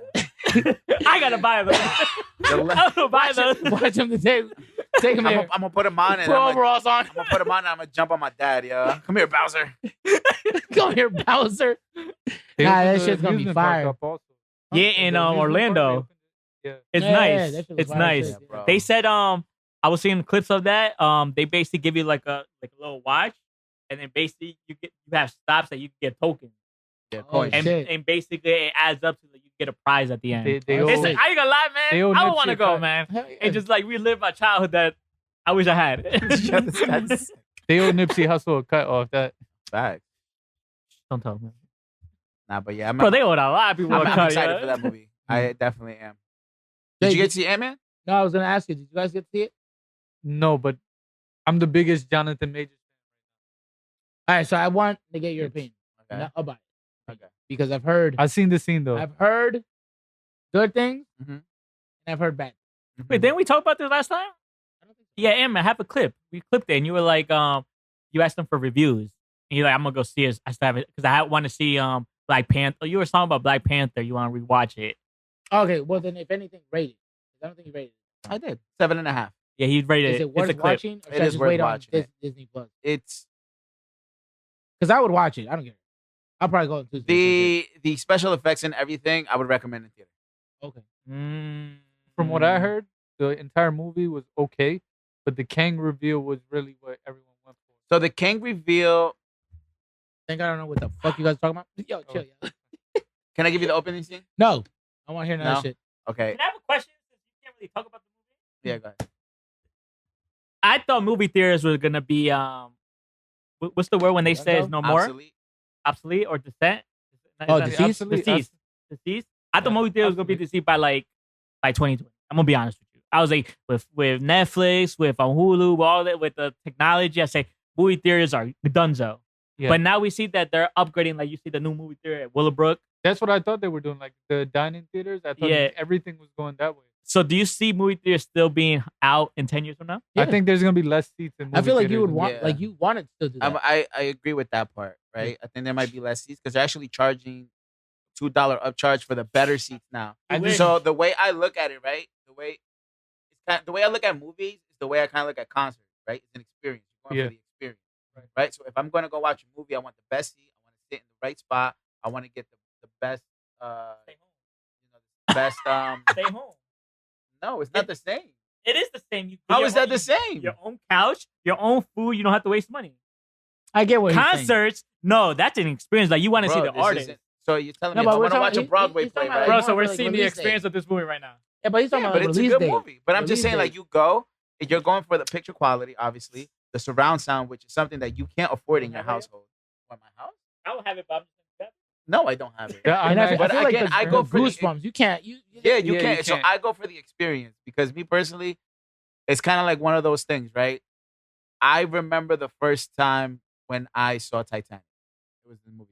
one? I gotta buy them. I'm gonna buy those. Watch him to take him I'm there. gonna put him on and Put I'm overalls on. gonna put him on and I'm gonna jump on my dad, yo. Come here, Bowser. Come here, Bowser. They Nah, opened that the shit's gonna be amusement park fire. up also. Yeah, in The amusement park, Orlando. they opened it. Yeah. It's Yeah, nice. that shit was It's fire nice. shit, Yeah, bro. They said I was seeing clips of that. They basically give you like a little watch, and then basically you have stops that you can get tokens, Yeah, Oh, coin. shit. and basically it adds up to you get a prize at the end. They Oh, It's shit. like, I ain't gonna lie, They man. owe I Nipsey want to a go, cut. man. Hell yeah. And just like relive my childhood that I wish I had. That's They owe Nipsey Hussle a cut off that. fact. Don't tell me, Nah, but yeah, bro. They owed a lot of people. I'm a cut, excited yeah. for that movie. I definitely am. Did you get to see Ant-Man? No, I was gonna ask you. Did you guys get to see it? No, but I'm the biggest Jonathan Majors All right, so I want to get your opinion Okay. about it. Okay. Because I've heard, fan. I've seen the scene though. I've heard good things, Mhm. and I've heard bad. Wait, didn't we talk about this last time? I don't think so. Yeah, Em, I have a clip. We clipped it, and you were like, you asked them for reviews, and you're like, I'm gonna go see it. I still have it because I want to see Black Panther. You were talking about Black Panther. You want to rewatch it? Okay, well then, if anything, rate it. I don't think you rated it. I did 7.5. Yeah, he rated Is it It's a worth clip. watching, or It should I is just worth wait on watching it. Disney Plus? It's Because I would watch it. I don't care. I'll probably go on Tuesday. the special effects and everything. I would recommend in theater. Okay. From what I heard, the entire movie was okay, but the Kang reveal was really what everyone went for. So the Kang reveal. Think I don't know what the fuck you guys talking about. Yo, chill, yo. Can I give you the opening scene? No, I want to hear none of No? that shit. Okay. Can I have a question? Since you can't really talk about the movie. Yeah, go ahead. I thought movie theaters were gonna be what's the word when they say it's no more Obsolete. obsolete or descent? Oh, Is that- deceased? Absolutely. Deceased. I thought Yeah, movie theaters was gonna be absolutely. deceased by 2020. I'm gonna be honest with you. I was like with Netflix, with on Hulu, with all that, with the technology. I say movie theaters are donezo. Yeah. But now we see that they're upgrading. Like you see the new movie theater at Willowbrook. That's what I thought they were doing, like the dining theaters. I thought Yeah. everything was going that way. So do you see movie theaters still being out in 10 years from now? Yeah. I think there's gonna be less seats in movie I feel like you theaters would in- want, Yeah. like you wanted to still do that. I agree with that part, right? I think there might be less seats because they're actually charging $2 upcharge for the better seats now. I wish. So the way I look at it, right? The way I look at movies is the way I kind of look at concerts, right? It's an experience. You're going Yeah. for the experience, right? So if I'm going to go watch a movie, I want the best seat. I want to sit in the right spot. I want to get the best, Stay home. the best. Stay home. No, it's not the same. It is the same. You How your is that own- the same? Your own couch, your own food. You don't have to waste money. I get what he's saying. Concerts, no, that's an experience. Like you want to see Bro, the this artist. isn't- So you're telling No, me but if I we're want to talking- watch a he- Broadway he's play, talking about right? Bro, more so we're for, like, seeing the release experience date. of this movie right now. Yeah, but he's talking Yeah, about but it's a release good date. movie. But I'm just Release saying, like, date. you go, if you're going for the picture quality, obviously, the surround sound, which is something that you can't afford in your Have it? household. What, my house? I don't have it, but No, I don't have it. Yeah, And I feel, But I feel again, like I the go for the- goosebumps. You can't. You Yeah, you Yeah, can't. you So can't. I go for the experience because me personally, it's kind of like one of those things, right? I remember the first time when I saw Titanic. It was the movie.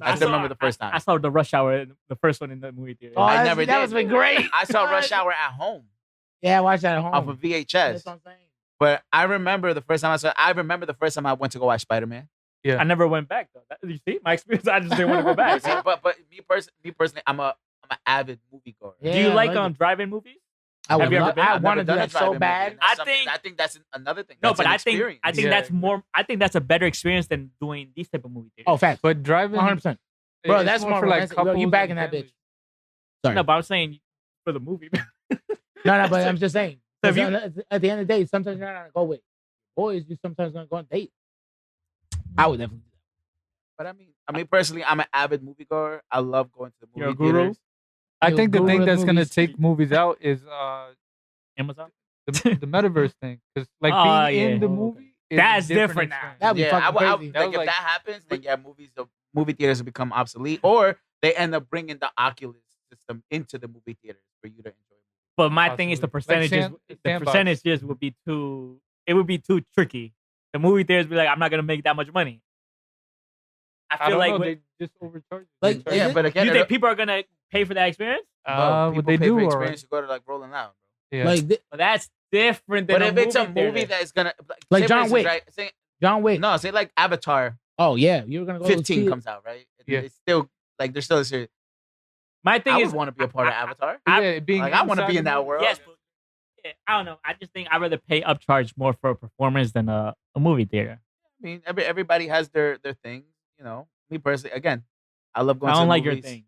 I still remember the first time. I saw the Rush Hour, the first one in the movie theater. Oh, I that's- never that did. was been great. I saw Rush Hour at home Yeah, I watched that at home. off of VHS. That's what I'm saying. But I remember the first time I went to go watch Spider-Man. I never went back though. You see my experience. I just didn't want to go back. See, but me personally, I'm an avid moviegoer. Yeah, Do you like I like it. drive-in movies? I would Have you ever love, been? I I've want to never do done a that so drive-in movie, bad. and that's I something- think- I think that's another thing. No, That's but an I think experience. that's Yeah. more. I think that's a better experience than doing these type of movie theaters. Oh, facts. But driving, 100%. Bro, it's that's more for like romantic. Bro, you couples back in and that bitch. families. Sorry. No, but I'm saying for the movie. No, but I'm just saying. So if you- At the end of the day, sometimes you're not gonna go with boys. You sometimes gonna go on dates. I would definitely. But I mean, personally, I'm an avid moviegoer. I love going to the movie You're a guru? theaters. I Yo, think the go thing to that's gonna movies. take movies out is Amazon. the metaverse thing, because like Oh, being in yeah. the movie, is That's a different now. experience. That'd be Yeah, fucking I, crazy. That like was if like- that happens, then yeah, the movie theaters will become obsolete, or they end up bringing the Oculus system into the movie theaters for you to enjoy. But my thing is the Possibly. Like percentages. The Sandbox. percentages would be too. It would be too tricky. The movie theaters be like, I'm not gonna make that much money. I I feel don't like know, with- they just overcharge. Like, They is Yeah, it- but again, you think people are gonna pay for that experience? people what they pay do, for or experience to go to like Rolling Loud. Bro. yeah. Like But that's different than But if it's a movie theater. that is gonna Like say for John instance, Wick. right? Say, John Wick. no, say like Avatar Oh yeah, you were gonna go 15 see it. comes out, right? Yeah. It's still like there's still a series. My thing I is, would want to be a part of Avatar. yeah, being Like, I want to inside be in the that movie. world. yes, but yeah, I don't know. I just think I'd rather pay upcharge more for a performance than a movie theater. I mean, everybody has their things. You know, me personally, again, I love going. I to don't the like your movies. thing.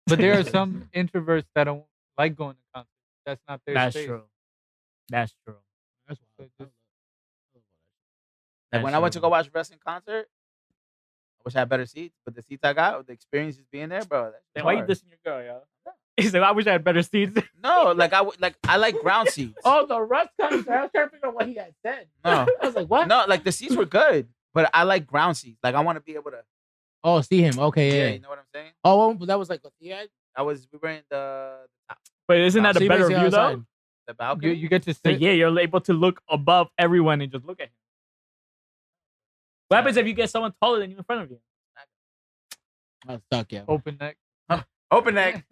But there are some introverts that don't like going to concerts. That's not their That's space. true. That's true. That's So wild. just- Like when I went to go watch a wrestling concert, I wish I had better seats, but the seats I got, the experience just being there, bro. that's Then why you hard. dissing your girl, yo? He said, I wish I had better seats. No, like I like ground seats. Oh, the Russ concert. I was trying to figure out what he had said. No. I was like, what? No, like the seats were good, but I like ground seats. Like I want to be able to. Oh, see him. Okay, Yeah, yeah. you know what I'm saying. Oh, well, that was like, yeah. We were in the top. But isn't that So a you better basically view, though? outside. The balcony. You get to So sit. yeah, you're able to look above everyone and just look at him. What happens if you get someone taller than you in front of you? I was stuck, yeah. Open neck. Open neck.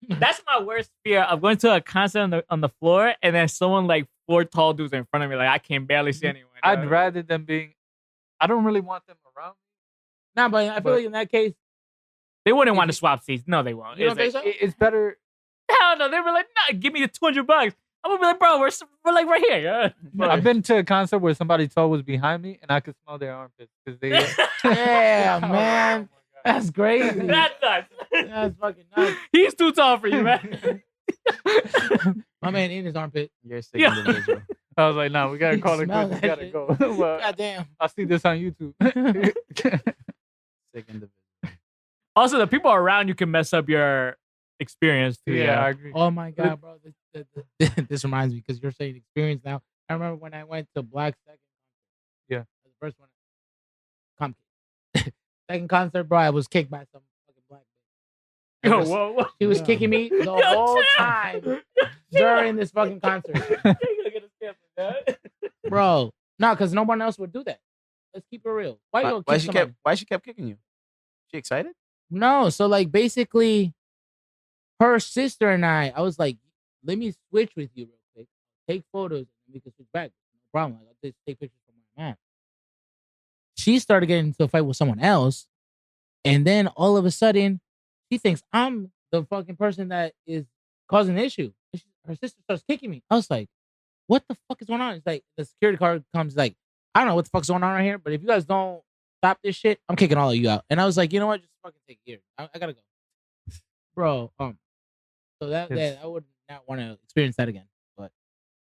That's my worst fear of going to a concert on the floor and then someone like 4 tall dudes in front of me. Like I can barely see anyone. I'd rather them being. I don't really want them around. Nah, but I feel like in that case, They wouldn't want to swap seats. No, they won't. you don't It's think like, so? It's better. hell no. They were like, nah, give me the $200. I'm gonna be like, bro, we're like right here. Yeah. I've been to a concert where somebody tall was behind me and I could smell their armpits because they. Yeah, Oh, man. That's crazy. That's nuts. That's fucking nuts. He's too tall for you, man. My man in his armpit. You're a sick Yeah. individual. I was like, nah, we gotta call it Smell quits. We that gotta shit. go. Well, Goddamn. I'll see this on YouTube. Sick individual. Also, the people around you can mess up your experience too. yeah, I agree. Oh my god, bro! This reminds me because you're saying experience now. I remember when I went to Black Second. Yeah. The first one. Second concert, bro. I was kicked by some fucking black bitch. Yo, I was- whoa. She was Yeah. kicking me the Yo, whole chill. time during this fucking concert, You're gonna get a stamp for that. bro. No, because no one else would do that. Let's keep it real. Why you gonna Why kick she somebody? kept kicking you? She excited? No, so like basically, her sister and I was like, let me switch with you real quick. Take photos and we can switch back. No problem. Like, I'll just take pictures from my man. She started getting into a fight with someone else, and then all of a sudden, she thinks I'm the fucking person that is causing the issue. Her sister starts kicking me. I was like, what the fuck is going on? It's like the security guard comes like, I don't know what the fuck's going on right here, but if you guys don't stop this shit, I'm kicking all of you out. And I was like, you know what? Just fucking take it here. I gotta go. Bro, so that I would not want to experience that again. But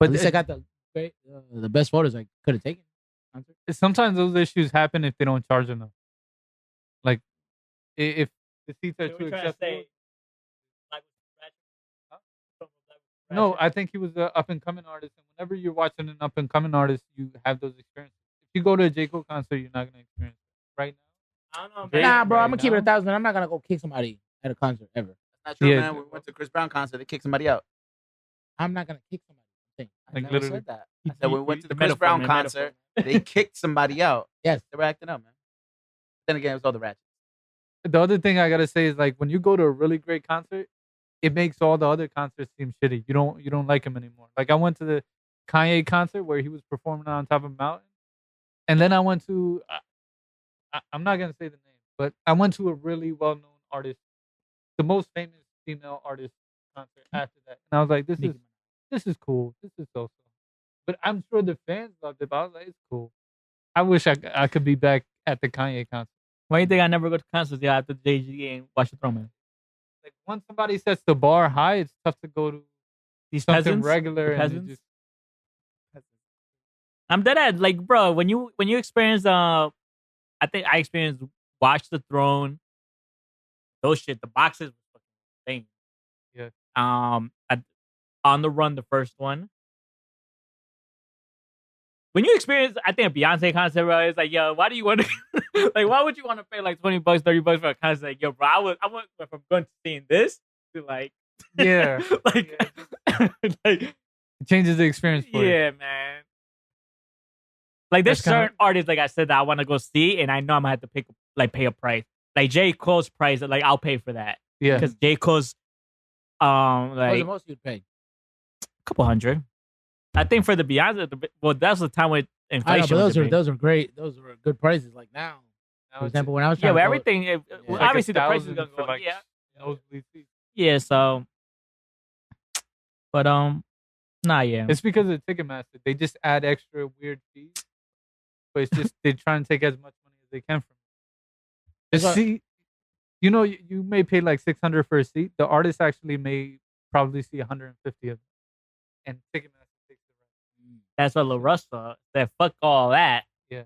at least I got the best photos I could have taken. Sometimes those issues happen if they don't charge enough. Like, if the seats are too accessible. No, I think he was an up and coming artist, and whenever you're watching an up and coming artist, you have those experiences. If you go to a J. Cole concert, you're not gonna experience it right now. I don't know, Drake, man. Nah, bro, right I'm gonna keep it now. 1,000. I'm not gonna go kick somebody at a concert ever. Not true, Yeah. man. We went to Chris Brown concert. They kicked somebody out. I'm not gonna kick somebody. I Like, never literally. said that. I said we went to the Chris metaphor, Brown man, concert. metaphor. They kicked somebody out. Yes. They were acting up, man. Then again, it was all the ratchets. The other thing I gotta say is like when you go to a really great concert, it makes all the other concerts seem shitty. You don't like them anymore. Like I went to the Kanye concert where he was performing on top of a mountain, and then I went to I'm not gonna say the name, but I went to a really well known artist, the most famous female artist concert after that, and I was like, this is cool. This is so. But I'm sure the fans loved it. But I was like, it's cool. I wish I could be back at the Kanye concert. Why do you think I never go to concerts after the JG and watch the Throwman? Like once somebody sets the bar high, it's tough to go to These something peasants, regular the and peasants? just I'm dead at like, bro. When you experience, I think I experienced Watch the Throne. Those shit, the boxes were fucking insane. Yeah. On the Run, the first one. When you experience, I think a Beyonce concert, bro, it's like, yo, why do you want to, like, why would you want to pay like $20, $30 for a concert? Like, yo, bro, I went from going to seeing this to like, yeah, like, like, it changes the experience for you. yeah, man. Like, there's That's kinda- certain artists, like I said, that I want to go see, and I know I'm gonna have to pay a price. Like J. Cole's price, like I'll pay for that Yeah, because J. Cole's, What was like the most you'd pay? a couple hundred. I think for the Beyonce, well, that's the time with I know, inflation. but was a big- those are great. Those were good prices. Like now, for example, when I was yeah, trying but to go- everything. It's like Obviously, the price is 1,000 gonna for, go. like, Yeah, nosebleed seats. yeah. So, but nah, yeah. It's because of Ticketmaster. They just add extra weird fees, but it's just they try and take as much money as they can from it. That's The what- seat, you may pay like $600 for a seat. The artist actually may probably see 150 of them, and Ticketmaster takes the rest. That's what Lil Russ said. Fuck all that. Yeah.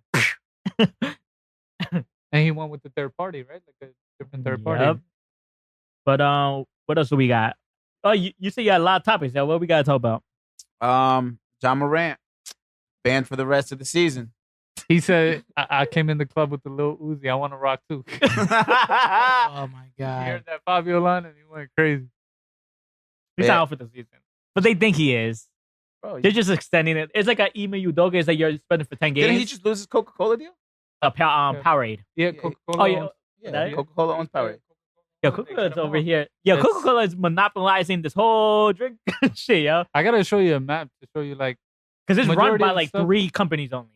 And he went with the third party, right? Like a different third Yep. party. But what else do we got? Oh, you said you got a lot of topics. Yeah, what we gotta talk about? John Morant banned for the rest of the season. He said, I came in the club with the little Uzi. I want to rock too. Oh my He god! heard that Fabio line and he went crazy. He's Yeah. not out for the season, but they think he is. bro. They're just extending it. It's like an Ime Udoka. It's like you're spending for 10 games. Didn't he just lose his Coca-Cola deal? Powerade. Yeah, Yeah. Coca-Cola. Oh yeah. Yeah, That- Coca-Cola owns Powerade. Yo, Coca-Cola's over here. Yo, That's- Coca-Cola is monopolizing this whole drink shit, yo. I gotta show you a map to show you like Because it's run Majority by of like stuff- 3 companies only.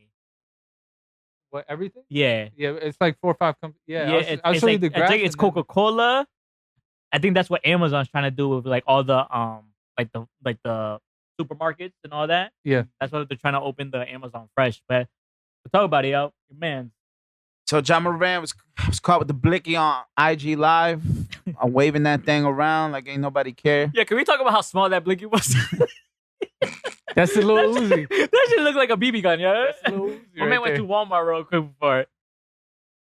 what everything. Yeah. Yeah, it's like 4 or 5 companies. Yeah, it's, I'll it's show you like, the I graph. think it's and then- Coca-Cola. I think that's what Amazon's trying to do with like all the like the supermarkets and all that. Yeah. That's what they're trying to open the Amazon Fresh. But we'll talk about it, yo. Your man. So John Moran was caught with the blicky on IG Live. I'm waving that thing around like ain't nobody care. Yeah, can we talk about how small that blinky was? That's a little Uzi. That shit looked like a BB gun, yeah. That's a little Uzi My right man went there. to Walmart real quick for it.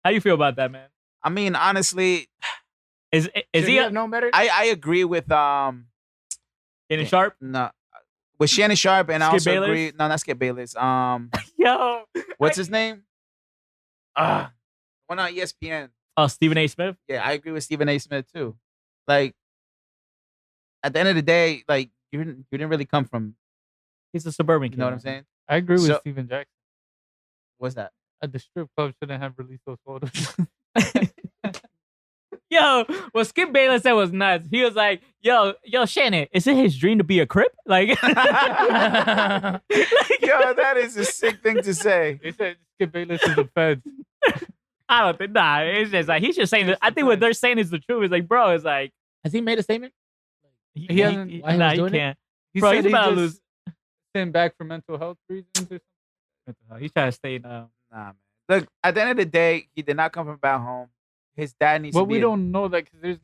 How you feel about that, man? I mean, honestly, Is Should he have known better? I agree with getting sharp? no with Shannon Sharp, and I Skip also Bayless? agree. No, not Skip Bayless. Yo. What's his name? One on ESPN. Oh, Stephen A. Smith? Yeah, I agree with Stephen A. Smith too. Like, at the end of the day, like you didn't really come from. He's a suburban kid. You know what I'm man. saying? I agree with So- Steven Jackson. What's that? At the strip club shouldn't have released those photos. Yo, what Skip Bayless said was nuts. He was like, yo, Shannon, is it his dream to be a Crip? Like, Yo, that is a sick thing to say. They said Skip Bayless is the feds. I don't think, nah, it's just like, he's just saying that. I think what they're saying is the truth. It's like, bro, it's like, Has he made a statement? He hasn't- why he nah, was he doing it? can't. He Bro, said he's he about to just lose. sent back for mental health reasons or something. He's trying to stay now. Nah, man. Look, at the end of the day, he did not come from a bad home. His dad needs But to be. we don't know that because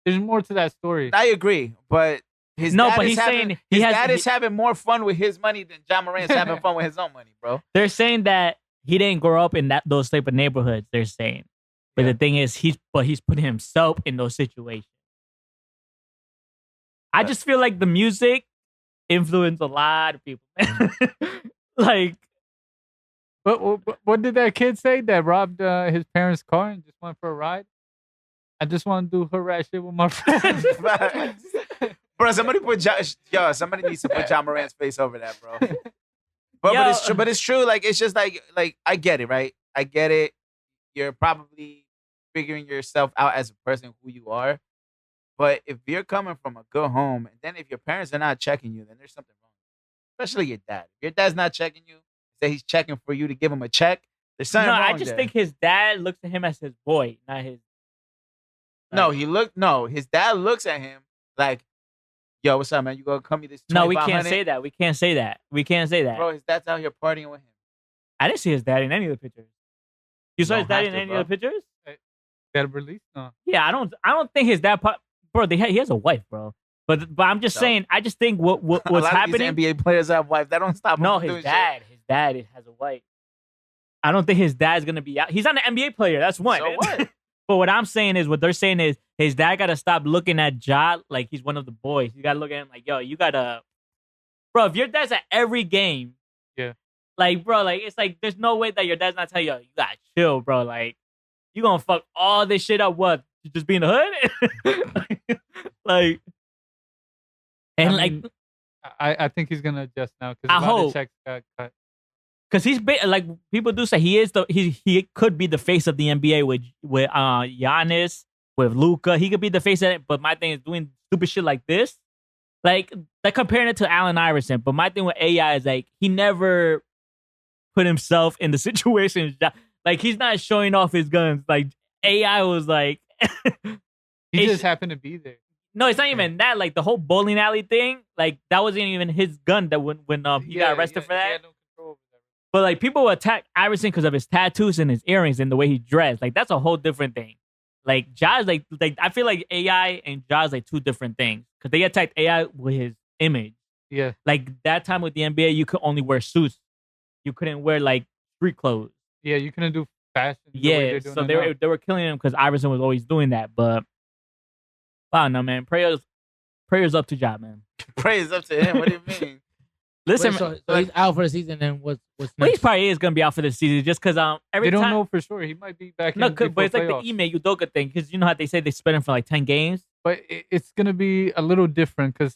there's more to that story. I agree, but his No, dad but is he's having, saying he his has- dad he- is having more fun with his money than John Moran's having fun with his own money, bro. They're saying that he didn't grow up in those type of neighborhoods, they're saying. But Yeah. the thing is, he's putting himself in those situations. I just feel like the music influenced a lot of people. Like, What did that kid say that robbed his parents' car and just went for a ride? I just want to do Hoodrat shit with my friends. Bro, somebody somebody needs to put John Moran's face over that, bro. But Yo. it's true. But it's true. Like it's just like I get it, right? I get it. You're probably figuring yourself out as a person who you are. But if you're coming from a good home, and then if your parents are not checking you, then there's something wrong. Especially your dad. If your dad's not checking you, say he's checking for you to give him a check. There's something no, wrong I just there. think his dad looks at him as his boy, not his. His dad looks at him like, yo, what's up, man? You gonna cut me this? No, we can't 2500? say that. We can't say that. We can't say that. Bro, his dad's out here partying with him. I didn't see his dad in any of the pictures. You saw don't his dad have in to, any bro. of the pictures? Got a release? No. Yeah, I don't think his dad. Bro, he has a wife, bro. But I'm just So? saying. I just think A what's lot happening. Of these NBA players have wives. That don't stop him No, from doing his dad. His dad has a wife. I don't think his dad's gonna be out. He's not an NBA player. That's one. So what? But what I'm saying is, what they're saying is, his dad gotta stop looking at Ja like he's one of the boys. You gotta look at him like, yo, you gotta, bro. If your dad's at every game, Yeah. like, bro, like it's like there's no way that your dad's not telling you, yo, you gotta chill, bro. Like, you gonna fuck all this shit up. What? You just be in the hood? Like, and I like. mean, I think he's gonna adjust now because I a lot hope. of checks got cut. Because like people do say he could be the face of the NBA with Giannis, with Luka. He could be the face of it. But my thing is doing stupid shit like this, like comparing it to Allen Iverson. But my thing with AI is like he never put himself in the situation. Like he's not showing off his guns. Like AI was like, He It's- just happened to be there. no, it's not even that. Like the whole bowling alley thing, like that wasn't even his gun. That when he got arrested for He that. had no control over that. But like people will attack Iverson because of his tattoos and his earrings and the way he dressed. Like that's a whole different thing. Like Ja's like I feel like AI and Ja's like two different things because they attacked AI with his image. Yeah. Like that time with the NBA, you could only wear suits. You couldn't wear like street clothes. Yeah, you couldn't do fashion. the way Yeah, they're doing so it they now. were killing him because Iverson was always doing that. But I don't know, man. Prayers up to Ja, man. Praise up to him. What do you mean? Listen, Wait, so he's out for the season, and what's well, next? he probably is gonna be out for the season just because every They don't time. know for sure. He might be back No, in but it's like playoffs. the Ime Udoka thing because you know how they say they spent him for like 10 games. But it's gonna be a little different because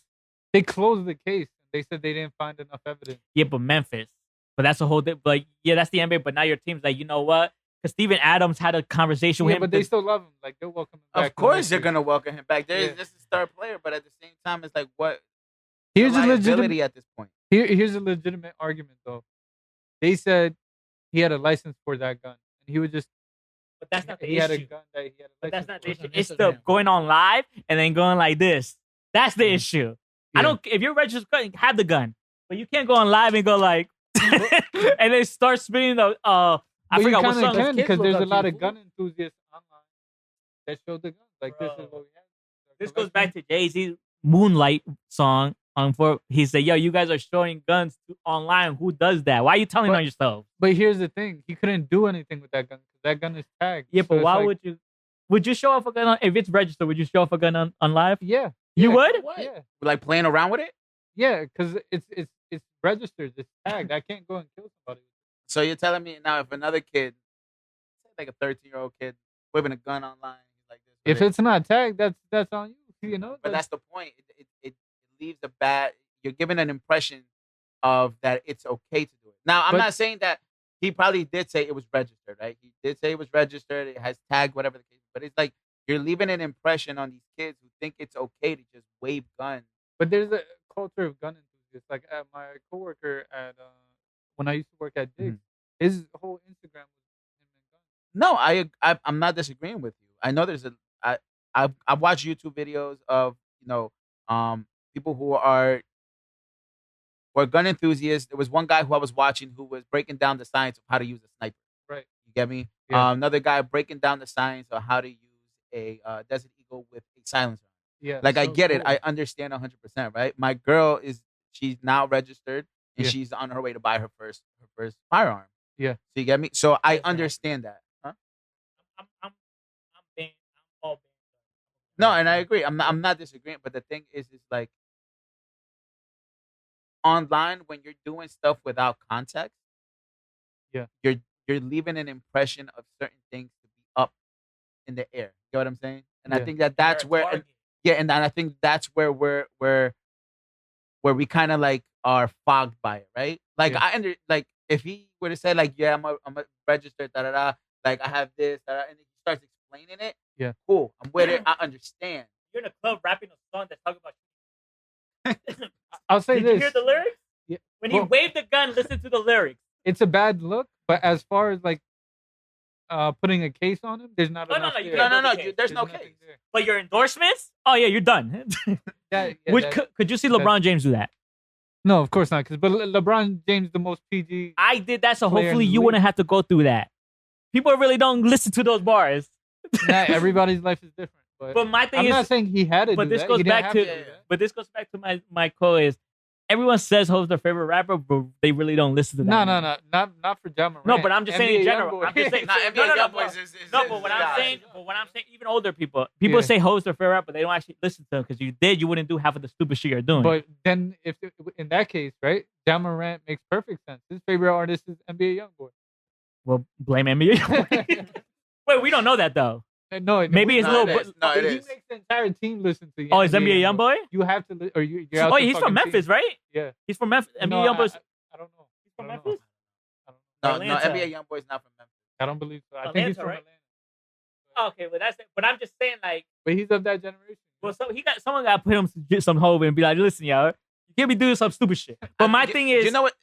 they closed the case. They said they didn't find enough evidence. Yeah, but Memphis. But that's a whole like yeah, that's the NBA. But now your team's like, you know what? Because Steven Adams had a conversation with Yeah, him. but they still love him. Like they'll welcome him back. Of course, they're gonna welcome him back. There's Yeah. this is star player, but at the same time, it's like what? Here's the a legitimate. liability at this point. Here's a legitimate argument though. They said he had a license for that gun, and he would just. But that's not the he issue. had a gun that he had a But license that's not for. the issue. on It's the Instagram. going on live and then going like this. That's the issue. I Yeah. don't. If you're registered, have the gun, but you can't go on live and go like, and then start spinning the. I But forgot you what kind song. of can Kids because look there's up a to lot you, of fool. gun enthusiasts online that show the guns. Like this is Bro. what we have. This goes back to Jay-Z's Moonlight song. For he said, "Yo, you guys are showing guns online. Who does that? Why are you telling But- on yourself?" But here's the thing: he couldn't do anything with that gun because that gun is tagged. Yeah, So but it's why like, would you? Would you show off a gun if it's registered? Would you show off a gun on live? Yeah, You yeah, would? What? Yeah, Like playing around with it. yeah, because it's registered. It's tagged. I can't go and kill somebody. So you're telling me now if another kid, say like a 13-year-old kid, whipping a gun online, like this. If with it, it's not tagged, that's on you. You know. but that's the point. It leaves a bad. You're giving an impression of that it's okay to do it. Now I'm But- not saying that he probably did say it was registered, right? He did say it was registered. It has tagged, whatever the case. But it's like you're leaving an impression on these kids who think it's okay to just wave guns. But there's a culture of gun enthusiasts. Like at my coworker at when I used to work at Dick's, his whole Instagram was him and guns. No, I'm not disagreeing with you. I know there's a I've watched YouTube videos of people who are gun enthusiasts. There was one guy who I was watching who was breaking down the science of how to use a sniper. Right. You get me? Yeah. Another guy breaking down the science of how to use a Desert Eagle with a silencer. Yeah. Like I so get it. cool. I understand 100%. Right. My girl she's now registered and Yeah. she's on her way to buy her first firearm. Yeah. So you get me? So I Yes, ma'am. understand that. Huh? I'm all No, and I agree. I'm not disagreeing, but the thing is like online when you're doing stuff without context, Yeah. you're leaving an impression of certain things to be up in the air. You know what I'm saying? And I Yeah. think that's where and I think that's where we kind of like are fogged by it, right? Like Yeah. like if he were to say like, yeah, I'm a registered da da da, like I have this, and he starts explaining it. Yeah. Cool. I'm with it. I understand. You're in a club rapping a song that's talking about. I'll say Did this. you hear the lyrics? Yeah. When he Well- waved the gun, listen to the lyrics. It's a bad look, but as far as like putting a case on him, there's not No, no, enough no, you there. can't No, build a case. there's no nothing case. there. But your endorsements? Oh yeah, you're done. Yeah, Could you see LeBron James do that? no, of course not. But LeBron James, the most PG. I did that, so Player in hopefully the you league. wouldn't have to go through that. People really don't listen to those bars. Not everybody's life is different. But my thing I'm is, not saying he had to but do this that. goes He didn't back have to, do that. but this goes back to my quote is, everyone says Ho's their favorite rapper, but they really don't listen to that. No, not for Ja Morant. No, but I'm just saying in NBA general. Youngboy. I'm just saying. Nah, no, NBA no, no, Youngboys but- is No, but what I'm saying, even older people say Ho's their favorite rapper, they don't actually listen to him because you wouldn't do half of the stupid shit you're doing. But then, if in that case, right, Ja Morant makes perfect sense. His favorite artist is NBA Youngboy. well, blame NBA. Wait, we don't know that though. No, Maybe it's No, little. it is. No, it he is. makes the entire team listen to. Oh, is NBA Youngboy? You have to, or you're out Oh, the he's from fucking Memphis, team. right? Yeah. He's from Memphis. NBA No, Youngboy's I don't know. he's from I don't know. Memphis. I don't know. No, Atlanta. NBA Youngboy's not from Memphis. I don't believe so. I think Atlanta, he's from right? Atlanta. Okay, well that's it. But I'm just saying, like, But he's of that generation. well, so someone got to put him some hope and be like, listen, y'all, you can't be doing some stupid shit. But my thing is, you know what?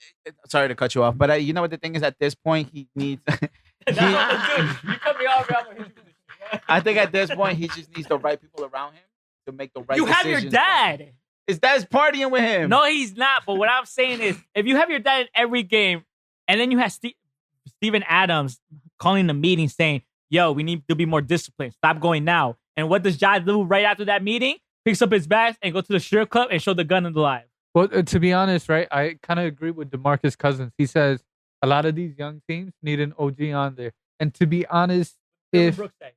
Sorry to cut you off, but you know what the thing is. At this point, he needs. that's what I'm doing. You cut me off, I'm gonna hit you with this shit. I think at this point, he just needs the right people around him to make the right. You have your decisions. dad. His dad's partying with him. No, he's not. But what I'm saying is, if you have your dad in every game, and then you have Steven Adams calling the meeting saying, yo, we need to be more disciplined. Stop going now. And what does Ja do right after that meeting? Picks up his bags and go to the strip club and show the gun in the live. Well, to be honest, right, I kind of agree with DeMarcus Cousins. He says a lot of these young teams need an OG on there. And to be honest, if Brooks say?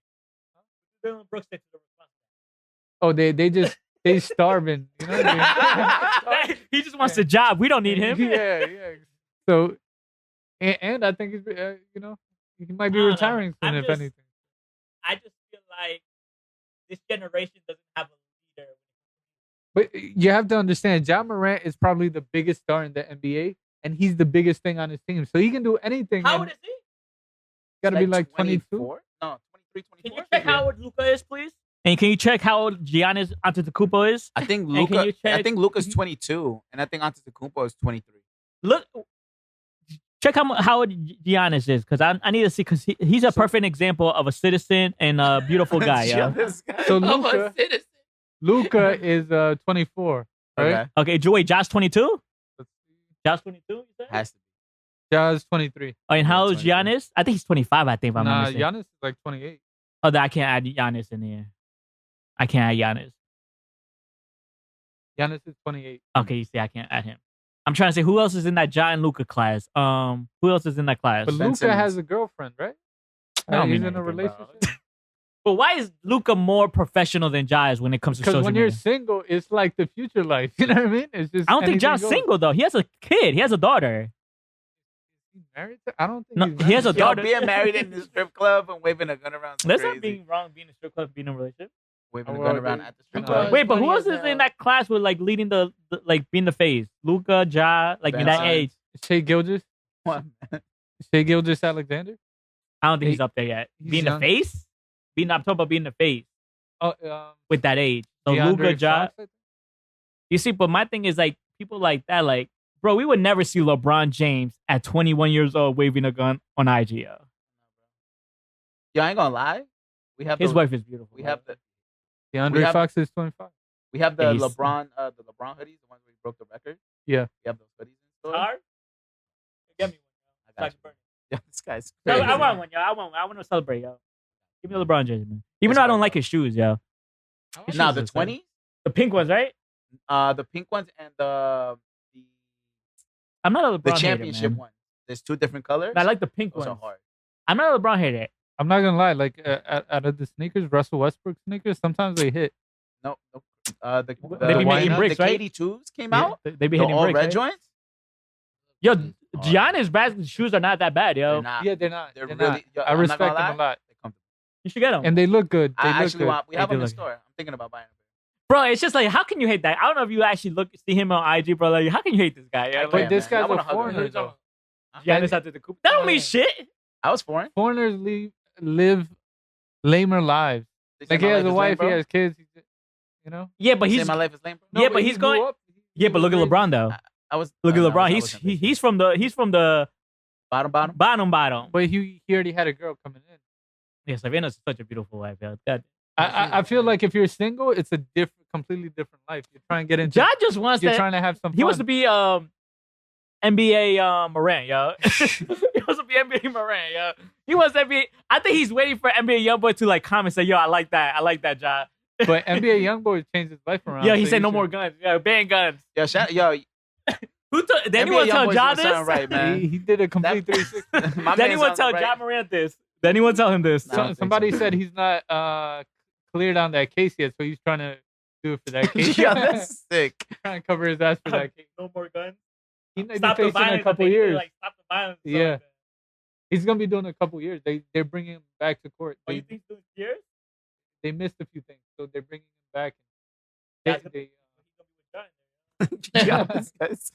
Dylan Brooks say to the they starving, you know what I mean? he just wants a job. We don't need him. Yeah. So, and I think he's, he might be I don't know. retiring soon, I'm if just- anything. I just feel like this generation doesn't have a leader. But you have to understand, Ja Morant is probably the biggest star in the NBA, and he's the biggest thing on his team. So he can do anything. How old is he? Got to be like 22. 24? No, 23, Can 24. you check how old Luka is, please? And can you check how old Giannis Antetokounmpo is? I think And can you Luka. I check- think Luka's 22, and I think Antetokounmpo is 23. Look, check how old Giannis is, because I need to see, because he's a perfect example of a citizen and a beautiful guy. Yeah, Yo. this guy. So I'm a Luka, citizen. Luka is 24, right? Okay. Okay, Joey, Josh 22? Let's see. Josh 22, you said? Has to be. Ja's 23. Oh, and how old is 23. Giannis? I think he's 25, I think, if I'm not Nah, mistaken. Giannis is like 28. Oh, I can't add Giannis in here. I can't add Giannis. Giannis is 28. Okay, you see, I can't add him. I'm trying to say, who else is in that Ja and Luka class? Who else is in that class? But Ben Luka Simmons. has a girlfriend, right? I don't He's mean in a anything, bro. relationship. But why is Luka more professional than Ja is when it comes to Because social when media? you're single, it's like the future life. You know what I mean? It's just I don't think anything Ja's goes. single though. He has a kid. He has a daughter. He's married to- I don't think No, he's he has a married. Yo, daughter. being married in the strip club and waving a gun around. That's Crazy. not being wrong. Being in a strip club, being in a relationship. Waving a Well, gun around dude, at the strip no. club. Wait, but funny who else as is in hell. that class with like leading the like being the face? Luka, Ja, like in Ben that Simmons. age. Shea Gilgis? What? Shea Gilgis Alexander? I don't think he's He- up there yet. he's Being the young. face. I'm talking about being the face Oh, with that age. So DeAndre Luka, Ja. Fox, I think? You see, but my thing is like people like that, like, bro, we would never see LeBron James at 21 years old waving a gun on IG. Yo. Yo, I ain't gonna lie. We have His the, wife is beautiful. We have the DeAndre We have- Fox is 25. we have the Yeah, he's- LeBron hoodies, the ones where he broke the record. Yeah. We have those hoodies in store. Car? Get me I got you. Yo, this guy's No, crazy. I want one, yo. I want to celebrate, yo. Give me the LeBron James, man. Even though I don't like his shoes, yo. His Nah, shoes the are sick. 20s, The pink ones, right? the pink ones, and the I'm not a LeBron the hater, championship man. one. There's two different colors. I like the pink Those are ones. hard. I'm not a LeBron hater. I'm not gonna lie, like out of the sneakers, Russell Westbrook sneakers, sometimes they hit. No, no. The They be making the bricks, right? KD2s came Yeah, out. They be The hitting all bricks, red right? joints. Yo, Hard. Giannis basketball shoes are not that bad, yo. They're not. Yeah, they're not. They're They're really. not. Yo, I I'm not respect gonna them a lie, lot, they're comfortable. You should get them. and they look good. They I look actually good. want. We have They them do in look store. I'm thinking about buying them. Bro, it's just like, how can you hate that? I don't know if you actually see him on IG, bro. Like, how can you hate this guy? I Yo? can't, But this man. I guy's wanna a hug him. foreigner, though. Giannis out to the coop. That don't mean Yeah. shit. I was foreign. Foreigners live lamer lives. They say Like he my has life a is lame, wife, bro. he has kids. You know. Yeah, but They say he's my life is lame, bro. Yeah, but he's going- yeah, but look at LeBron though. I was. Look at no, LeBron. I He's wasn't he's from the bottom. bottom. But he already had a girl coming in. Yeah, Savannah's such a beautiful wife, yo. God. I feel like if you're single, it's a completely different life. You're trying to get into. Ja just wants You're that. trying to have some. He wants to fun. be NBA Morant, yo. He wants to be NBA Morant, yo. He wants to be. I think he's waiting for NBA YoungBoy to like comment and say, "Yo, I like that. I like that, Ja." But NBA YoungBoy changed his life around. Yeah, he so said you no should- more guns. Yeah, ban guns. Yo, yo. Who told? Did NBA anyone tell YoungBoy's Ja doing something this? right, man. He did a complete 360. My Did man anyone sounds tell right. Ja Morant this? Did anyone tell him this? Nah. I don't think Somebody so. said he's not cleared on that case yet, so he's trying to do it for that case. Yo, that's sick. trying to cover his ass for that case. No more guns. He's Stop the facing violence. a couple I think they, years. Like, stop the violence. or Yeah. something like that. He's gonna be doing a couple years. They're bringing him back to court. Oh, you think 2 years? They missed a few things, so they're bringing him back. That's They, Yo, this guy's-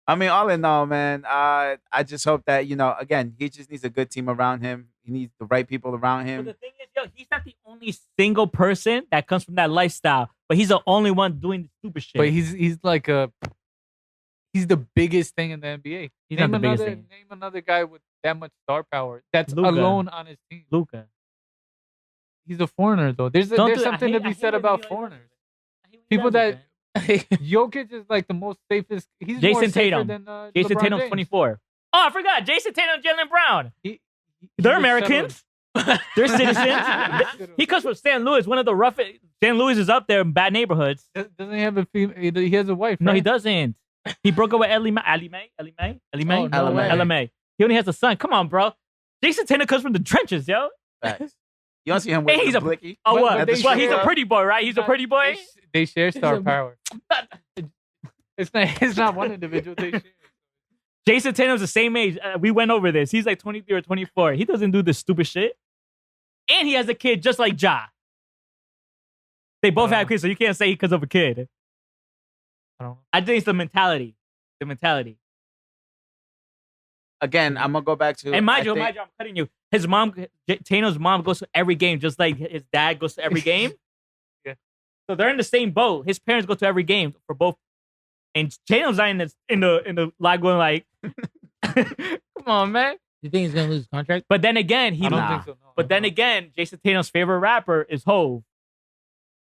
I mean, all in all, man, I just hope that, again, he just needs a good team around him. He needs the right people around But him. the thing is, yo, he's not the only single person that comes from that lifestyle, but he's the only one doing the stupid shit. but he's like he's the biggest thing in the NBA. He's not the biggest thing. Name another guy with that much star power that's Luka. alone on his team. Luka. He's a foreigner though. There's Don't there's do that. something I to be hate said when about he, like, foreigners. I hate when he People does that it, man. Jokic is like the most safest. He's more Jason safer Tatum. than Jason LeBron Tatum's James. 24. Oh, I forgot. Jason Tatum and Jalen Brown. He They're just Americans. They're citizens. settled. He comes from St. Louis, one of the roughest. St. Louis is up there in bad neighborhoods. Doesn't he have a female? He has a wife. No, right? he doesn't. He broke up with Ellie Mae. Oh, no way. Ellie Mae. He only has a son. Come on, bro. Jason Tatum comes from the trenches, yo. Facts. You don't see him Hey, with he's the a- blicky. Oh, But- what? but they Well, he's a share- pretty boy, right? He's a pretty boy. They share star a- power. It's not one individual. They share. Jason Tatum's the same age. We went over this. He's like 23 or 24. He doesn't do this stupid shit. And he has a kid just like Ja. They both have kids, so you can't say because of a kid. I don't know. I think it's the mentality. The mentality. Again, I'm gonna go back to. And mind you, I'm cutting you. His mom, Tano's mom, goes to every game, just like his dad goes to every game. Yeah. So they're in the same boat. His parents go to every game for both. And Tano's not in the line going like, "Come on, man." You think he's gonna lose his contract? But then again, I don't think so. No, But then again, Jason Tano's favorite rapper is Hov.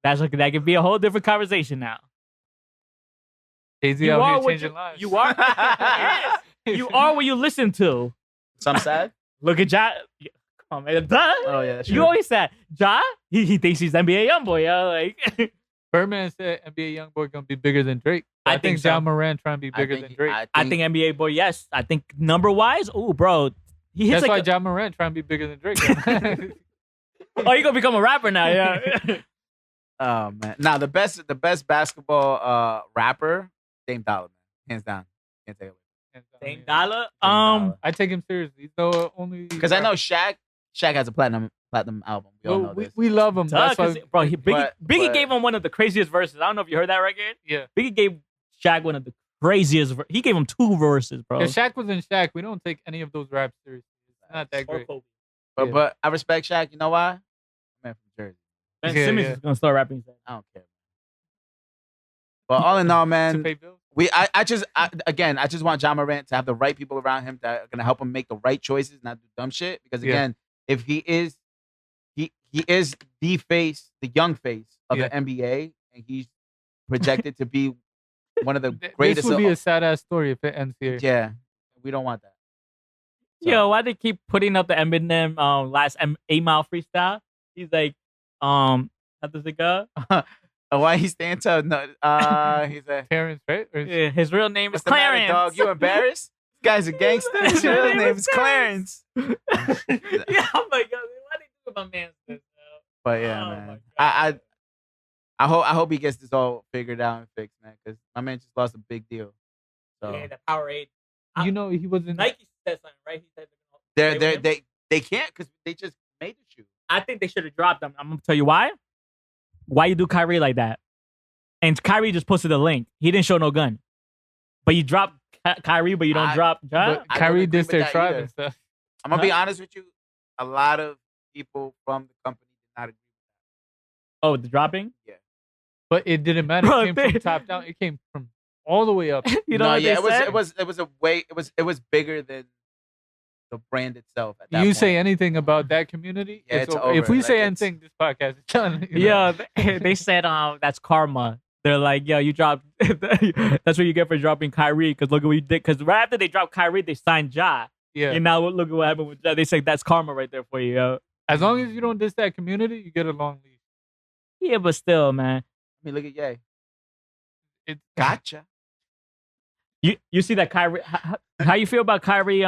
That could be a whole different conversation now. Jay-Z out here changing lives. You are. You are what you listen to. Some sad. Look at Ja. Come on, man. Duh. Oh yeah, that's You true. always said Ja. He thinks he's NBA YoungBoy, yo. Like Birdman said NBA YoungBoy gonna be bigger than Drake. I I think think so. John Moran trying to be bigger than Drake. I think NBA boy, yes. I think number wise, ooh, bro. He hits That's why like John Moran trying to be bigger than Drake. oh, you gonna become a rapper now, yeah. Oh man. Now the best basketball rapper, Dame Dollar, man. Hands down. Can't take it away. Dame Dollar. I take him seriously. He's the only Because I know Shaq has a platinum album. We all know this. we love him. Duh, That's why, 'cause, bro, Biggie but- gave him one of the craziest verses. I don't know if you heard that record. yeah. Biggie gave Shaq one of the craziest. He gave him 2 verses, bro. If Shaq was in Shaq, we don't take any of those raps seriously. It's not that Or great. Kobe. But Yeah. I respect Shaq. You know why? Man from Jersey. Ben Yeah, Simmons yeah. is gonna start rapping. I don't care. But all in all, To man, pay bills. I just want John Morant to have the right people around him that are gonna help him make the right choices, not do dumb shit. Because Yeah. again, if he is the face, the young face of Yeah. the NBA, and he's projected to be one of the This greatest. would be a sad ass story if it ends here. Yeah, we don't want that. Yo, why they keep putting up the Eminem last 8 Mile freestyle? He's like, how does it go? Why he's staying tough? No, he's a. Terrence, right? Or Yeah, his real name is What's the matter, Clarence. dog? You embarrassed? This guy's a gangster. His real name is Clarence. Yeah, I'm like, yo, why they do my man's this? But yeah, Oh, my man. God. I hope he gets this all figured out and fixed, man. Because my man just lost a big deal. So Yeah, the Powerade. you know, he wasn't. Nike said something, right? He said they're gonna stay with him. they can't because they just made the shoe. I think they should have dropped them. I'm gonna tell you why. Why you do Kyrie like that? And Kyrie just posted the link. He didn't show no gun. But you drop Kyrie, but you don't drop Ja. But I Kyrie don't agree dissed with their that tribe either. and stuff. I'm gonna be honest with you. A lot of people from the company did not agree. Oh, the dropping? But it didn't matter. Bro, It came they- from top down. It came from all the way up. You know No, what yeah, they said? it was bigger than the brand itself. At that You point. say anything about that community, Yeah, it's it's over. If over. we Like, say it's- anything, this podcast is done. You know? Yeah, they said that's karma. They're like, yo, you dropped. That's what you get for dropping Kyrie. Because look at what you did. Because right after they dropped Kyrie, they signed Ja. Yeah. And now look at what happened with Ja. They say that's karma right there for you, yo. As long as you don't diss that community, you get a long leash. Yeah, but still, man. I mean, look at Ye. It, Gotcha. You see that Kyrie? How you feel about Kyrie?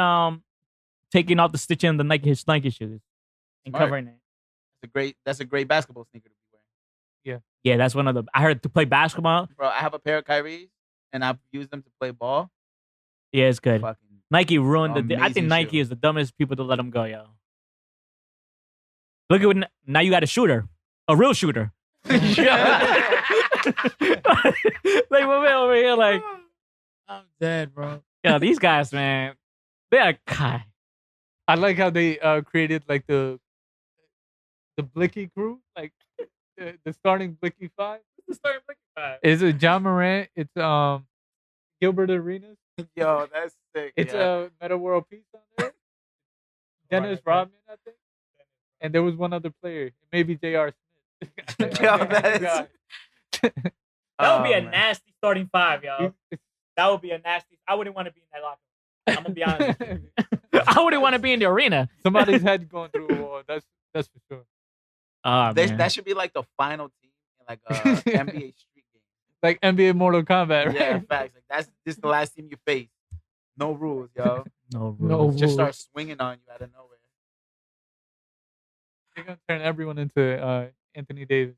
Taking off the stitching on his Nike shoes and Smart. covering it. That's a great basketball sneaker to be wearing. Yeah, that's one of the. I heard to play basketball. Bro, I have a pair of Kyries and I've used them to play ball. Yeah, it's good. Fucking Nike ruined the. I Amazing think Nike shoe. is the dumbest people to let them go, yo. Look at what now you got a shooter, a real shooter. Like we're over here, like I'm dead, bro. yo, these guys, man, they are God. I like how they created like the Blicky crew, like the starting Blicky five. Is it John Morant? It's Gilbert Arenas. Yo, that's sick. It's yeah. Meta World Peace on there. Dennis Rodman, I think. And there was one other player, maybe J.R. Smith. Yo, that is- God. That would be Oh, a man. nasty starting five, yo. That would be a nasty. I wouldn't want to be in that locker room. I'm gonna be honest. With you. I wouldn't want to be in the arena. Somebody's head going through a wall. That's for sure. Oh, man. That should be like the final team in like a NBA street game. Like NBA Mortal Kombat, right? Yeah, facts. Like this is the last team you face. No rules, yo. no, No rules. Just start swinging on you out of nowhere. They're gonna turn everyone into Anthony Davis.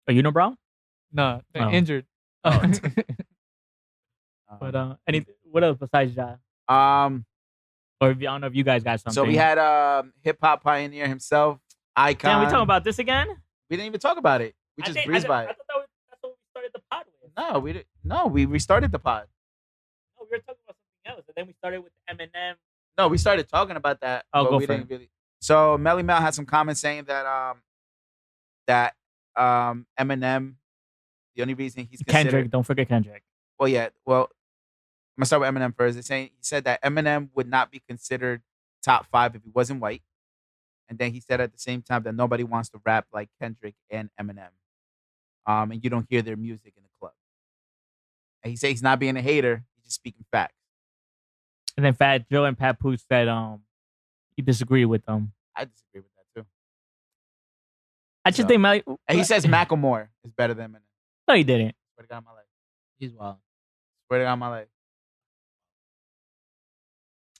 Oh, you know, bro. Nah, they're Oh. injured. Oh. But what else besides that? Or if, I don't know if you guys got something. So we had hip hop pioneer himself, Icon. Can we talk about this again? We didn't even talk about it. We just breezed by I it. thought that's what we started the pod No, we didn't. No, we restarted the pod. No, we were talking about something else, and then we started with Eminem. No, we started talking about that, Oh, but go we for didn't really. So Melly Mel had some comments saying that Eminem, the only reason he's considered. Kendrick, don't forget Kendrick. Well, yeah. Well, I'm gonna start with Eminem first. He said that Eminem would not be considered top 5 if he wasn't white, and then he said at the same time that nobody wants to rap like Kendrick and Eminem, and you don't hear their music in the club. And he said he's not being a hater; he's just speaking facts. And then Fat Joe and Papoose said he disagreed with them. I disagree with that too. I just So- think Melly. And he says Macklemore is better than Eminem. No, he didn't. Swear to God, on my life. He's wild. Swear to God, on my life.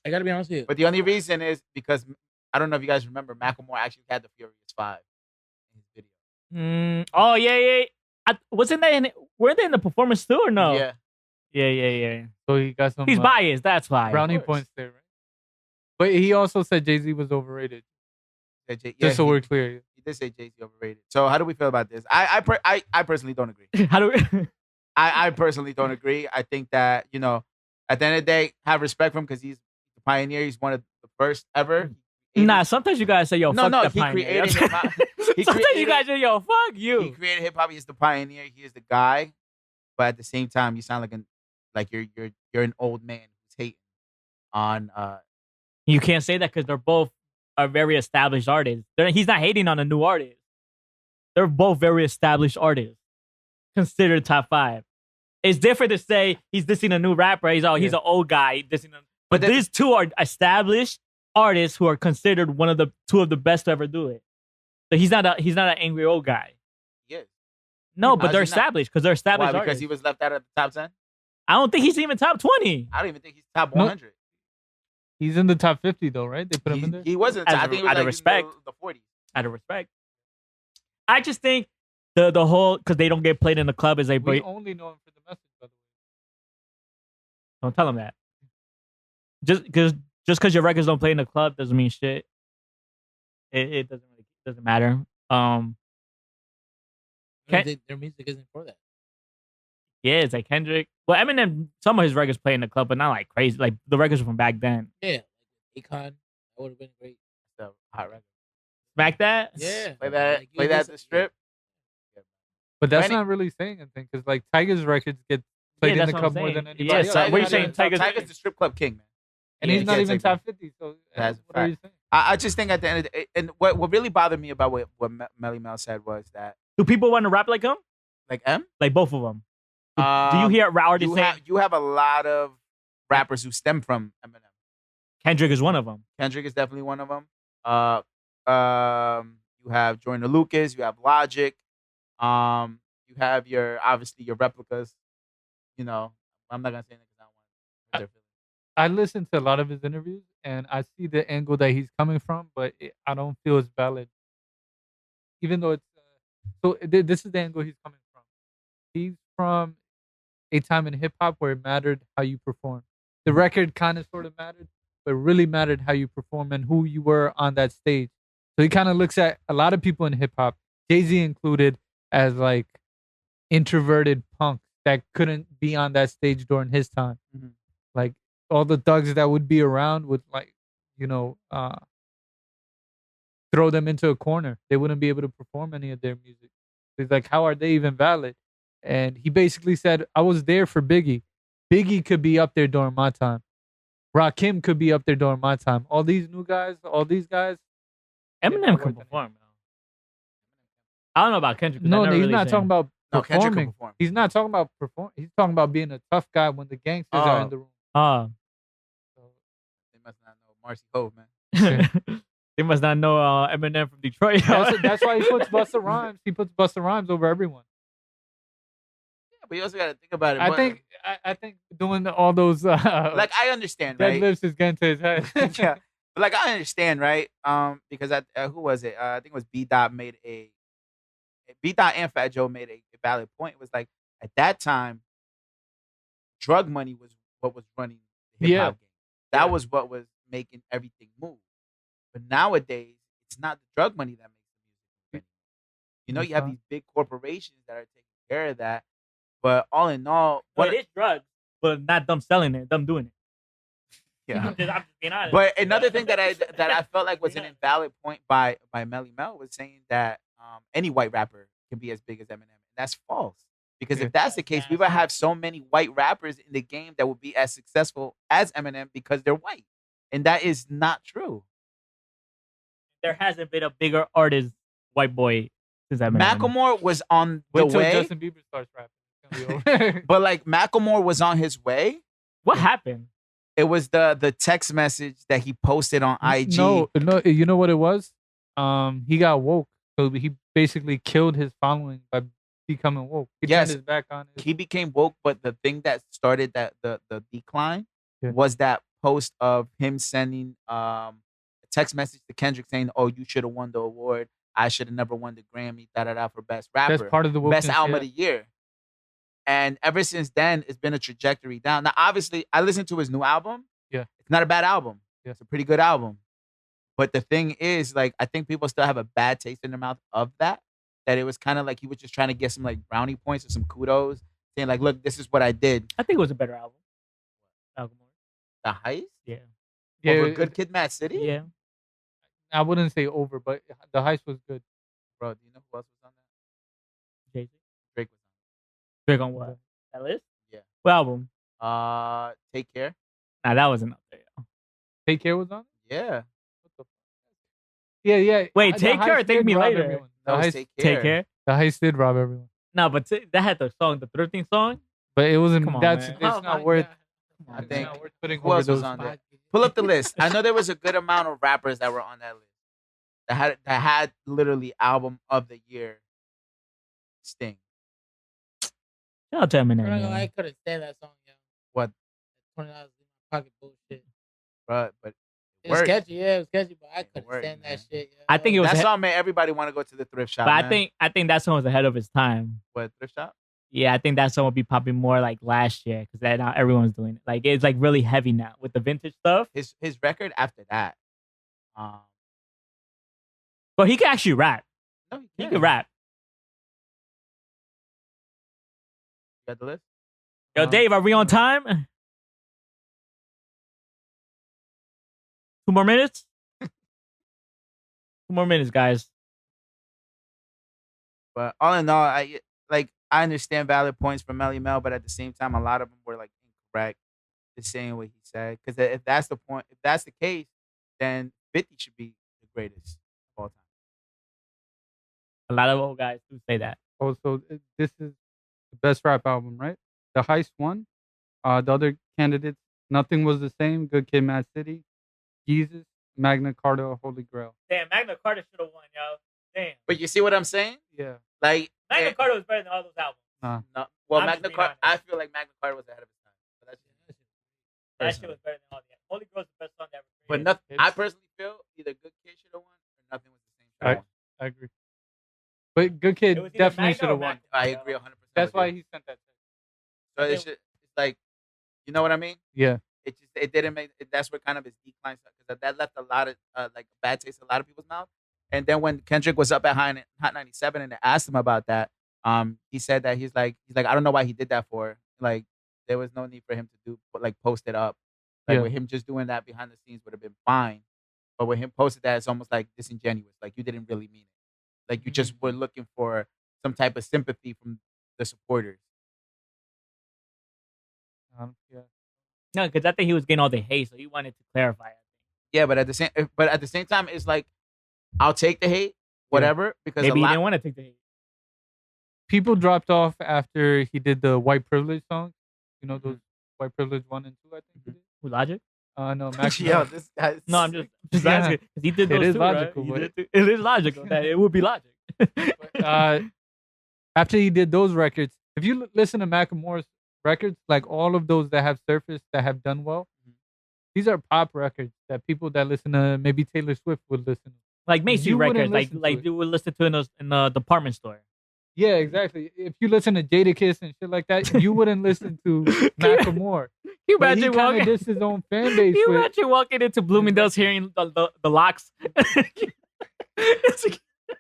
I gotta be honest with you. But the only reason is because I don't know if you guys remember, Macklemore actually had the Furious 5 in his video. Oh yeah. Wasn't that weren't they in the performance too or no? Yeah. Yeah. So he got some. He's biased. That's why. brownie course. points there, right? But he also said Jay-Z was overrated. Just so we're clear. He did say Jay-Z overrated. So how do we feel about this? I personally don't agree. How do we? I personally don't agree. I think that, at the end of the day, have respect for him because he's the pioneer. He's one of the first ever. Nah, sometimes you guys say yo. No, fuck the he pioneer. created hip-hop. He Sometimes you created- guys say yo. Fuck you. He created hip hop. He's the pioneer. He is the guy. But at the same time, you sound like you're an old man who's hating on. You can't say that because they're both are very established artists. He's not hating on a new artist. They're both very established artists, considered top 5. It's different to say he's dissing a new rapper. He's an old guy dissing him. But then- these two are established artists who are considered two of the best to ever do it. So he's not an angry old guy. He is. No, but How's they're he not? established because they're established Why? Because artists. he was left out of the top 10. I don't think he's even top 20. I don't even think he's top No. 100. He's in the top 50 though, right? They put him in there. He wasn't. As I a- think it was out of like respect. in the 40s. Out of respect. I just think the whole because they don't get played in the club is they We only know him for the message, by the way. don't tell them that. Just because your records don't play in the club doesn't mean shit. It doesn't matter. Their music isn't for that. Yeah, it's like Kendrick. Well, Eminem, some of his records play in the club, but not like crazy. Like the records from back then. Yeah, like Akon, that would have been great. So hot record. Smack that. Yeah, Play that. like, Play you that at listen- the strip. But that's Many- not really saying anything because like Tiger's records get played in that's the what club I'm more saying. than Yeah, anybody so else. what are you saying? Tiger's Tiger's the strip club king, man. And Yeah, he's you not can't even take that. top 50. So That's a what are you saying? I just think at the end of the day, and what really bothered me about what Melly Mel said was that, Do people want to rap like him? like M, Like both of them? Do you hear artists saying you have a lot of rappers who stem from Eminem. Kendrick is one of them? Kendrick is definitely one of them. You have Jordan Lucas. You have Logic. You have obviously your replicas. I'm not gonna say that because I don't want to hurt their feelings. I listened to a lot of his interviews and I see the angle that he's coming from, but I don't feel it's valid. Even though it's this is the angle he's coming from. He's from a time in hip hop where it mattered how you perform. The record kind of sort of mattered, but it really mattered how you perform and who you were on that stage. So he kind of looks at a lot of people in hip hop, Jay-Z included, as like introverted punks that couldn't be on that stage during his time. Mhm. Like all the thugs that would be around would throw them into a corner. They wouldn't be able to perform any of their music. He's like, how are they even valid? And he basically said, I was there for Biggie. Biggie could be up there during my time. Rakim could be up there during my time. All these new guys, all these guys. Eminem can perform. I don't know about Kendrick. 'cause I No, never he's really not seen- talking about No, Kendrick can performing. perform. He's not talking about perform. He's talking about being a tough guy when the gangsters are in the room. So, They must not know Marcy Hove, man. They must not know Eminem from Detroit. that's why he puts Busta Rhymes. He puts Busta Rhymes over everyone. Yeah, but you also got to think about it. I think doing all those like I understand, right? deadlifts is getting to his head. Yeah, but like I understand, right? Because who was it? I think it was B Dot and Fat Joe made a valid point. It was like at that time, drug money was what was running the hip hop game. That was what was making everything move. But nowadays, it's not the drug money that makes the music move anymore. You have these big corporations that are taking care of that, But all in all, But it is drugs, but not them selling it, them doing it. yeah. I'm just being honest. But another thing that I felt like was an invalid point by Melly Mel was saying that any white rapper can be as big as Eminem. That's false. Because if that's the case, we would have so many white rappers in the game that would be as successful as Eminem because they're white. And that is not true. There hasn't been a bigger artist, white boy, since Eminem. Macklemore was on the Wait till way. Justin Bieber starts rapping. It's gonna be over. But like Macklemore was on his way. What happened? It was the text message that he posted on IG. No, you know what it was? He got woke. So he basically killed his following by becoming woke. He Yes. turned his back on it. He became woke, but the thing that started that the decline Yeah. was that post of him sending a text message to Kendrick saying, "Oh, you should have won the award. I should have never won the Grammy, for best rapper, That's part of the best wokeness, album yeah. of the year." And ever since then, it's been a trajectory down. Now, obviously, I listened to his new album. Yeah. It's not a bad album. Yeah. It's a pretty good album. But the thing is, like, I think people still have a bad taste in their mouth of that. That it was kind of like he was just trying to get some like brownie points or some kudos, saying like, "Look, this is what I did." I think it was a better album. Macklemore. The Heist Yeah. over Good Kid, Mad City. Yeah. I wouldn't say over, but the heist was good. Bro, do you know who else was on that? Jay-Z. Drake was Drake on what? That list? Yeah. What album? on. Take Care. Nah, that wasn't up there. Take Care was on it? Yeah. What the fuck? Yeah. Wait, The Take Care or Heist Take did Me rob Later? everyone. That was Heist- Take Care. Take Care. The heist did rob everyone. No, but that had the song, the 13th song. But it wasn't. Come on, That's man. it's Oh not my worth. God. I It's think- not worth putting Who else over was those. on there? Pull up the list. I know there was a good amount of rappers that were on that list. That had literally album of the year sting. Shout out to Eminem. I man. couldn't stand that song, yo. What? $20 in my pocket bullshit. But It was worked. sketchy, yeah, it was sketchy, but I couldn't worked, stand man. that shit. Yo. I think it was that he- song made everybody want to go to the thrift shop. But man. I think that song was ahead of its time. What, thrift shop? Yeah, I think that song will be popping more like last year because now everyone's doing it. Like it's like really heavy now with the vintage stuff. His record after that. But he can actually rap. No, He can rap. You got the list? Yo, Dave, are we on time? 2 more minutes? 2 more minutes, guys. But all in all, I understand valid points from Melly Mel, but at the same time, a lot of them were like incorrect. Just saying what he said, because if that's the point, if that's the case, then 50 should be the greatest of all time. A lot of old guys do say that. Oh, so this is the best rap album, right? The Heist won. The other candidates, Nothing Was the Same, Good Kid, Mad City, Jesus, Magna Carta, Holy Grail. Damn, Magna Carta should have won, yo. Damn. But you see what I'm saying? Yeah. Like, Magna Carta was better than all those albums. no, well, I'm just Magna being Carta. honest. I feel like Magna Carta was ahead of its time. But that's That shit was better than all the albums. Holy Grail's the best song ever But created. nothing. I It's- personally feel either Good Kid should have won or Nothing Was the Same. I- Should've won. I agree. But Good Kid It was either definitely Magna should or have won. Magna. I agree 100%. That's with why you. he sent that text. So it's like, you know what I mean? Yeah. It didn't make. That's where kind of his decline started, because that left a lot of like bad taste in a lot of people's mouth. And then when Kendrick was up behind Hot 97 and they asked him about that, he said that he's like I don't know why he did that for. Like there was no need for him to post it up. Like Yeah. with him just doing that behind the scenes would have been fine. But with him posted that, it's almost like disingenuous. Like you didn't really mean it. Like you just were looking for some type of sympathy from the supporters. Yeah. No, because I think he was getting all the hate, so he wanted to clarify it. Yeah, but at the same time, it's like I'll take the hate, whatever, because Maybe a he lot. didn't want to take the hate. People dropped off after he did the White Privilege song. You know Mm-hmm. those White Privilege 1 and 2, I think he did. Who, Logic? No, Max. Yo, this guy's No, I'm just Yeah. asking. 'Cause he did It those is too, logical, right? but- It is logical. That it would be logic. After he did those records, if you listen to Macklemore's records, like all of those that have surfaced that have done well, these are pop records that people that listen to maybe Taylor Swift would listen to. Like mainstream You wouldn't records, listen to like it. you would listen to in the department store. Yeah, exactly. If you listen to Jadakiss and shit like that, you wouldn't listen to Macklemore. Can you But he imagine kind walking? of dissed his own fan Can base you with. imagine walking into Bloomingdale's hearing the locks?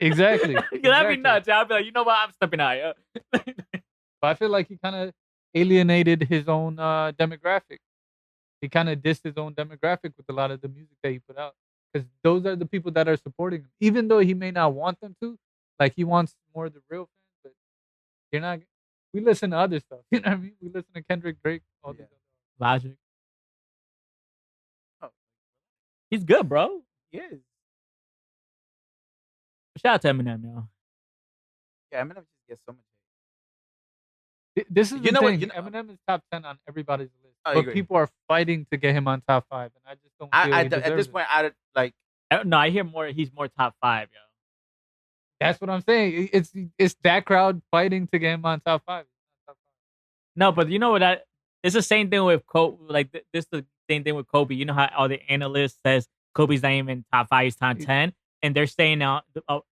Exactly. That'd be Exactly. nuts. I'd be like, you know what? I'm stepping out. Yeah. But I feel like he kind of alienated his own demographic. He kind of dissed his own demographic with a lot of the music that he put out. Because those are the people that are supporting him. Even though he may not want them to. Like, he wants more of the real fans. But you're not... We listen to other stuff. You know what I mean? We listen to Kendrick, Drake, all these other... Logic. Oh. He's good, bro. He is. Shout out to Eminem, yo. Yeah, Eminem just gets so much hate. This is You the know what- thing. you know- Eminem is top 10 on everybody's list. I But agree. people are fighting to get him on top 5. And I just don't feel he At this deserves it. point, like, No, I hear more. He's more top 5, yo. That's what I'm saying. It's that crowd fighting to get him on top 5. No, but you know what? It's the same thing with Kobe. Like this is the same thing with Kobe. You know how all the analysts says Kobe's not even top 5, he's top 10, and they're saying now.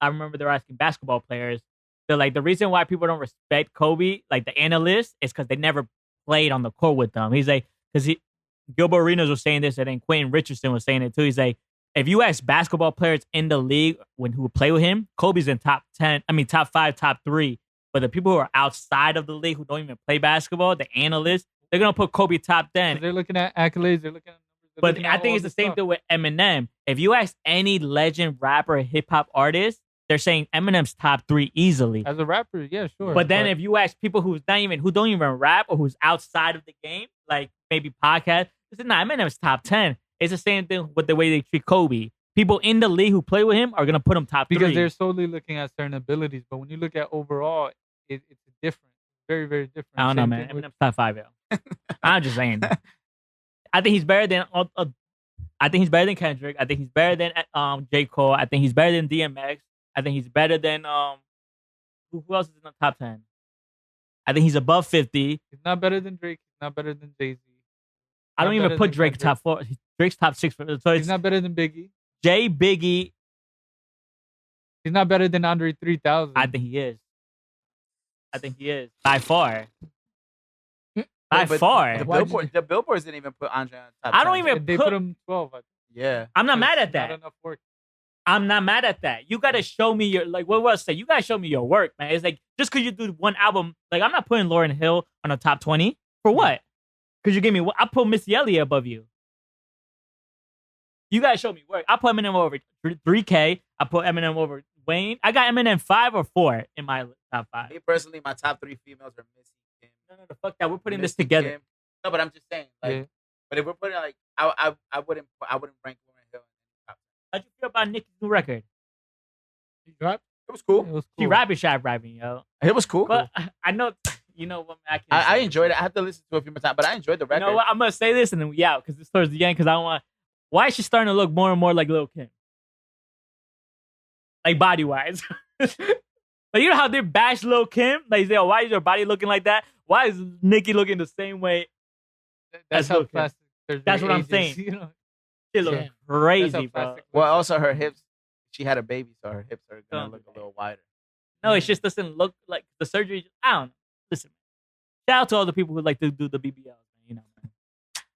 I remember they're asking basketball players. They're like, the reason why people don't respect Kobe, like the analysts, is because they never played on the court with them. He's like, because Gilbert Arenas was saying this, and then Quentin Richardson was saying it too. He's like, if you ask basketball players in the league who play with him, Kobe's in top 10. I mean, top 5, top 3. But the people who are outside of the league who don't even play basketball, the analysts, they're gonna put Kobe top 10. They're looking at accolades. They're looking at numbers. They're But looking I at think all it's the this same stuff. thing with Eminem. If you ask any legend rapper, hip hop artist, they're saying Eminem's top 3 easily. As a rapper, yeah, sure. But then if you ask people who don't even rap or who's outside of the game, like maybe podcast, they say, nah, Eminem's top 10. It's the same thing with the way they treat Kobe. People in the league who play with him are gonna put him top 3. because they're solely looking at certain abilities. But when you look at overall, it's different. Very, very different. I don't know, Same man. thing with- Eminem's top 5, yo. I'm just saying. I think he's better than. I think he's better than Kendrick. I think he's better than J. Cole. I think he's better than DMX. I think he's better than who else is in the top 10? I think he's above 50. He's not better than Drake. He's not better than Jay-Z. I don't Not even better put than Drake Kendrick. top 4. Drake's top 6. So He's it's not better than Biggie. Jay, Biggie. He's not better than Andre 3000. I think he is. By far. By but far. The Billboards didn't even put Andre on top. I don't 10. even They put him 12. I think. Yeah. I'm not mad at Not that. enough work. I'm not mad at that. You gotta show me your what was say? You gotta show me your work, man. It's like just because you do one album, like I'm not putting Lauryn Hill on a top 20 for what? Because you give me what? I put Missy Elliott above you. You gotta show me work. I put Eminem over 3K. I put Eminem over Wayne. I got Eminem 5 or 4 in my top 5. Me personally, my top 3 females are Missy, Kim. No, fuck that. We're putting this Missy, together. Kim. No, but I'm just saying, like, Yeah. but if we're putting like, I wouldn't rank Lauryn Hill in the top 10. How'd you feel about Nicki's new record? He dropped. It was cool. It was She cool. rapping, shot rapping, yo. It was cool. But I know, you know what, man, I enjoyed it. I have to listen to it a few more times, but I enjoyed the You record. know what? I'm gonna say this and then we out because this towards the end because I don't want. Why is she starting to look more and more like Lil Kim? Like body wise. Like you know how they bash Lil Kim? Like they say, oh, why is your body looking like that? Why is Nicki looking the same way? That's That's how okay. plastic surgery That's what I'm ages, saying. You know, She look Yeah. that's crazy, how bro. plastic Well, looks. also her hips. She had a baby, so her hips are gonna Don't look do a little wider. No, it just doesn't look like the surgery. I don't know. Listen, shout out to all the people who like to do the BBL. You know, man.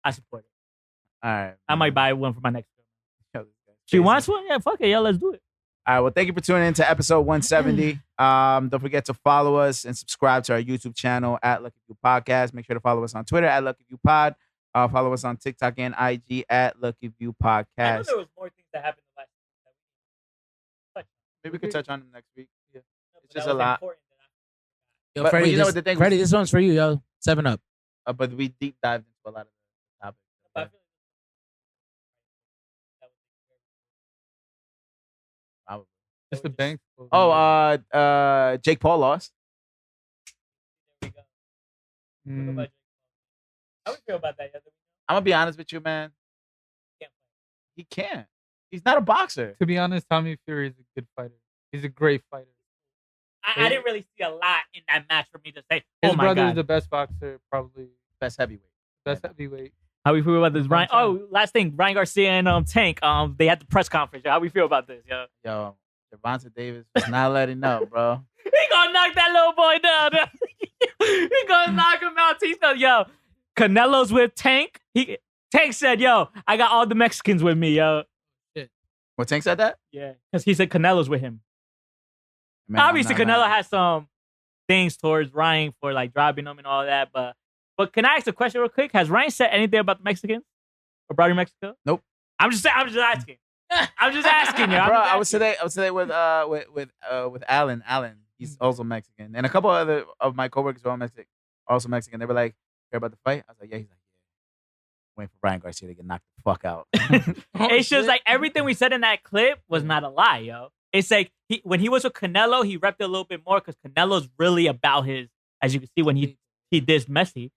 I support it. All right. I might buy one for my next film. Yo, this guy's She crazy. wants one? Yeah, fuck it. Yeah, let's do it. All right. Well, thank you for tuning in to episode 170. Don't forget to follow us and subscribe to our YouTube channel at Lucky View Podcast. Make sure to follow us on Twitter at Lucky View Pod. Follow us on TikTok and IG at Lucky View I know Podcast. there was more things that happened the last week. Maybe we could touch on them next week. No, but It's just that a was lot. important that Yo, But Freddie, you know this, what the thing Freddie, was- this one's for you, yo. 7-Up. But we deep dived into a lot of the topics. I feel Probably. It's the bank. Oh, Jake Paul lost. there we go. Mm. How we feel about that? I'm gonna be honest with you, man. Can't He can't. He's not a boxer. To be honest, Tommy Fury is a good fighter. He's a great fighter. I didn't really see a lot in that match for me to say, His oh my brother God. is the best boxer, probably Best heavyweight. best heavyweight. How we feel about this, Ryan? Time. Oh, last thing, Ryan Garcia and Tank. They had the press conference. How we feel about this, yo? Yo, Devonta Davis was not letting up, bro. He gonna knock that little boy down. He gonna knock him out. He's gonna, yo, Canelo's with Tank. Tank said, yo, I got all the Mexicans with me, yo. What, Tank said that? Yeah, because he said Canelo's with him. Man, I'm Obviously, not Canelo mad. has some things towards Ryan for like dropping him and all that. But can I ask a question real quick? Has Ryan said anything about the Mexicans or brought in Mexico? Nope. I'm just asking. I'm just asking you. Bro, I was today with Alan. Alan, he's also Mexican, and a couple other of my coworkers are all also Mexican. They were like, "Care about the fight?" I was like, "Yeah." He's like, "Yeah." Waiting for Ryan Garcia to get knocked the fuck out. It's just like everything we said in that clip was not a lie, yo. It's like when he was with Canelo, he repped it a little bit more because Canelo's really about his, as you can see when he dissed Messi.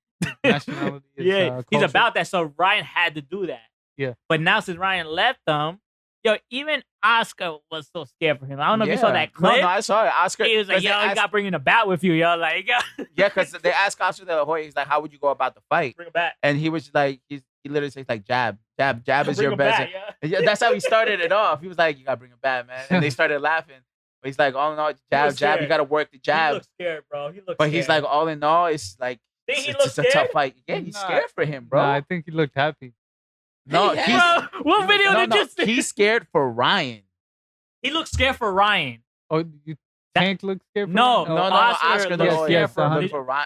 Nationality is, he's culture. about that. So Ryan had to do that. Yeah. But now since Ryan left them, yo, even Oscar was so scared for him. I don't know if you saw that clip. No, I saw it. Oscar. He was like, yo, you got bringing a bat with you, yo. Like, yeah, because they asked Oscar De La Hoya, he's like, how would you go about the fight? Bring a bat. And he was like, he literally says like, jab is Bring your a best. bat, Yeah, that's how he started it off. He was like, you got to bring a bat, man. And they started laughing. But he's like, oh, no, jab. scared. You got to work the jab. He looks scared, bro. He looks But scared. he's like, all in all, it's like, it's a tough fight. Yeah, he's scared for him, bro. Nah, I think he looked happy. No, Bro, what video did you see? He's scared for Ryan. He looks scared for Ryan. Oh, you Tank looked scared for No, him? No, Oscar De La Hoya yes,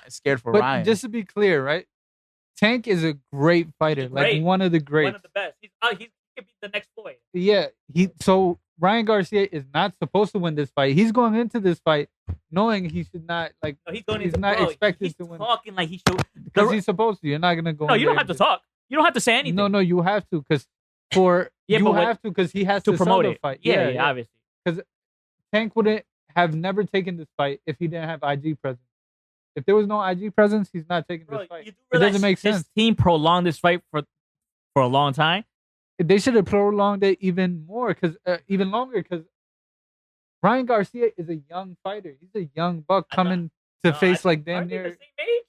scared for But Ryan. just to be clear, right? Tank is a great fighter, Great. like one of the greats. One of the best. He could be the next Floyd. Yeah, so Ryan Garcia is not supposed to win this fight. He's going into this fight knowing he should not like. No, he's going He's into not bro, expected he's to win talking like he should. because he's supposed to. You're not gonna go. No, in you don't there have to and talk. You don't have to say anything. No, you have to because Yeah, you but have to because he has to to promote sell it. the fight. Yeah, obviously. Tank wouldn't have never taken this fight if he didn't have IG presence. If there was no IG presence, he's not taking Bro, this fight. you do It realize doesn't make his sense. team prolonged this fight for a long time. They should have prolonged it even more, even longer, because Ryan Garcia is a young fighter. He's a young buck coming to face like damn Aren't they near. the same age?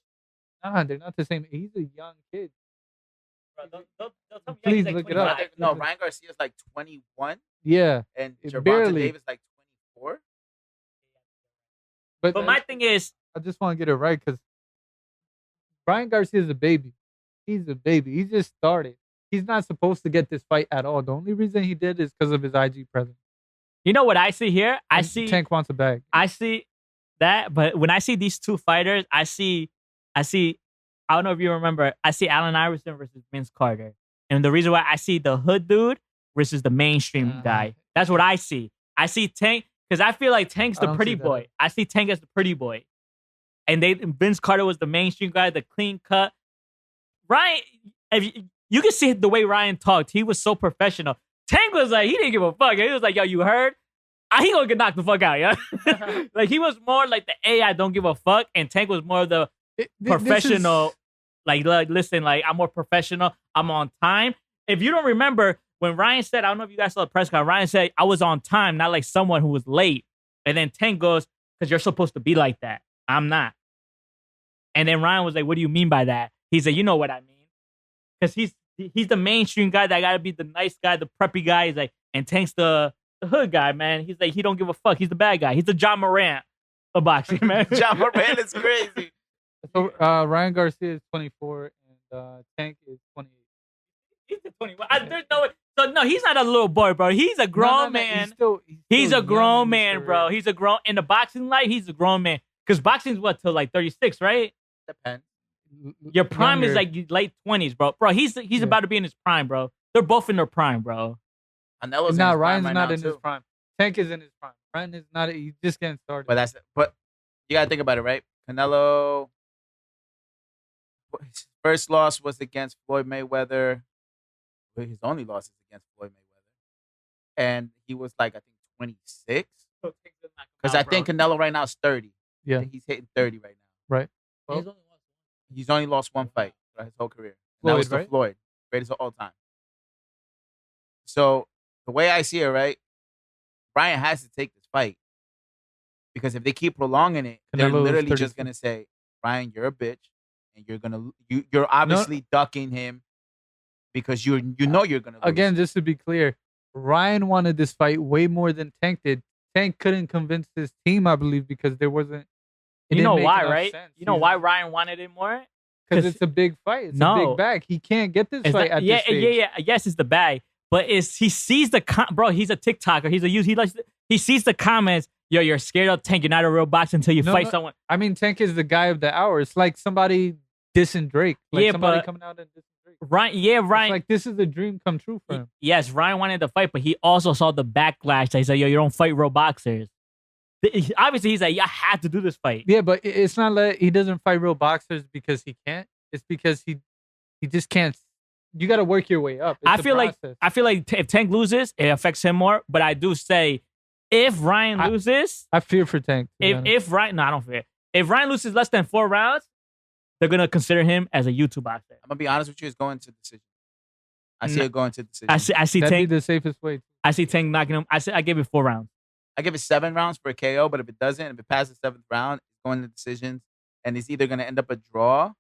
Nah, they're not the same. He's a young kid. Bro, don't tell me Please he's like look it up. 25. No, Ryan Garcia's like 21 Yeah, and It Gervonta barely- Davis like 24. but But my thing is, I just want to get it right because Ryan Garcia is a baby. He's a baby. He just started. He's not supposed to get this fight at all. The only reason he did is because of his IG presence. you know what I see here? I And see Tank wants a bag. I see that, but when I see these two fighters, I see I don't know if you remember, I see Allen Iverson versus Vince Carter. And the reason why I see the hood dude versus the mainstream guy. That's what I see. I see Tank because I feel like Tank's I the don't pretty see that. boy. I see Tank as the pretty boy. And Vince Carter was the mainstream guy, the clean cut. Ryan, you can see the way Ryan talked. He was so professional. Tank was like, he didn't give a fuck. He was like, yo, you heard? He gonna get knocked the fuck out, yeah. Like he was more like the I don't give a fuck, and Tank was more of the professional. Like, listen, like I'm more professional. I'm on time. If you don't remember when Ryan said, I don't know if you guys saw the press conference. Ryan said I was on time, not like someone who was late. And then Tank goes, because you're supposed to be like that. I'm not. And then Ryan was like, what do you mean by that? He said, you know what I mean. Because he's the mainstream guy that got to be the nice guy, the preppy guy. He's like, and Tank's the hood guy, man. He's like, he don't give a fuck. He's the bad guy. He's the John Morant of boxing, man. John Moran is crazy. So Ryan Garcia is 24 and Tank is 28. He's the 21. There's no way. So no, he's not a little boy, bro. He's a grown man. He's a grown man, bro. He's a grown in the boxing life. He's a grown man. Because boxing's what till like 36, right? Depends. Your prime is like late 20s, bro. Bro, he's about to be in his prime, bro. They're both in their prime, bro. Canelo's No, in his prime Ryan's right not now, in too. his prime. Tank is in his prime. Ryan is not. He's just getting started. But you gotta think about it, right? Canelo, his first loss was against Floyd Mayweather. Well, his only loss is against Floyd Mayweather, and he was like I think 26. Because I think Canelo right now is 30. Yeah. I think he's hitting 30 right now. Right. Well, he's only lost one fight throughout his whole career. And that Floyd, was to right? Floyd, greatest of all time. So the way I see it, right, Brian has to take this fight because if they keep prolonging it, they're Canelo is literally just 32. gonna say, Brian, you're a bitch, and you're obviously ducking him because you know you're gonna lose. Again, just to be clear, Ryan wanted this fight way more than Tank did. Tank couldn't convince his team, I believe, because there wasn't. You know why, right? You know why Ryan wanted it more? Because it's a big fight. It's a big bag. He can't get this fight at this stage. Yeah. Yes, it's the bag, but he sees the bro. He's a TikToker. He sees the comments yo, you're scared of Tank. You're not a real boxer until you No, fight no. someone. I mean, Tank is the guy of the hour. It's like somebody dissing Drake. Like Yeah, somebody but- coming out and dissing Drake. Ryan. It's like this is a dream come true for him. Yes, Ryan wanted to fight, but he also saw the backlash. He said, yo, you don't fight real boxers. Obviously, he's like, yeah, I had to do this fight. Yeah, but it's not like he doesn't fight real boxers because he can't. It's because he just can't. You got to work your way up. It's I a feel process. like if Tank loses, it affects him more. But I do say, if Ryan loses, I fear for Tank. to be honest. if Ryan, no, I don't fear. If Ryan loses less than 4 rounds, they're gonna consider him as a YouTube boxer. I'm gonna be honest with you. It's going to decision. I see it going to decision. I see That'd Tank. be the safest way. I see Tank knocking him. I give it 4 rounds. I give it 7 rounds for a KO, but if it doesn't, if it passes the 7th round, it's going to decisions, and it's either going to end up a draw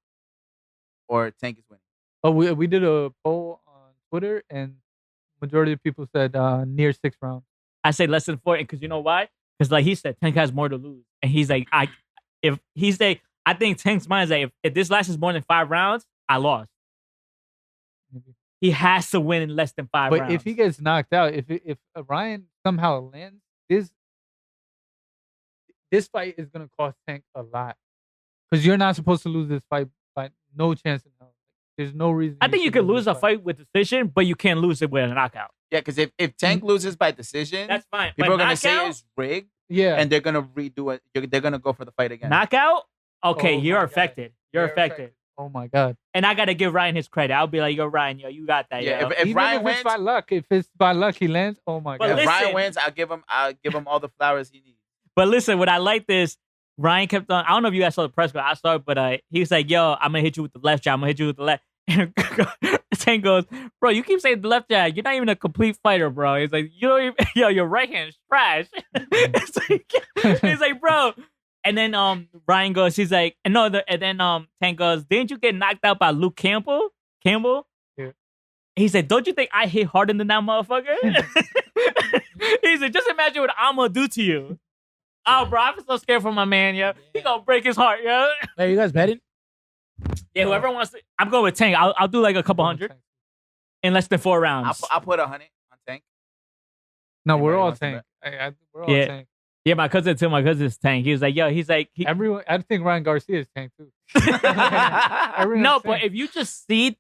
or Tank is winning. Oh, we did a poll on Twitter, and majority of people said near 6 rounds. I say less than 4, because you know why? Because like he said, Tank has more to lose, and he's like, I think Tank's mind is like, if this lasts more than 5 rounds, I lost. Maybe. He has to win in less than 5 But rounds. if he gets knocked out, if Ryan somehow lands, this fight is gonna cost Tank a lot because you're not supposed to lose this fight by no chance in hell. There's no reason. I think you should could lose this a fight with decision, but you can't lose it with a knockout. Yeah, because if Tank loses by decision, That's fine. people But are going to say knockout? it's rigged, Yeah, and they're going to redo it. They're going to go for the fight again. Knockout? Okay, Oh you're my God. affected. You're affected. Oh my god. And I gotta give Ryan his credit. I'll be like, yo, Ryan, yo, you got that. Yeah, yo. if Even Ryan if wins, it's by luck, if it's by luck he lands, oh my But god. if listen- Ryan wins, I'll give him all the flowers he needs. But listen, what I like this, Ryan kept on. I don't know if you guys saw the press conference. I saw it, but he was like, yo, I'm gonna hit you with the left jab. I'm gonna hit you with the left. And Tank goes, bro, you keep saying the left jab. You're not even a complete fighter, bro. He's like, you don't even, yo, your right hand is trash. He's like, bro. And then Ryan goes, he's like, and then Tank goes, didn't you get knocked out by Luke Campbell? Yeah. He said, don't you think I hit harder than that motherfucker? He said, just imagine what I'm gonna do to you. Oh, bro, I'm so scared for my man, yo. He gonna break his heart, yo. Hey, you guys betting? Yeah, whoever wants to. I'm going with Tank. I'll do like a couple hundred in less than 4 rounds. I'll put 100 on Tank. No, we're Everybody all wants to Tank. We're all Yeah. Tank. Yeah, my cousin's Tank. He was like, yo, Everyone, I think Ryan Garcia is Tank too. Everyone's no, Tank. but if you just see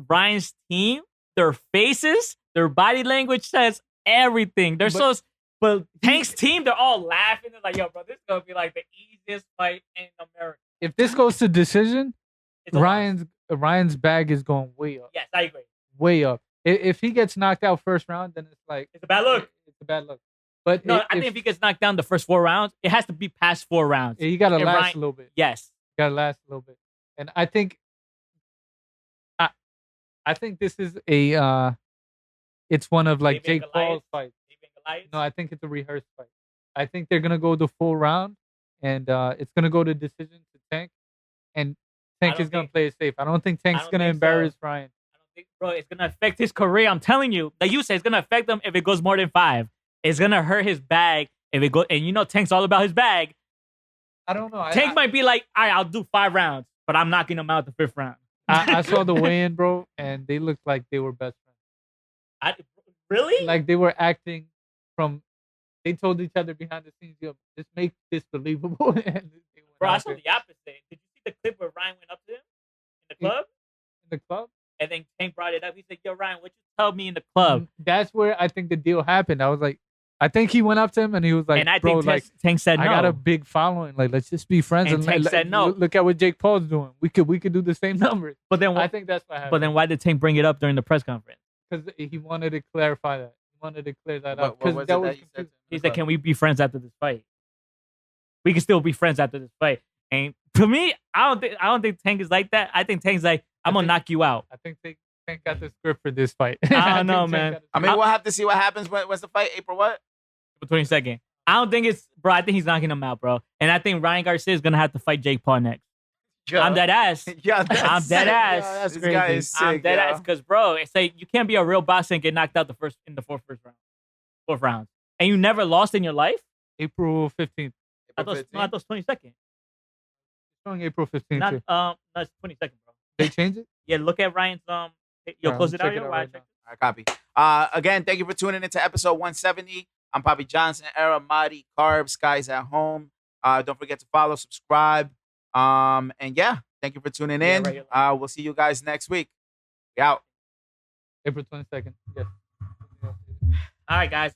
Ryan's team, their faces, their body language says everything. They're but Tank's team, they're all laughing. They're like, yo, bro, this is gonna be like the easiest fight in America. If this goes to decision, It's a loss. Ryan's bag is going way up. Yes, I agree. Way up. If he gets knocked out first round, then it's like It's a bad look. It's a bad look. But No, I think if he gets knocked down the first 4 rounds, it has to be past 4 rounds. you gotta if last Ryan- a little bit. Yes. Gotta last a little bit. And I think I think this is a it's one of like David Jake Goliath? Paul's fights. David Goliath? No, I think it's a rehearsed fight. I think they're gonna go the full round, and it's gonna go to decision to Tank, and Tank don't is gonna think- play it safe. I don't think Tank's don't gonna think so. embarrass Ryan. I don't think, bro, it's gonna affect his career. I'm telling you. Like you said, it's gonna affect him if it goes more than 5. It's gonna hurt his bag if it goes. And you know, Tank's all about his bag. I don't know. Tank might be like, all right, I'll do 5 rounds, but I'm knocking him out the 5th round. I saw the weigh-in, bro, and they looked like they were best friends. Really? Like they were acting from. They told each other behind the scenes, "Yo, just make this believable." And they went bro, I out saw there. the opposite. Did you see the clip where Ryan went up to him in the club? In the club. And then Tank brought it up. He said, yo, Ryan, what you tell me in the club? That's where I think the deal happened. I was like, I think he went up to him and he was like, and I bro, think like Tank said no. I got a big following. Like, let's just be friends. And Tank said no. Look at what Jake Paul's doing. We could do the same numbers. but then, I think that's what happened. but then why did Tank bring it up during the press conference? Because he wanted to clarify that. He wanted to clear that up. What was Because it that that was you said? confusing. He said, can we be friends after this fight? We can still be friends after this fight. And for me, I don't think Tank is like that. I think Tank's like, I'm gonna knock you out. I think Tank got the script for this fight. I don't think know, Tank man. got the I mean, script. we'll have to see what happens. When's the fight? April what? 22nd. I don't think it's, bro. I think he's knocking him out, bro. And I think Ryan Garcia is gonna have to fight Jake Paul next. Yeah. I'm dead ass. Yeah, that's I'm dead sick. ass. Yeah, That's this guy crazy. is sick. I'm dead yo. ass because, bro, it's like you can't be a real boxer and get knocked out in the fourth round, 4th round, and you never lost in your life. April 15th. I thought it was 22nd. Showing April 15th. Not too. no, it's 22nd, bro. They changed it? Yeah, look at Ryan's Yo, Alright, close I'm it out, checking yo. it Why I right check now. All right, copy. Again, thank you for tuning into episode 170 I'm Papijohnson, Era, Mahdi, Carbs, guys at home. Don't forget to follow, subscribe. And yeah, thank you for tuning Yeah, in. regular. We'll see you guys next week. We out. April 22nd. Yes. All right, guys.